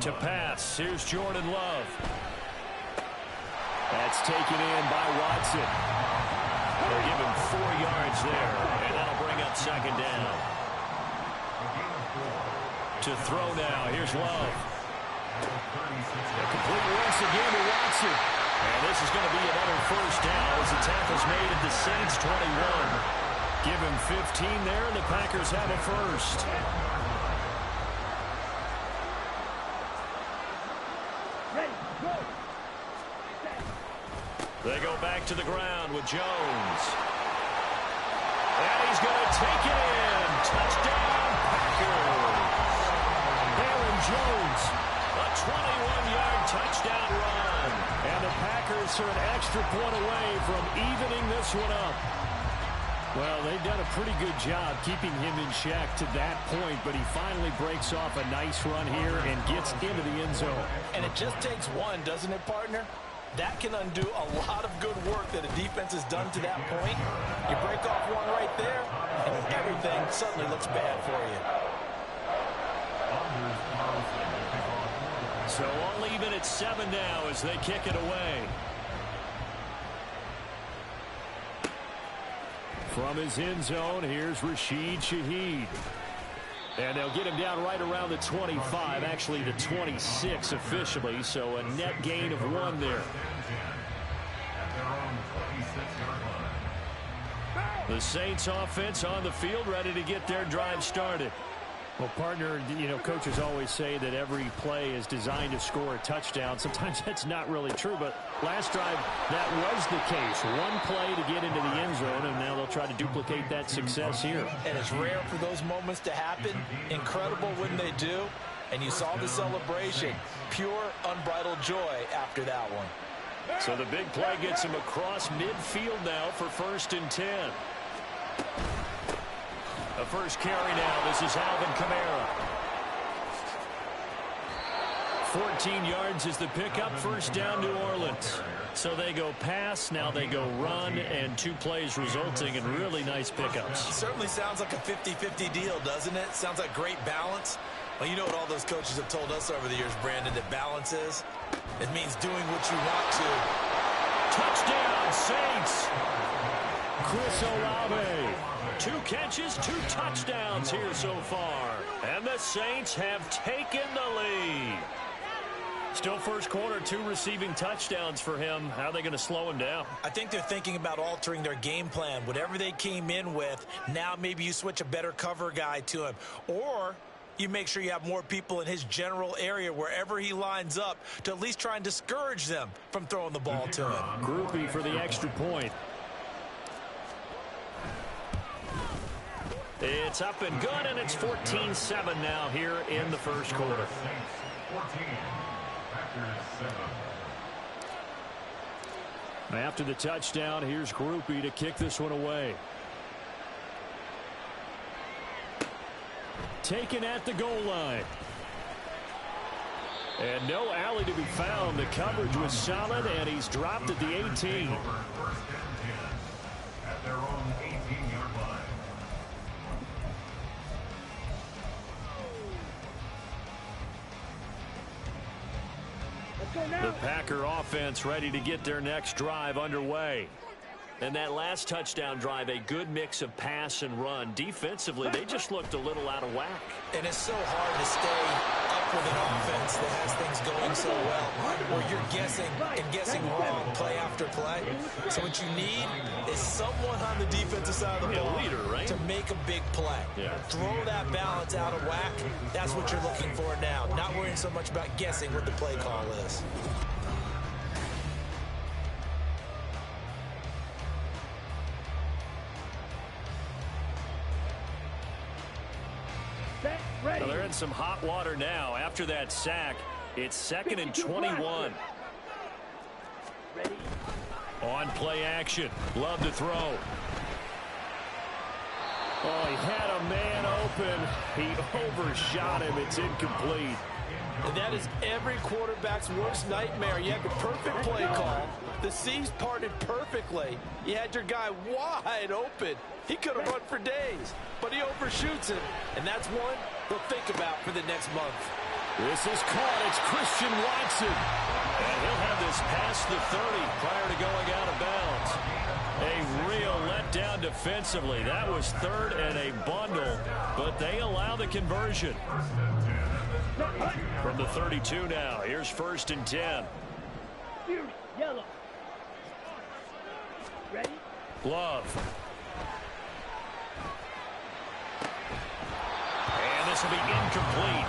To pass, here's Jordan Love. That's taken in by Watson. They'll give him 4 yards there, and that'll bring up 2nd down. To throw now, here's Love. Complete once again to Watson. And this is going to be another 1st down as the tackle's made at the Saints 21. Give him 15 there, and the Packers have a 1st. They go back to the ground with Jones. And he's going to take it in. Touchdown, Packers. Aaron Jones, a 21-yard touchdown run. And the Packers are an extra point away from evening this one up. Well, they've done a pretty good job keeping him in check to that point, but he finally breaks off a nice run here and gets into the end zone. And it just takes one, doesn't it, partner? That can undo a lot of good work that a defense has done to that point. You break off one right there, and everything suddenly looks bad for you. So all even at 7 now as they kick it away. From his end zone, here's Rashid Shaheed. And they'll get him down right around the 25, actually the 26 officially, so a net gain of 1 there. The Saints offense on the field, ready to get their drive started. Well, partner, you know, coaches always say that every play is designed to score a touchdown. Sometimes that's not really true, but last drive, that was the case. One play to get into the end zone, and now they'll try to duplicate that success here. And it's rare for those moments to happen. Incredible when they do. And you saw the celebration. Pure, unbridled joy after that one. So the big play gets him across midfield now for 1st and 10. The first carry now. This is Alvin Kamara. 14 yards is the pickup. 1st down, New Orleans. So they go pass, now they go run, and 2 plays resulting in really nice pickups. Certainly sounds like a 50-50 deal, doesn't it? Sounds like great balance. Well, you know what all those coaches have told us over the years, Brandon, that balance is? It means doing what you want to. Touchdown, Saints! Chris Olave. 2 catches, 2 touchdowns here so far. And the Saints have taken the lead. Still first quarter, 2 receiving touchdowns for him. How are they going to slow him down? I think they're thinking about altering their game plan. Whatever they came in with, now maybe you switch a better cover guy to him. Or you make sure you have more people in his general area wherever he lines up to at least try and discourage them from throwing the ball to him. Groupie for the extra point. It's up and good, and it's 14-7 now here in the first quarter. 14, Packers 7. After the touchdown, here's Groupie to kick this one away. Taken at the goal line. And no alley to be found. The coverage was solid, and he's dropped at the 18. First and 10 at their own 18-yard line. The Packer offense ready to get their next drive underway. And that last touchdown drive, a good mix of pass and run. Defensively, they just looked a little out of whack. And it's so hard to stay up with an offense that has things going so well, where you're guessing and guessing wrong play after play. So what you need is someone on the defensive side of the ball leader, right? to make a big play. Yeah. Throw that balance out of whack. That's what you're looking for now. Not worrying so much about guessing what the play call is. Well, they're in some hot water now. After that sack, it's 2nd and 21. On play action. Love to throw. Oh, he had a man open. He overshot him. It's incomplete. And that is every quarterback's worst nightmare. You had the perfect play call. The seas parted perfectly. You had your guy wide open. He could have run for days, but he overshoots it. And that's one he'll think about for the next month. This is caught. It's Christian Watson. And he'll have this past the 30 prior to going out of bounds. A real letdown defensively. That was 3rd and a bundle, but they allow the conversion. From the 32 now, here's 1st and 10. Yellow. Ready? Love. And this will be incomplete.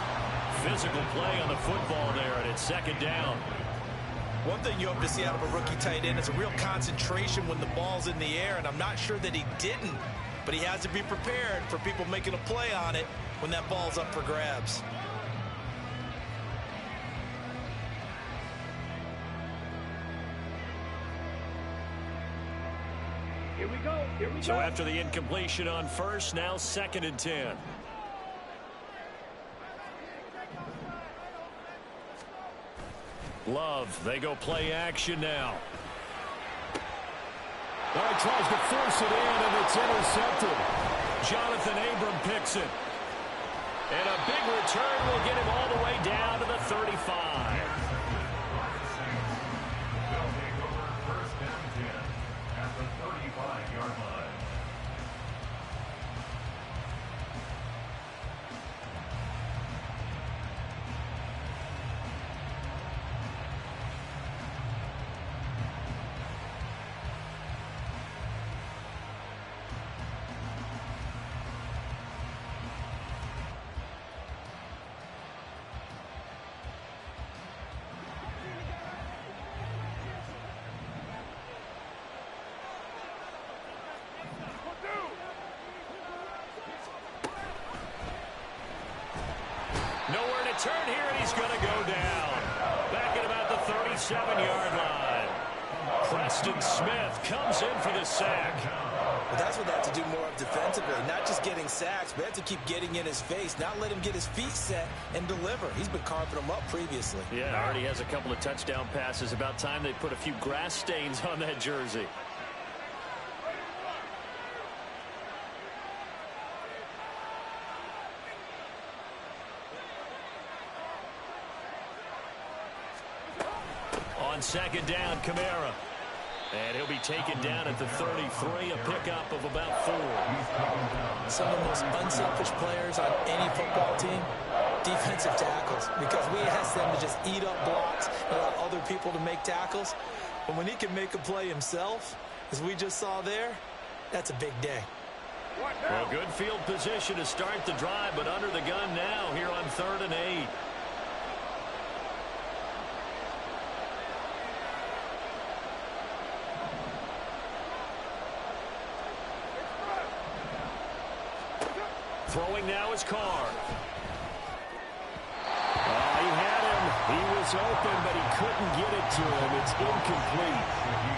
Physical play on the football there, and it's 2nd down. One thing you hope to see out of a rookie tight end is a real concentration when the ball's in the air, and I'm not sure that he didn't, but he has to be prepared for people making a play on it when that ball's up for grabs. Here we go. Here we So go. after the incompletion on 1st, now 2nd and 10. Love, they go play action now. Now he tries to force it in, and it's intercepted. Jonathan Abram picks it. And a big return will get him all the way down to the 35. They'll take over 1st and 10 at the 35-yard line. Nowhere to turn here, and he's going to go down. Back at about the 37-yard line. Preston Smith comes in for the sack. But that's what they have to do more of defensively, not just getting sacks, but they have to keep getting in his face, not let him get his feet set and deliver. He's been carving them up previously. Yeah, already has a couple of touchdown passes. About time they put a few grass stains on that jersey. On 2nd down, Kamara. And he'll be taken down at the 33, a pickup of about 4. Some of the most unselfish players on any football team, defensive tackles, because we ask them to just eat up blocks and allow other people to make tackles. But when he can make a play himself, as we just saw there, that's a big day. Well, good field position to start the drive, but under the gun now here on 3rd and 8. Throwing now is Carr. He had him. He was open, but he couldn't get it to him. It's incomplete.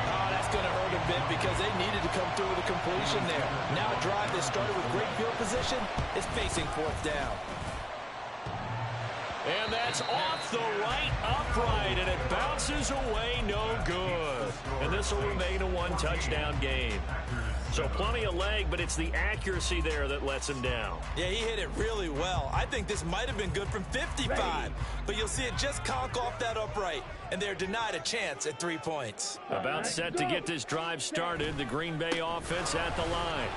Oh, that's going to hurt a bit because they needed to come through with a completion there. Now a drive that started with great field position is facing fourth down. And that's off the right upright, and it bounces away, no good. And this will remain a one-touchdown game. So plenty of leg, but it's the accuracy there that lets him down. Yeah, he hit it really well. I think this might have been good from 55, but you'll see it just conk off that upright, and they're denied a chance at 3 points. About set to get this drive started, the Green Bay offense at the line.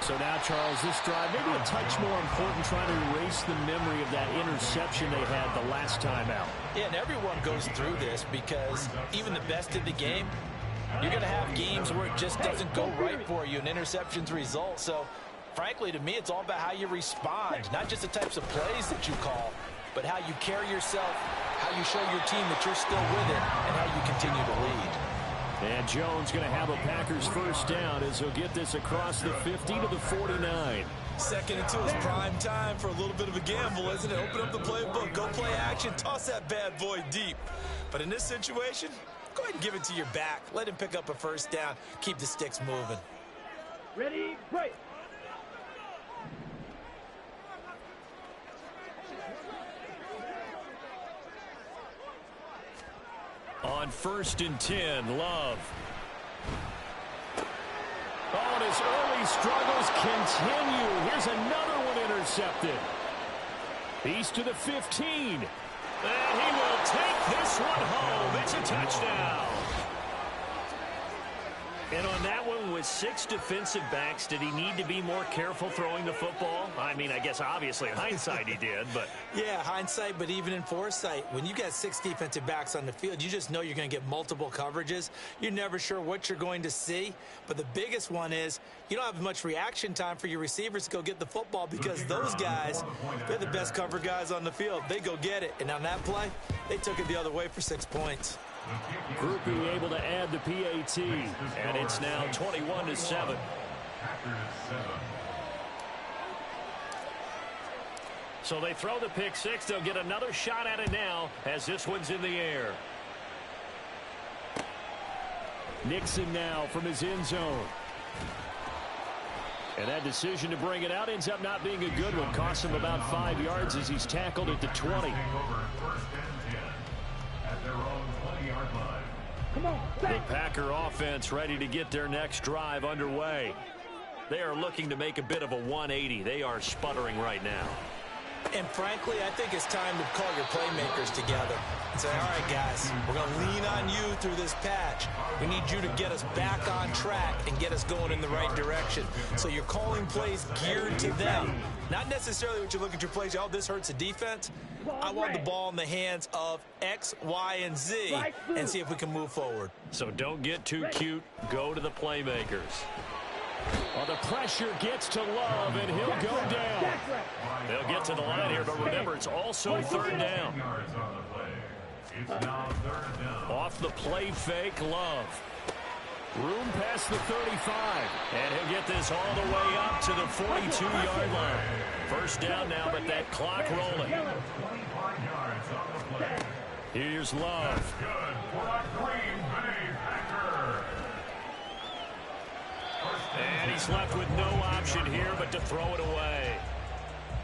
So now, Charles, this drive maybe a touch more important, trying to erase the memory of that interception they had the last time out. Yeah, and everyone goes through this because even the best in the game, you're going to have games where it just doesn't go right for you, and interceptions result. So, frankly, to me, it's all about how you respond, not just the types of plays that you call, but how you carry yourself, how you show your team that you're still with it, and how you continue to lead. And Jones going to have a Packers first down as he'll get this across the 50 to the 49. Second and 2 is prime time for a little bit of a gamble, isn't it? Open up the playbook, go play action, toss that bad boy deep. But in this situation, go ahead and give it to your back. Let him pick up a first down. Keep the sticks moving. Ready, break. On 1st and 10, Love. Oh, and his early struggles continue. Here's another one intercepted. He's to the 15. And he will take this one home. It's a touchdown. And on that one, with 6 defensive backs, did he need to be more careful throwing the football? I mean, I guess obviously in hindsight he did, but... Yeah, hindsight, but even in foresight, when you got 6 defensive backs on the field, you just know you're going to get multiple coverages. You're never sure what you're going to see. But the biggest one is you don't have much reaction time for your receivers to go get the football because those guys, they're the best cover guys on the field. They go get it. And on that play, they took it the other way for 6 points. Groupie able to add the PAT. And it's now 21-7. So they throw the pick 6. They'll get another shot at it now as this one's in the air. Nixon now from his end zone. And that decision to bring it out ends up not being a good one. Cost him about 5 yards as he's tackled at the 20. The Packer offense ready to get their next drive underway. They are looking to make a bit of a 180. They are sputtering right now. And frankly, I think it's time to call your playmakers together and say, all right, guys, we're going to lean on you through this patch. We need you to get us back on track and get us going in the right direction. So you're calling plays geared to them. Not necessarily what you look at your plays, oh, this hurts the defense. I want the ball in the hands of X, Y, and Z and see if we can move forward. So don't get too cute. Go to the playmakers. Well, the pressure gets to Love, and he'll go down. They'll get to the line here, but remember, it's also 3rd down. Off the play fake, Love. Room past the 35. And he'll get this all the way up to the 42-yard line. First down now, but that clock rolling. Here's Love. And he's left with no option here but to throw it away.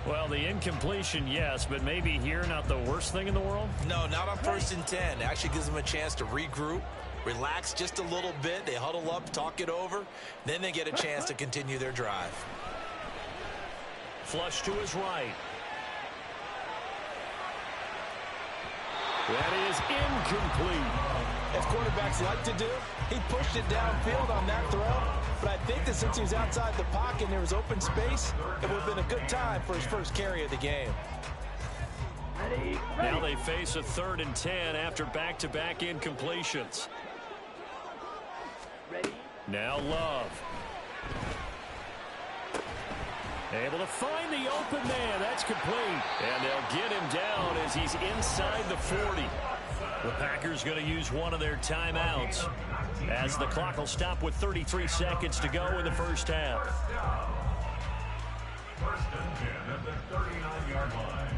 Well, the incompletion, yes, but maybe here not the worst thing in the world? No, not on 1st and 10. It actually gives them a chance to regroup, relax just a little bit. They huddle up, talk it over. Then they get a chance to continue their drive. Flush to his right. That is incomplete. As quarterbacks like to do, he pushed it downfield on that throw. But I think that since he was outside the pocket and there was open space, it would have been a good time for his first carry of the game. Now they face a 3rd and 10 after back-to-back incompletions. Now Love. Able to find the open man. That's complete. And they'll get him down as he's inside the 40. The Packers going to use one of their timeouts as the clock will stop with 33 seconds to go in the first half. First and 10 at the 39-yard line.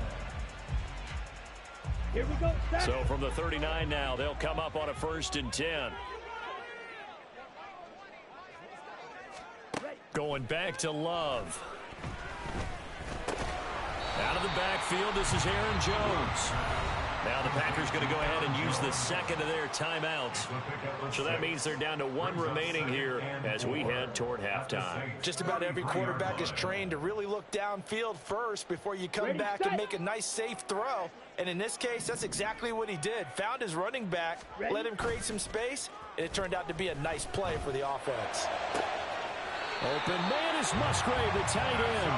Here we go. So from the 39 now, they'll come up on a 1st and 10. Going back to Love. Out of the backfield, this is Aaron Jones. Now the Packers going to go ahead and use the second of their timeouts. So that means they're down to 1 remaining here as we head toward halftime. Just about every quarterback is trained to really look downfield first before you come back and make a nice safe throw. And in this case, that's exactly what he did. Found his running back, let him create some space, and it turned out to be a nice play for the offense. Open man is Musgrave, the tight end.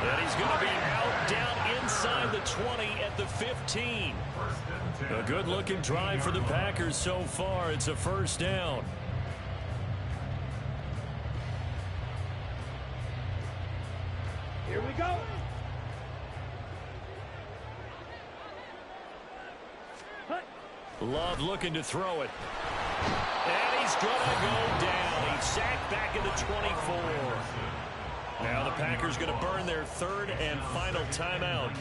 And he's going to be out down inside the 20 at the 15. A good-looking drive for the Packers so far. It's a 1st down. Here we go. Love looking to throw it. And he's going to go down. He's sacked back at the 24. Now the Packers going to burn their 3rd and final timeout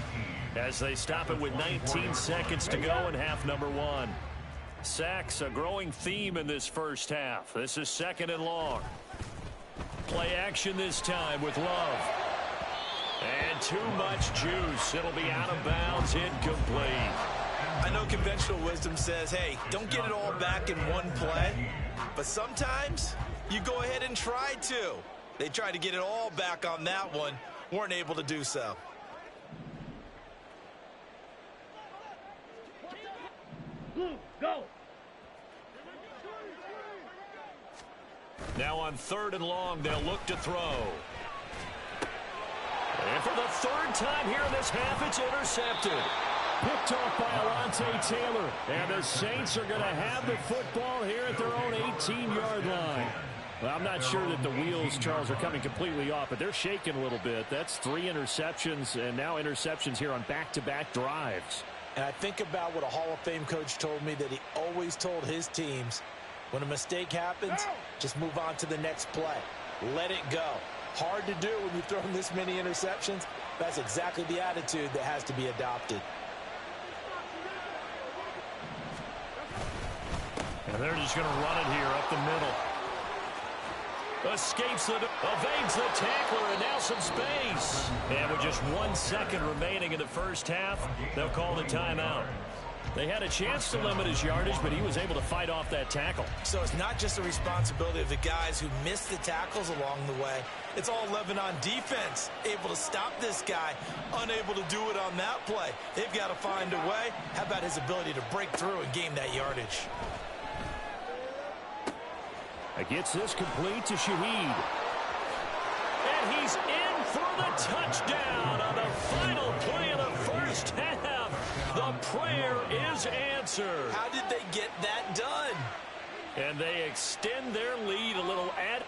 as they stop it with 19 seconds to go in half number 1. Sacks, a growing theme in this first half. This is 2nd and long. Play action this time with Love. And too much juice. It'll be out of bounds, incomplete. I know conventional wisdom says, hey, don't get it all back in one play. But sometimes you go ahead and try to. They tried to get it all back on that one. Weren't able to do so. Blue, go. Now on 3rd and long, they'll look to throw. And for the 3rd time here in this half, it's intercepted. Picked off by Alontae Taylor. And the Saints are going to have the football here at their own 18-yard line. Well, I'm not sure that the wheels, Charles, are coming completely off, but they're shaking a little bit. That's 3 interceptions, and now interceptions here on back-to-back drives. And I think about what a Hall of Fame coach told me that he always told his teams, when a mistake happens, just move on to the next play. Let it go. Hard to do when you've thrown this many interceptions. That's exactly the attitude that has to be adopted. And they're just going to run it here up the middle. Escapes it, evades the tackler, and now some space. And with just 1 second remaining in the first half, they'll call the timeout. They had a chance to limit his yardage, but he was able to fight off that tackle. So it's not just the responsibility of the guys who missed the tackles along the way. It's all 11 on defense, able to stop this guy, unable to do it on that play. They've got to find a way. How about his ability to break through and gain that yardage? Gets this complete to Shaheed. And he's in for the touchdown on the final play of the first half. The prayer is answered. How did they get that done? And they extend their lead a little at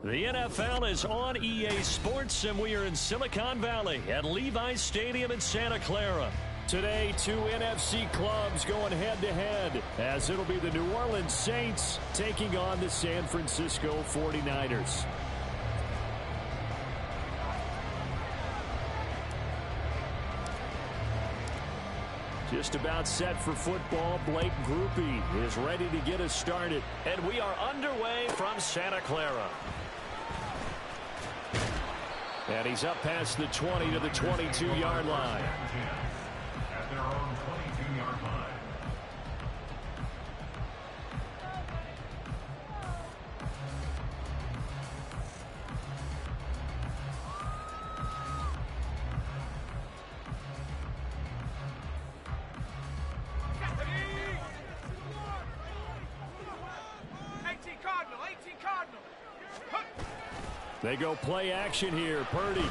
The NFL is on EA Sports, and we are in Silicon Valley at Levi's Stadium in Santa Clara. Today, two NFC clubs going head-to-head, as it'll be the New Orleans Saints taking on the San Francisco 49ers. Just about set for football. Blake Groupie is ready to get us started. And we are underway from Santa Clara. And he's up past the 20 to the 22-yard line. At their own 22-yard line. They go play action here. Purdy.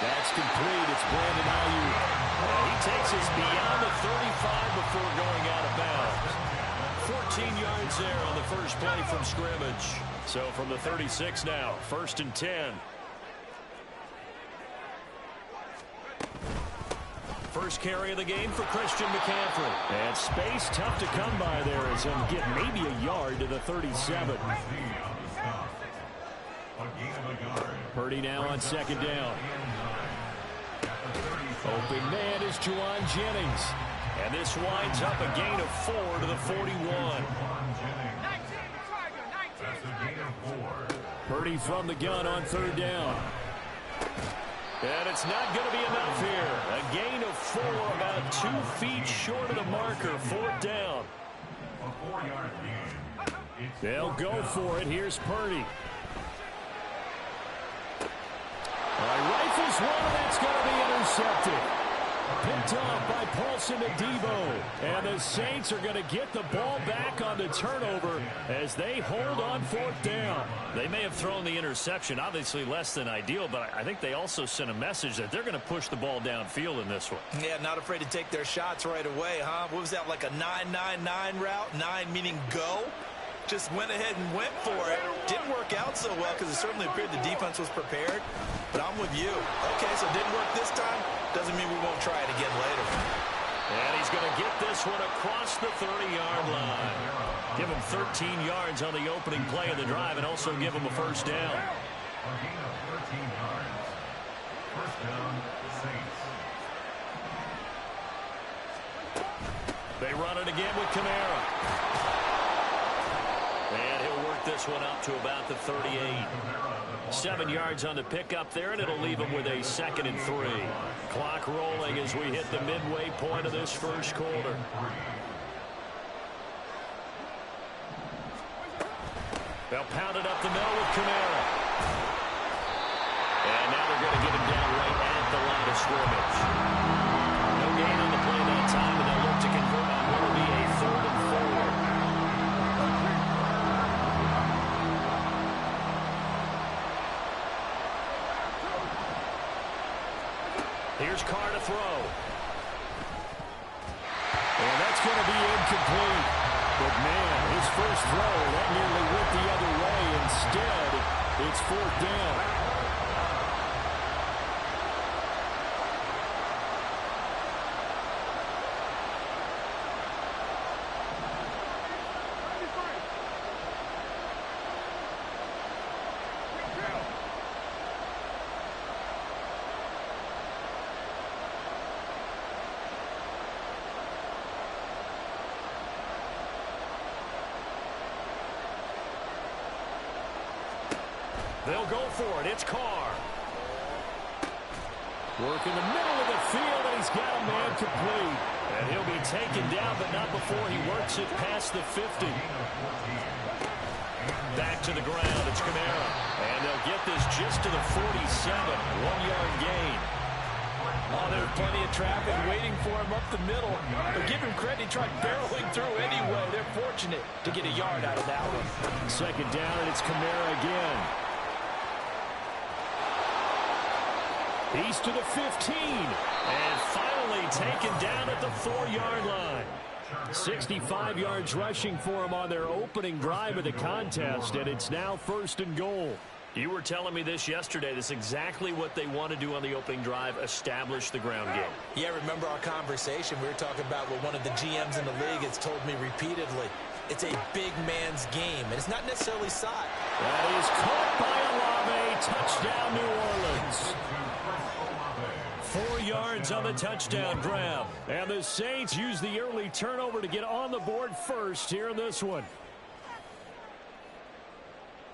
That's complete. It's Brandon Ayuk. He takes us beyond the 35 before going out of bounds. 14 yards there on the first play from scrimmage. So from the 36 now, 1st and 10. First carry of the game for Christian McCaffrey. And space tough to come by there as he'll get maybe a yard to the 37. Purdy now on 2nd down. Open man is Juwan Jennings. And this winds up a gain of 4 to the 41. Purdy from the gun on 3rd down. And it's not going to be enough here. A gain of 4, about 2 feet short of the marker. 4th down. They'll go for it. Here's Purdy. Rifles one, and it's going to be intercepted. Picked off by Paulson Adebo. And the Saints are going to get the ball back on the turnover as they hold on 4th down. They may have thrown the interception, obviously less than ideal, but I think they also sent a message that they're going to push the ball downfield in this one. Yeah, not afraid to take their shots right away, huh? What was that, like a 9-9-9 route? 9 meaning go? Just went ahead and went for it. Didn't work out so well because it certainly appeared the defense was prepared. But I'm with you. Okay, so it didn't work this time. Doesn't mean we won't try it again later. And he's going to get this one across the 30-yard line. Give him 13 yards on the opening play of the drive and also give him a 1st down. A gain of 13 yards. 1st down, Saints. They run it again with Kamara. And he'll work this one up to about the 38. 7 yards on the pickup there, and it'll leave him with a 2nd and 3. Clock rolling as we hit the midway point of this first quarter. They'll pound it up the middle with Kamara. And now they're going to get him down right at the line of scrimmage. No gain on the play that time, and they'll look to convert on what will be a 3rd and 4. Here's Carr to throw. And that's going to be incomplete. But, man, his first throw, that nearly went the other way. Instead, it's 4th down. They'll go for it. It's Carr. Work in the middle of the field, and he's got a man complete. And he'll be taken down, but not before he works it past the 50. Back to the ground. It's Kamara. And they'll get this just to the 47. 1-yard gain. Oh, there's plenty of traffic waiting for him up the middle. But give him credit, he tried barreling through anyway. They're fortunate to get a yard out of that one. 2nd down, and it's Kamara again. He's to the 15. And finally taken down at the 4-yard line. 65 yards rushing for him on their opening drive of the contest, and it's now 1st and goal. You were telling me this yesterday. This is exactly what they want to do on the opening drive, establish the ground game. Yeah, remember our conversation? We were talking about what one of the GMs in the league has told me repeatedly. It's a big man's game, and it's not necessarily side. That is caught by Olave. Touchdown, New Orleans. 4 yards on the touchdown grab. And the Saints use the early turnover to get on the board first here in this one.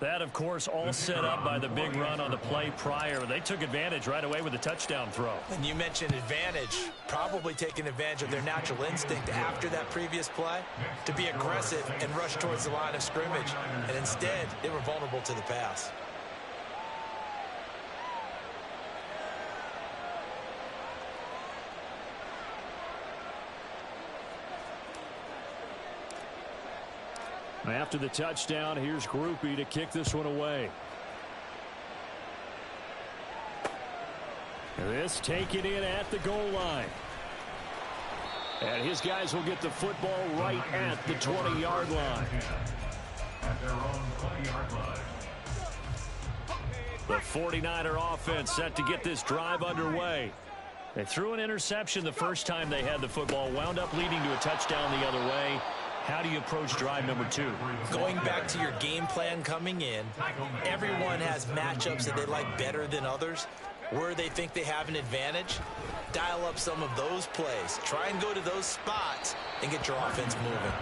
That, of course, all set up by the big run on the play prior. They took advantage right away with the touchdown throw. And you mentioned advantage, probably taking advantage of their natural instinct after that previous play to be aggressive and rush towards the line of scrimmage. And instead, they were vulnerable to the pass. After the touchdown, here's Groupie to kick this one away. This taken in at the goal line. And his guys will get the football right at the 20-yard line. At their own 20-yard line. The 49er offense set to get this drive underway. They threw an interception the first time they had the football, wound up leading to a touchdown the other way. How do you approach drive number 2? Going back to your game plan coming in, everyone has matchups that they like better than others. Where they think they have an advantage, dial up some of those plays. Try and go to those spots and get your offense moving.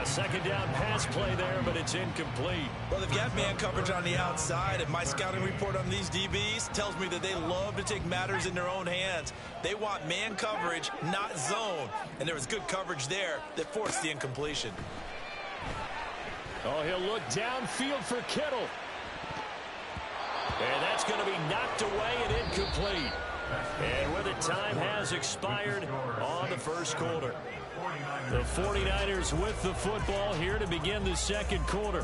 A second down pass play there, but it's incomplete. Well, they've got man coverage on the outside, and my scouting report on these DBs tells me that they love to take matters in their own hands. They want man coverage, not zone. And there was good coverage there that forced the incompletion. Oh, he'll look downfield for Kittle. And that's going to be knocked away and incomplete. And with it, time has expired on the first quarter. The 49ers with the football here to begin the second quarter,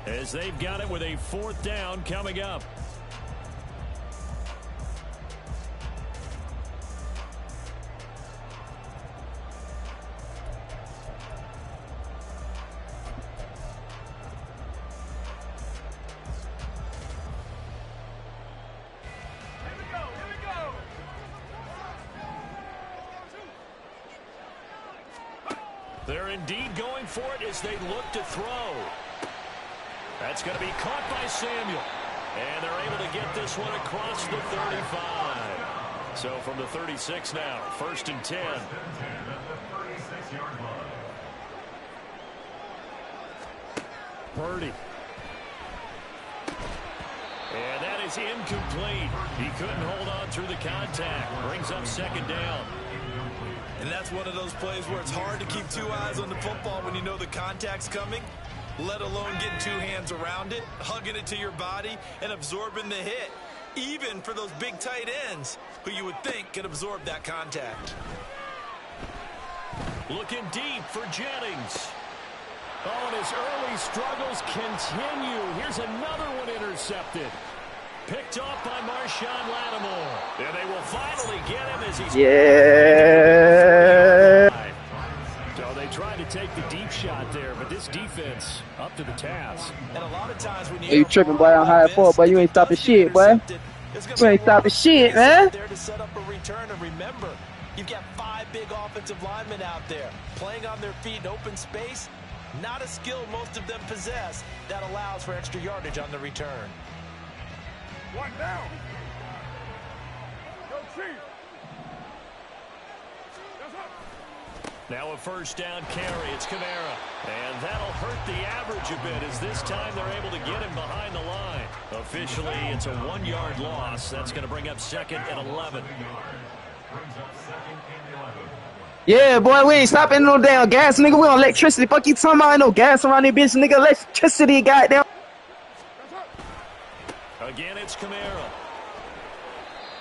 as they've got it with a 4th down coming up. They're indeed going for it as they look to throw. That's going to be caught by Samuel. And they're able to get this one across the 35. So from the 36 now, 1st and 10. Purdy. And that is incomplete. He couldn't hold on through the contact. Brings up 2nd down. And that's one of those plays where it's hard to keep 2 eyes on the football when you know the contact's coming, let alone getting 2 hands around it, hugging it to your body, and absorbing the hit, even for those big tight ends who you would think could absorb that contact. Looking deep for Jennings. Oh, and his early struggles continue. Here's another one intercepted. Picked off by Marshawn Lattimore. And they will finally get him as he's... Yeah. So they tried to take the deep shot there, but this defense up to the task. And a lot of times when You tripping, boy, on high foot, boy. You ain't stopping shit, boy. You ain't stopping shit, man. There to set up a return, and remember, you've got 5 big offensive linemen out there playing on their feet in open space. Not a skill most of them possess that allows for extra yardage on the return. 1 down. Go Chief. Now a 1st down carry. It's Kamara. And that'll hurt the average a bit as this time they're able to get him behind the line. Officially, it's a 1-yard loss. That's going to bring up 2nd and 11. Yeah, boy, we ain't stopping no damn gas, nigga. We on electricity. Fuck you talking about? Ain't no gas around here, bitch, nigga. Electricity, goddamn. Again, it's Kamara.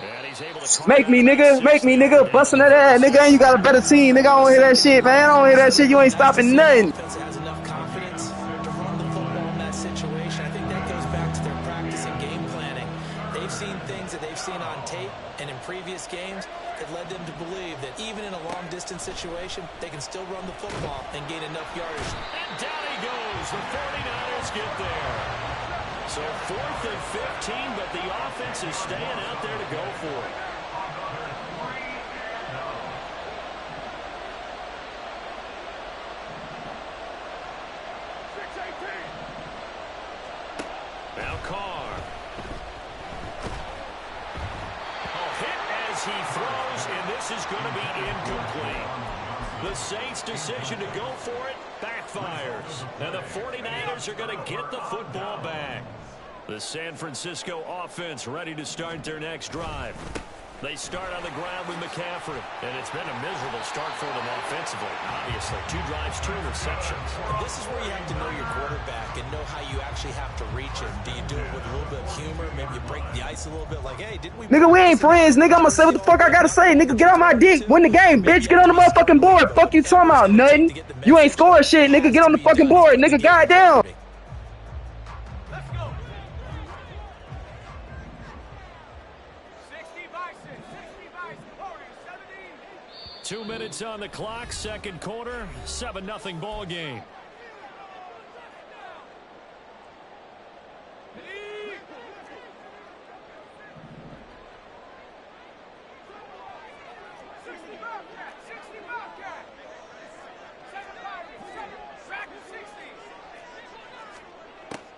And he's able to Make me, nigga. Busting that ass, nigga. And you got a better team, nigga. I don't hear that shit, man. I don't hear that shit. You ain't stopping nothing. Defense has enough confidence to run the football in that situation. I think that goes back to their practice and game planning. They've seen things that they've seen on tape and in previous games, it led them to believe that even in a long-distance situation, they can still run the football and gain enough yardage. And down he goes. The 49ers get there. So 4th and 15, but the offense is staying out there to go for it. Now Carr. Hit as he throws, and this is going to be incomplete. The Saints' decision to go for it backfires. And the 49ers are going to get the football back. The San Francisco offense ready to start their next drive. They start on the ground with McCaffrey, and it's been a miserable start for them offensively. Obviously, 2 drives, 2 interceptions. And this is where you have to know your quarterback and know how you actually have to reach him. Do you do it with a little bit of humor? Maybe you break the ice a little bit like, hey, didn't we... Nigga, we ain't friends. Nigga, I'm gonna say what the fuck I gotta say. Nigga, get out my dick. Win the game, bitch. Get on the motherfucking board. Fuck you talking about, nothing. You ain't scoring shit, nigga. Get on the fucking board, nigga. Goddamn. 2 minutes on the clock, second quarter, 7-0 ball game.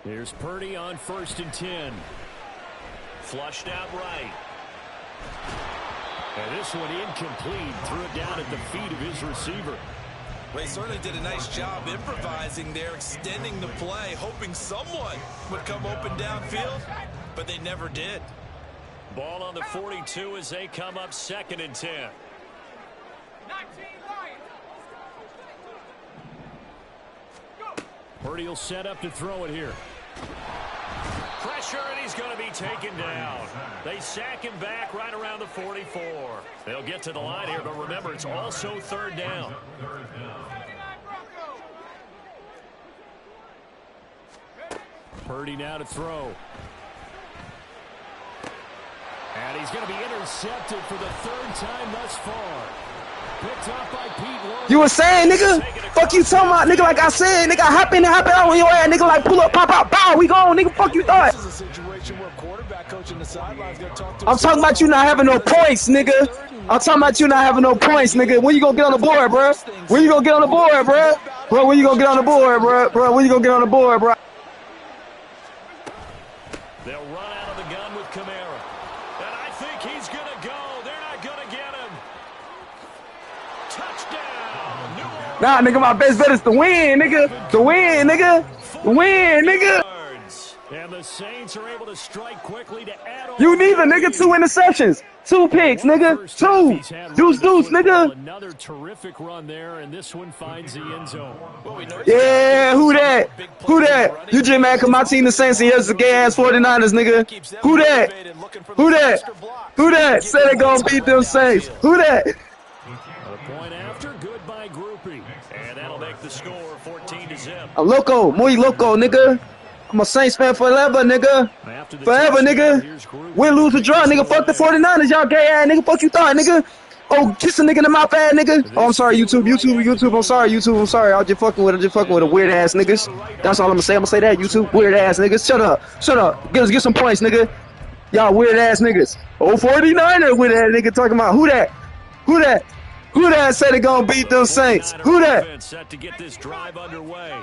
Here's Purdy on 1st and 10. Flushed out right. And this one incomplete. Threw it down at the feet of his receiver. Well, he certainly did a nice job improvising there, extending the play, hoping someone would come open downfield, but they never did. Ball on the 42 as they come up 2nd and 10. 19 Lions. Go. Purdy will set up to throw it here. Pressure, and he's going to be taken down. They sack him back right around the 44. They'll get to the line here, but remember, it's also 3rd down. Purdy now to throw. And he's going to be intercepted for the 3rd time thus far. Picked up by Pete Warner. You was saying, nigga? Fuck you talking about, nigga, like I said, nigga, hop in and hop out on your ass, nigga, like pull up, pop out, bow, we gone, nigga, fuck you thought. This is a situation where quarterback coach in the sidelines going to talk to I'm talking about you not having no points, nigga. I'm talking about you not having no points, nigga. When you gonna get on the board, bro? When you gonna get on the board, bro? Bro, when you gonna get on the board, bro? Bro, when you gonna get on the board, bro? They'll run out of the gun with Kamara. And I think he's going to go. They're not going to get him. Touchdown. New Orleans. Nah, nigga, my best bet is to win, nigga. To win, nigga. To win, nigga. And the Saints are able to strike quickly to add on. You neither, nigga. 2 interceptions. 2 picks, nigga. 2. Deuce, nigga. Another terrific run there, and this one finds the end zone. Yeah, who that? Who that? You just mad because my team the Saints and yours the gay-ass 49ers, nigga. Who that? Who that? Who that? Said they gonna beat them Saints. Who that? A point after, goodbye groupie. And that'll make the score 14-0. I'm loco, muy loco, nigga. I'm a Saints fan forever, nigga. Forever, nigga. Win, lose, or draw, nigga. Fuck the 49ers, y'all gay ass, nigga. Fuck you thought, nigga. Oh, kiss a nigga in the mouth, ass, nigga. Oh, I'm sorry, YouTube. I'm sorry, YouTube. I'm sorry. I'm just fucking with a weird ass niggas. That's all I'm gonna say. I'm gonna say that, YouTube. Weird ass niggas. Shut up. Get some points, nigga. Y'all weird ass niggas. Oh, 49er with that nigga talking about who that? Who that said they gonna beat them Saints? Who that? Set to get this drive underway.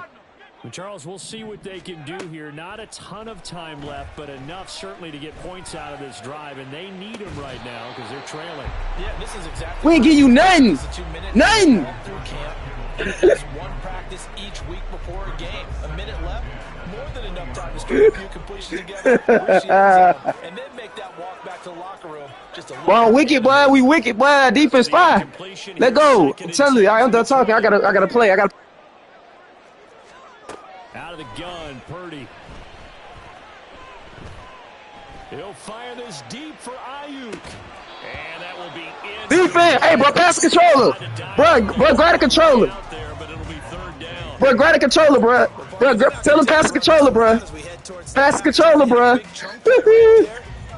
Well, Charles, we'll see what they can do here. Not a ton of time left, but enough certainly to get points out of this drive, and they need them right now because they're trailing. Yeah, this is exactly. We ain't give you nothing. Nothing. Just one practice each week before a game. A minute left, more than enough time to string a few completions together, and then make that walk back to the locker room. Just a Well, wicked, boy. We wicked, boy. Defense fire. Let go. I'm telling you, I'm done talking. I gotta play. Out of the gun, Purdy. He'll fire this deep for Ayuk. And that will be in. Defense. Hey, bro, pass the controller. Bro, grab the controller. Bro, grab the controller, bro. Bro, tell him pass the controller, bro. Pass the controller, bro.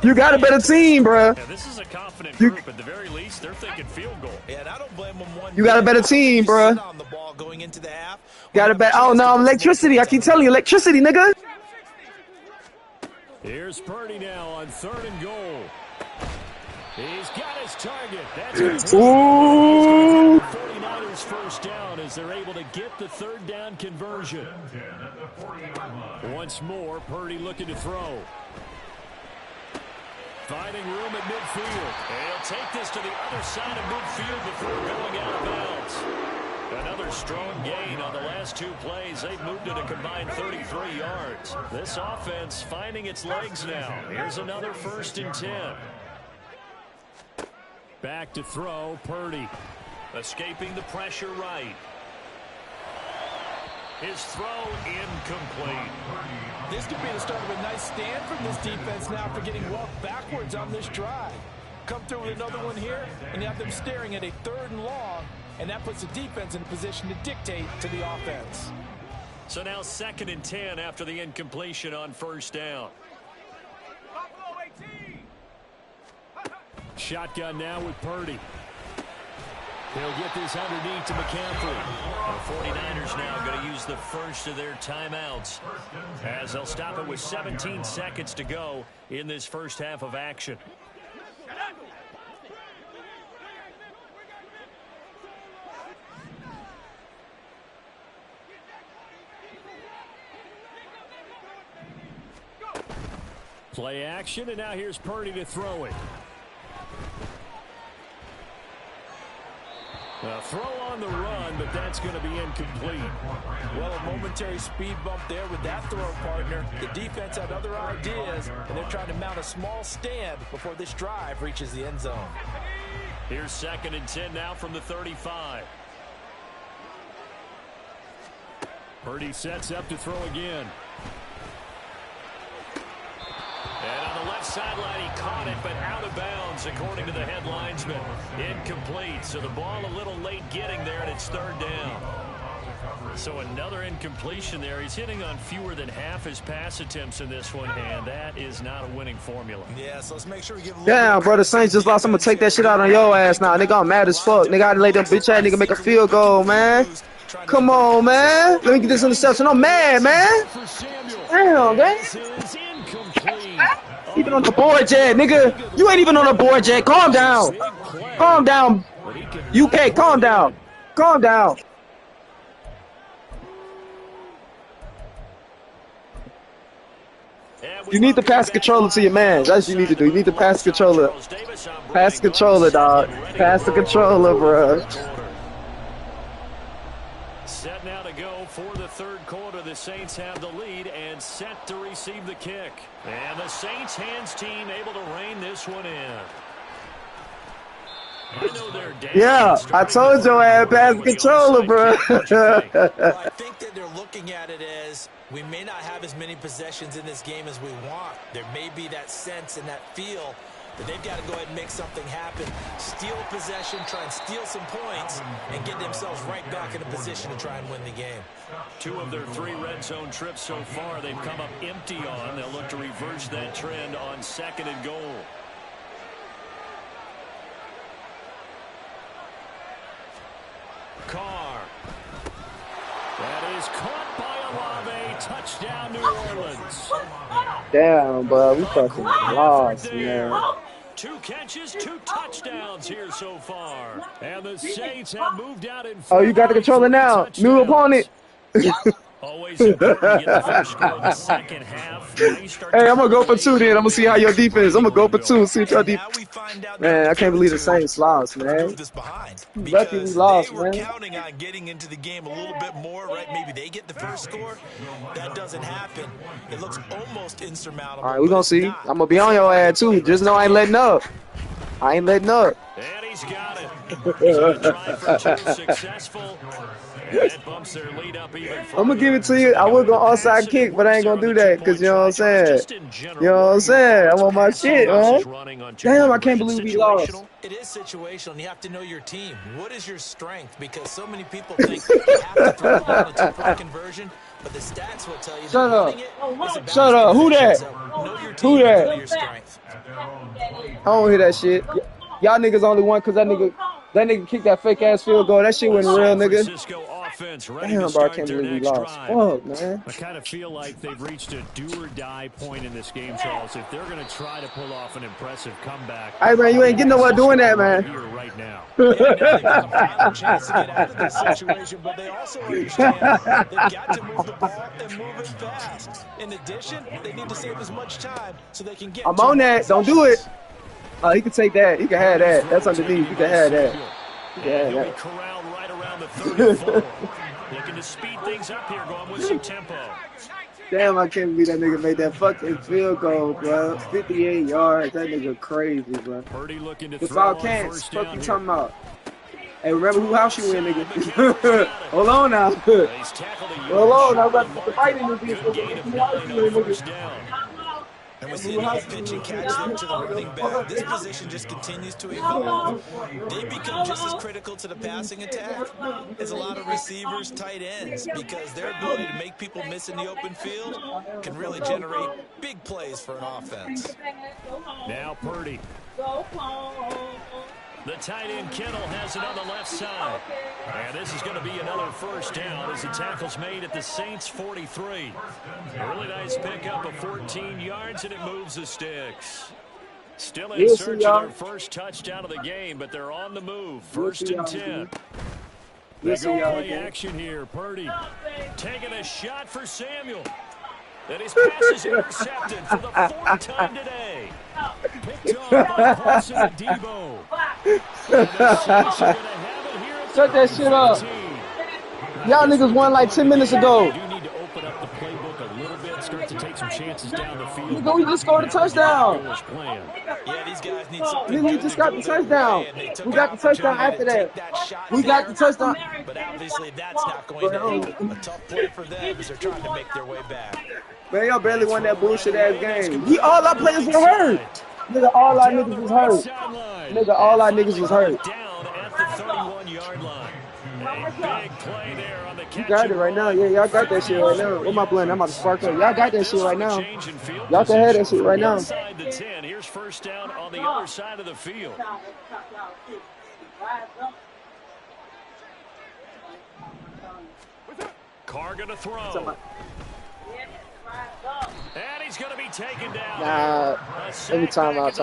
You got a better team, bro. Yeah, this is a confident group. At the very least, they're thinking field goal. Yeah, and I don't blame them one. You got a better team, bro. On the ball going into the half. Got a better. Oh no, electricity. I keep telling you, electricity, nigga. Here's Purdy now on 3rd and goal. He's got his target. That's Ooh. 49ers first down as they're able to get the 3rd down conversion. Once more, Purdy looking to throw. Finding room at midfield. And he'll take this to the other side of midfield before going out of bounds. Another strong gain on the last 2 plays. They've moved it a combined 33 yards. This offense finding its legs now. Here's another 1st and 10. Back to throw, Purdy. Escaping the pressure right. His throw incomplete. This could be the start of a nice stand from this defense now for getting walked backwards on this drive. Come through with another one here, and you have them staring at a 3rd and long, and that puts the defense in a position to dictate to the offense. So now 2nd and 10 after the incompletion on 1st down. Shotgun now with Purdy. He'll get this underneath to McCaffrey. The 49ers now going to use the first of their timeouts as they'll stop it with 17 seconds to go in this first half of action. Play action, and now here's Purdy to throw it. A throw on the run, but that's going to be incomplete. Well, a momentary speed bump there with that throw, partner. The defense had other ideas, and they're trying to mount a small stand before this drive reaches the end zone. Here's 2nd and 10 now from the 35. Purdy sets up to throw again. And on the left sideline, he caught it, but out of bounds, according to the head linesman. Incomplete, so the ball a little late getting there, and it's 3rd down. So another incompletion there. He's hitting on fewer than half his pass attempts in this one, and that is not a winning formula. Yeah, so let's make sure we give a little Damn, bro, the Saints just lost. I'm going to take that shit out on your ass now. Nigga, I'm mad as fuck. Nigga, I done let them bitch ass nigga make a field goal, man. Come on, man. Let me get this interception. I'm mad, man. Damn, man. Even on the board yet, nigga. You ain't even on the board yet. Calm down. Calm down. UK, calm down. Calm down. You need to pass the controller to your man. That's what you need to do. You need to pass the controller. Pass the controller, dog. Pass the controller, bro. Set now to go for the 3rd quarter. The Saints have the lead and set to receive the kick. And the Saints hands team able to rein this one in. I know they're down. Yeah, I told you I had pass the controller, bro. Well, I think that they're looking at it as we may not have as many possessions in this game as we want. There may be that sense and that feel that they've got to go ahead and make something happen. Steal a possession, try and steal some points, and get themselves right back in a position to try and win the game. 2 of their 3 red zone trips so far they've come up empty on. They'll look to reverse that trend on 2nd and goal. Carr. That is caught by Olave. Touchdown, New Orleans. Damn, bro. We fucking lost, man. 2 catches, 2 touchdowns here so far. And the Saints have moved out in front. Oh, you got the controller now. New opponent. Always important to get the first score in the second half. Hey, I'm going to go for 2 then. I'm going to see how your defense. I'm going to go for 2. See what your defense. Man, I can't believe the Saints lost, man. Lucky we lost, man. They were counting on getting into the game a little bit more, right? Maybe they get the first score. That doesn't happen. It looks almost insurmountable. All right, we're going to see. I'm going to be on your ass, too. Just know I ain't letting up. I ain't letting up. And he's got it. So try for 2 successful. And that bumps their lead up even further. I'm going to give it to you. I would go onside kick, but I ain't going to do that because, you know what I'm saying? You know what I'm saying? I'm on my shit, man. Damn, I can't believe we lost. It is situational, and you have to know your team. What is your strength? Because so many people think you have to throw the ball in a 2-point conversion. but the stats will tell you Shut that up. running it is a Shut up. Who that? So know your Who team and that? know your strength. I don't hear that shit. Y'all niggas only won because that nigga kicked that fake ass field goal. That shit wasn't real, nigga. Damn, bro, I can't believe we lost. Fuck, man. I kind of feel like they've reached a do-or-die point in this game, Charles. If they're going to try to pull off an impressive comeback, Hey, man, you ain't getting nowhere doing that, man. Here right now. They've got a violent chance to get out of this situation, but they also understand they've got to move the ball and move it fast. In addition, they need to save as much time so they can get. I'm on that. Don't do it. Oh, he can take that. He can have that. That's underneath. You can have that. You can have that. Corralled right around the 34. Looking to speed things up here, going with some tempo. Damn, I can't believe that nigga made that fucking field goal, bro. 58 yards. That nigga crazy, bro. Purdy looking to It's throw all on cans. first Fuck down you here. talking about? Hey, remember who house you in, nigga? Hold on now. He's tackled a Hold on. I'm yard about short to of put the fight in this Good bitch. gain of Who 9 house on you in, first nigga? down. And we see a pitch and catch there to the running back. This position just continues to evolve. They become just as critical to the passing attack as a lot of receivers, tight ends, because their ability to make people miss in the open field can really generate big plays for an offense. Now Purdy. The tight end Kittle has it on the left side. And this is going to be another first down as the tackle's made at the Saints 43. A really nice pickup of 14 yards, and it moves the sticks. Still in search of their first touchdown of the game, but they're on the move. First and 10. They go play action here. Purdy taking a shot for Samuel. And his pass is intercepted for the fourth time today. Picked off by Paulson and Debo. Shut that shit up. Y'all niggas won like 10 minutes ago. You need to open up the playbook a little bit, start to take some chances down the field. Nigga, we just scored a touchdown. Yeah, these guys need something. Nigga, we just got the touchdown. We got the touchdown after that. We got the touchdown. But obviously that's not going to be a tough play for them as they're trying to make their way back. Man, y'all barely won that bullshit ass game. All our players were hurt. Nigga, all our niggas was hurt. Nigga, all our niggas was hurt. Down at the 31-yard line. A big play there on the catch. You got it right now. Yeah, y'all got that shit right now. What am I playing? I'm about to spark up. Y'all got that shit right now. Y'all can have that shit right now. Inside the 10. Here's first down on the other side of the field. Carr gonna throw. And he's going to be taken down. Nah, let me time out.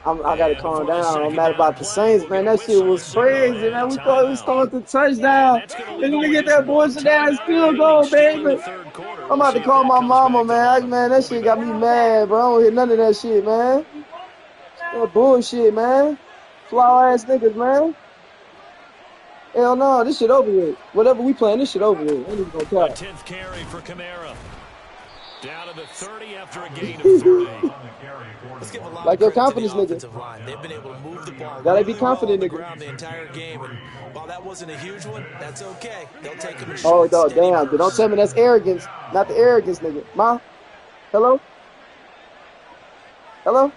I got to calm down. I'm mad about the Saints, man. That shit was crazy, man. We thought we scored the touchdown. And we get that bullshit ass field goal, baby. I'm about to call my mama, man. Man, that shit got me mad, bro. I don't hear none of that shit, man. That bullshit, man. Fly ass niggas, man. Hell no, this shit over with. Whatever we playing, this shit over with. Ain't even gonna count. 10th carry for Kamara. Down to the 30 after a gain of 30. Let's give a lot like of your credit to confidence, the nigga. offensive line. They've been able to move the ball Gotta really be confident, well on the nigga. ground the entire game. And while that wasn't a huge one, that's okay. They'll take them in Oh, short, steady damn. bursts. Don't tell me that's arrogance. Not the arrogance, nigga. Ma? Hello? Hello?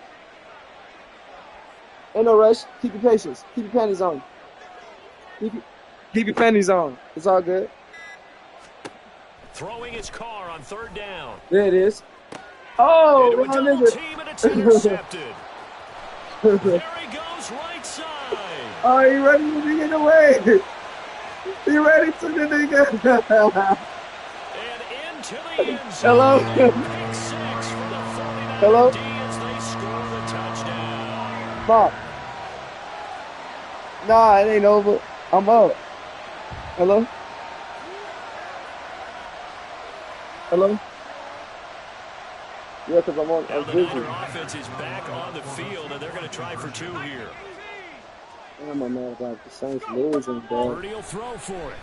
Ain't no rush. Keep your patience. Keep your panties on. Keep your panties on. It's all good. Throwing his car on third down. There it is. Oh, Into a wrong double nigga. team and it's intercepted. There he goes right side. Oh, you ready to be in the way? You ready to the nigga? And into the end zone. Hello? Pick 6 for the 49 Hello? D as they score the touchdown. Ma. Nah, it ain't over. I'm up. Hello? Hello? Yeah, because I'm on. Now I'm the busy. Niner offense is back on the field, and they're going to try for 2 here. I'm mad about the Saints losing, bro. Purdy will throw for it.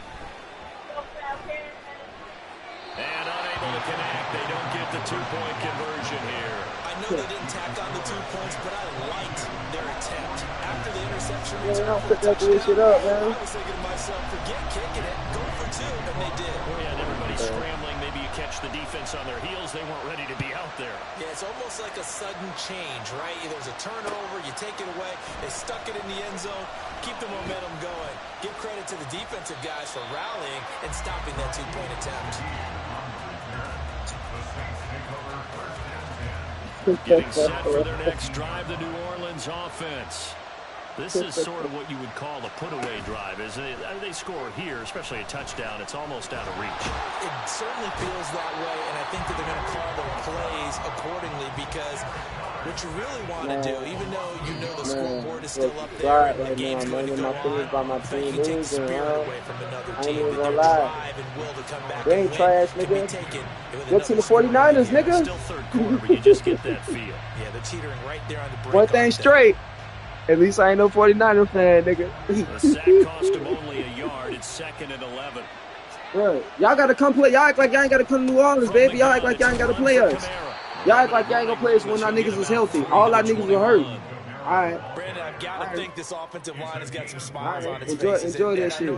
And unable to connect. They don't get the 2-point conversion here. I know they didn't tack on the 2 points, but I liked their attempt. After the interception, Yeah, I'll put that bullshit up, man. I was thinking to myself, forget kicking it, go for too, and they did. Well, yeah, and everybody's scrambling. Maybe you catch the defense on their heels. They weren't ready to be out there. Yeah, it's almost like a sudden change, right? There's a turnover, you take it away, they stuck it in the end zone, keep the momentum going. Give credit to the defensive guys for rallying and stopping that two-point attempt. Getting set for their next drive, the New Orleans offense. This is sort of what you would call a put-away drive. As they score here, especially a touchdown, it's almost out of reach. It certainly feels that way, and I think that they're going to call their plays accordingly because what you really want to do, even though you know the scoreboard is still up there and the game's going to go on, you can take spirit away from another team with their drive and will to come back and win. Trash, nigga. Go to the 49ers, nigga. Still third quarter, but you just get that feel. Yeah, they're teetering right there on the break. One thing straight. At least I ain't no 49er fan, nigga. The sack cost him only a yard. It's 2nd and 11. Bro, y'all got to come play. Y'all act like y'all ain't got to come to New Orleans, baby. Y'all act like y'all ain't got to play us. Y'all act like y'all ain't going to play us when our niggas is healthy. All our niggas are hurt. All right. Brandon, I've got to think this offensive line has got some smiles on its Enjoy faces. that shit.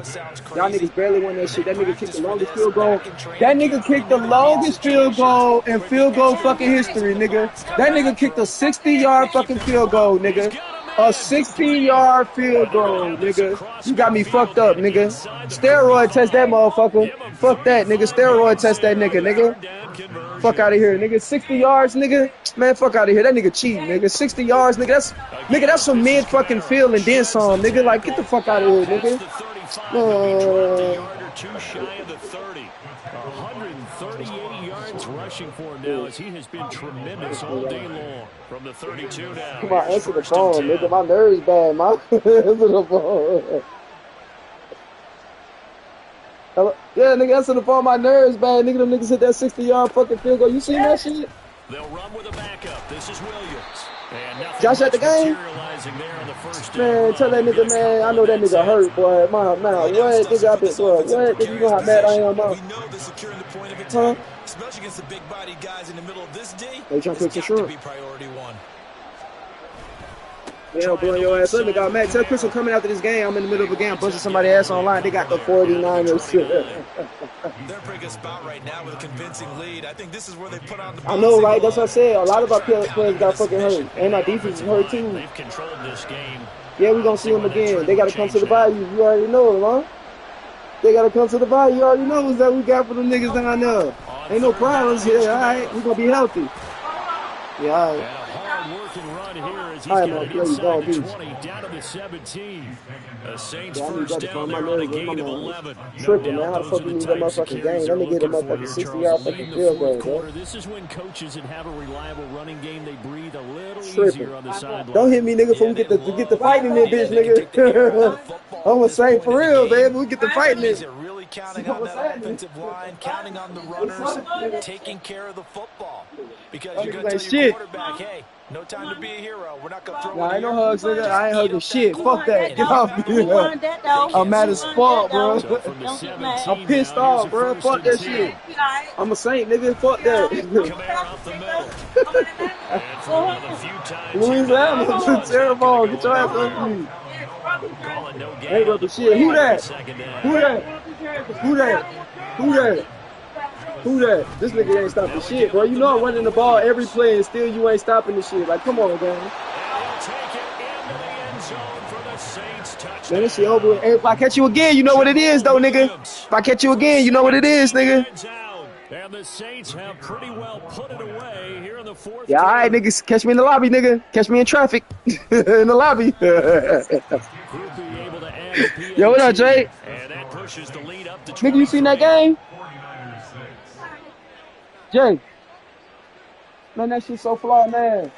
Y'all niggas barely won that shit. That nigga kicked the longest field goal. That nigga kicked the longest field goal in field goal fucking history, nigga. That nigga kicked a 60-yard fucking field goal, nigga. A 60-yard field goal, nigga. You got me fucked up, nigga. Steroid test that motherfucker. Fuck that, nigga. Steroid test that nigga. Fuck out of here, nigga. 60 yards, nigga. Man, fuck out of here. That nigga cheating, nigga. 60 yards, nigga. That's some mid fucking field and then some, nigga. Like, get the fuck out of here, nigga. 138 yards rushing for him now as he has been tremendous all day long. From the 32 now. Come on, answer the phone, nigga. My nerves bad, man. Answer the phone. Hello? Yeah, nigga, answer the phone. My nerves bad, nigga. Them niggas hit that 60-yard fucking field goal. You seen that shit? They'll run with a backup. This is Williams. And Josh at the game? Man, tell that nigga, man, I know that nigga hurt, boy. Man, what, nigga, I been, boy, what, nigga, you know how mad I am, man. We know they're securing the point of attack, especially against the big-body guys in the middle of this day. They trying to to be priority one. Yeah, blowing your ass up, nigga. Man, tell Chris I'm coming after this game. I'm in the middle of a game, busting somebody's ass online. They got the 49ers. They're a pretty good spot right now with a convincing lead. I think this is where they put on the. I know, right? That's what I said. A lot of our players got fucking hurt, and our defense is hurt too. They've controlled this game. Yeah, we gonna see them again. They gotta come to the bayou. You already know it, huh? They gotta come to the bayou. You already know what's that we got for them niggas down there. Ain't no problems here. All right, we gonna be healthy. Yeah, all right. He's got it inside the 20, down to the 17. The Saints first down there on a gain of 11. Tripping, man. How the fuck you lose that motherfucking game? Let me get a motherfucking 60-yard fucking field goal, bro. This is when coaches that have a reliable running game, they breathe a little easier on the sideline. Don't hit me, nigga, before we get the fight in there, bitch, nigga. I'm gonna say for real, baby. We get the fight in there. Really counting on that offensive line, counting on the runners, taking care of the football. Because you're gonna tell your quarterback, hey, no time to be a hero. We're not going to throw I ain't no hugs, nigga. I ain't hugging shit. Fuck that. Get off me. I'm mad as fuck, bro. I'm pissed off, bro. Fuck that shit. I'm a saint, nigga. Fuck that. Louisiana, terrible. Get your ass off me. Ain't got the shit. Who that? Who that? Who that? Who that? Who that? This nigga ain't stopping shit, bro. You know I'm running the ball every play and still you ain't stopping the shit. Like, come on, gang. Man, this shit over. Hey, if I catch you again, you know what it is, though, nigga. If I catch you again, you know what it is, nigga. And the Saints have pretty well put it away here in the fourth. Yeah, all right, niggas. Catch me in the lobby, nigga. Catch me in traffic. In the lobby. Yo, what up, Jay? And that pushes the lead up to nigga, you seen that game? Jay, man, that shit so flawed, man.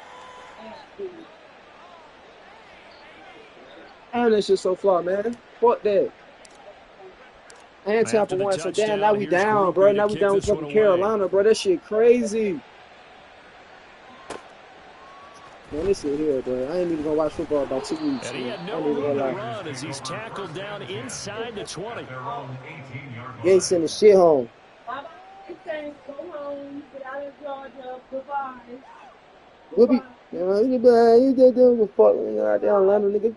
And that shit so flawed, man. Fuck that. And Tampa won, so damn, now we down, bro. Now we down with fucking Carolina, bro. That shit crazy. Man, this shit here, bro. I ain't even gonna watch football about 2 weeks. And he had no room to run as he's tackled down inside the 20. You ain't sending shit home. Go home, get out of Georgia, goodbye. We'll be, you just doing the fuck out there in Atlanta, nigga.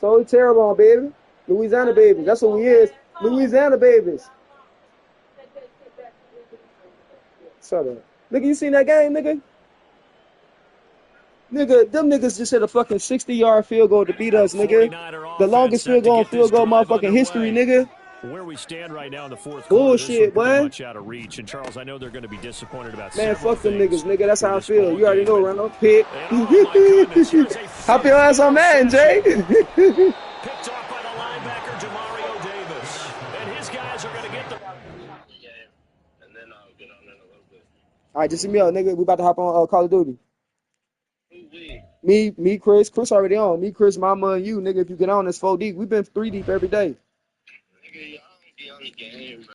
So it's terrible, baby. Louisiana babies. That's what we is. Louisiana babies. Shut up. Nigga, you seen that game, nigga? Nigga, them niggas just hit a fucking 60-yard field goal to beat us, nigga. The longest field goal in field goal motherfucking history, nigga. Where we stand right now in the fourth quarter, bullshit, pretty boy. much out of reach. And Charles, I know they're going to be disappointed about man, fuck them things niggas, nigga. That's how I feel. You already game. know, Randall. Pick. Oh Hop your ass on Madden, Jay. Picked off by the linebacker, Demario Davis. And his guys are going to get the... And then I'll get on in a little bit. All right, just see me out, nigga. We about to hop on Call of Duty. Who Me, Chris. Chris already on. Me, Chris, Mama, and you, nigga. If you get on, it's 4 deep. We've been 3 deep every day. Nigga, y'all don't be on the game, bro.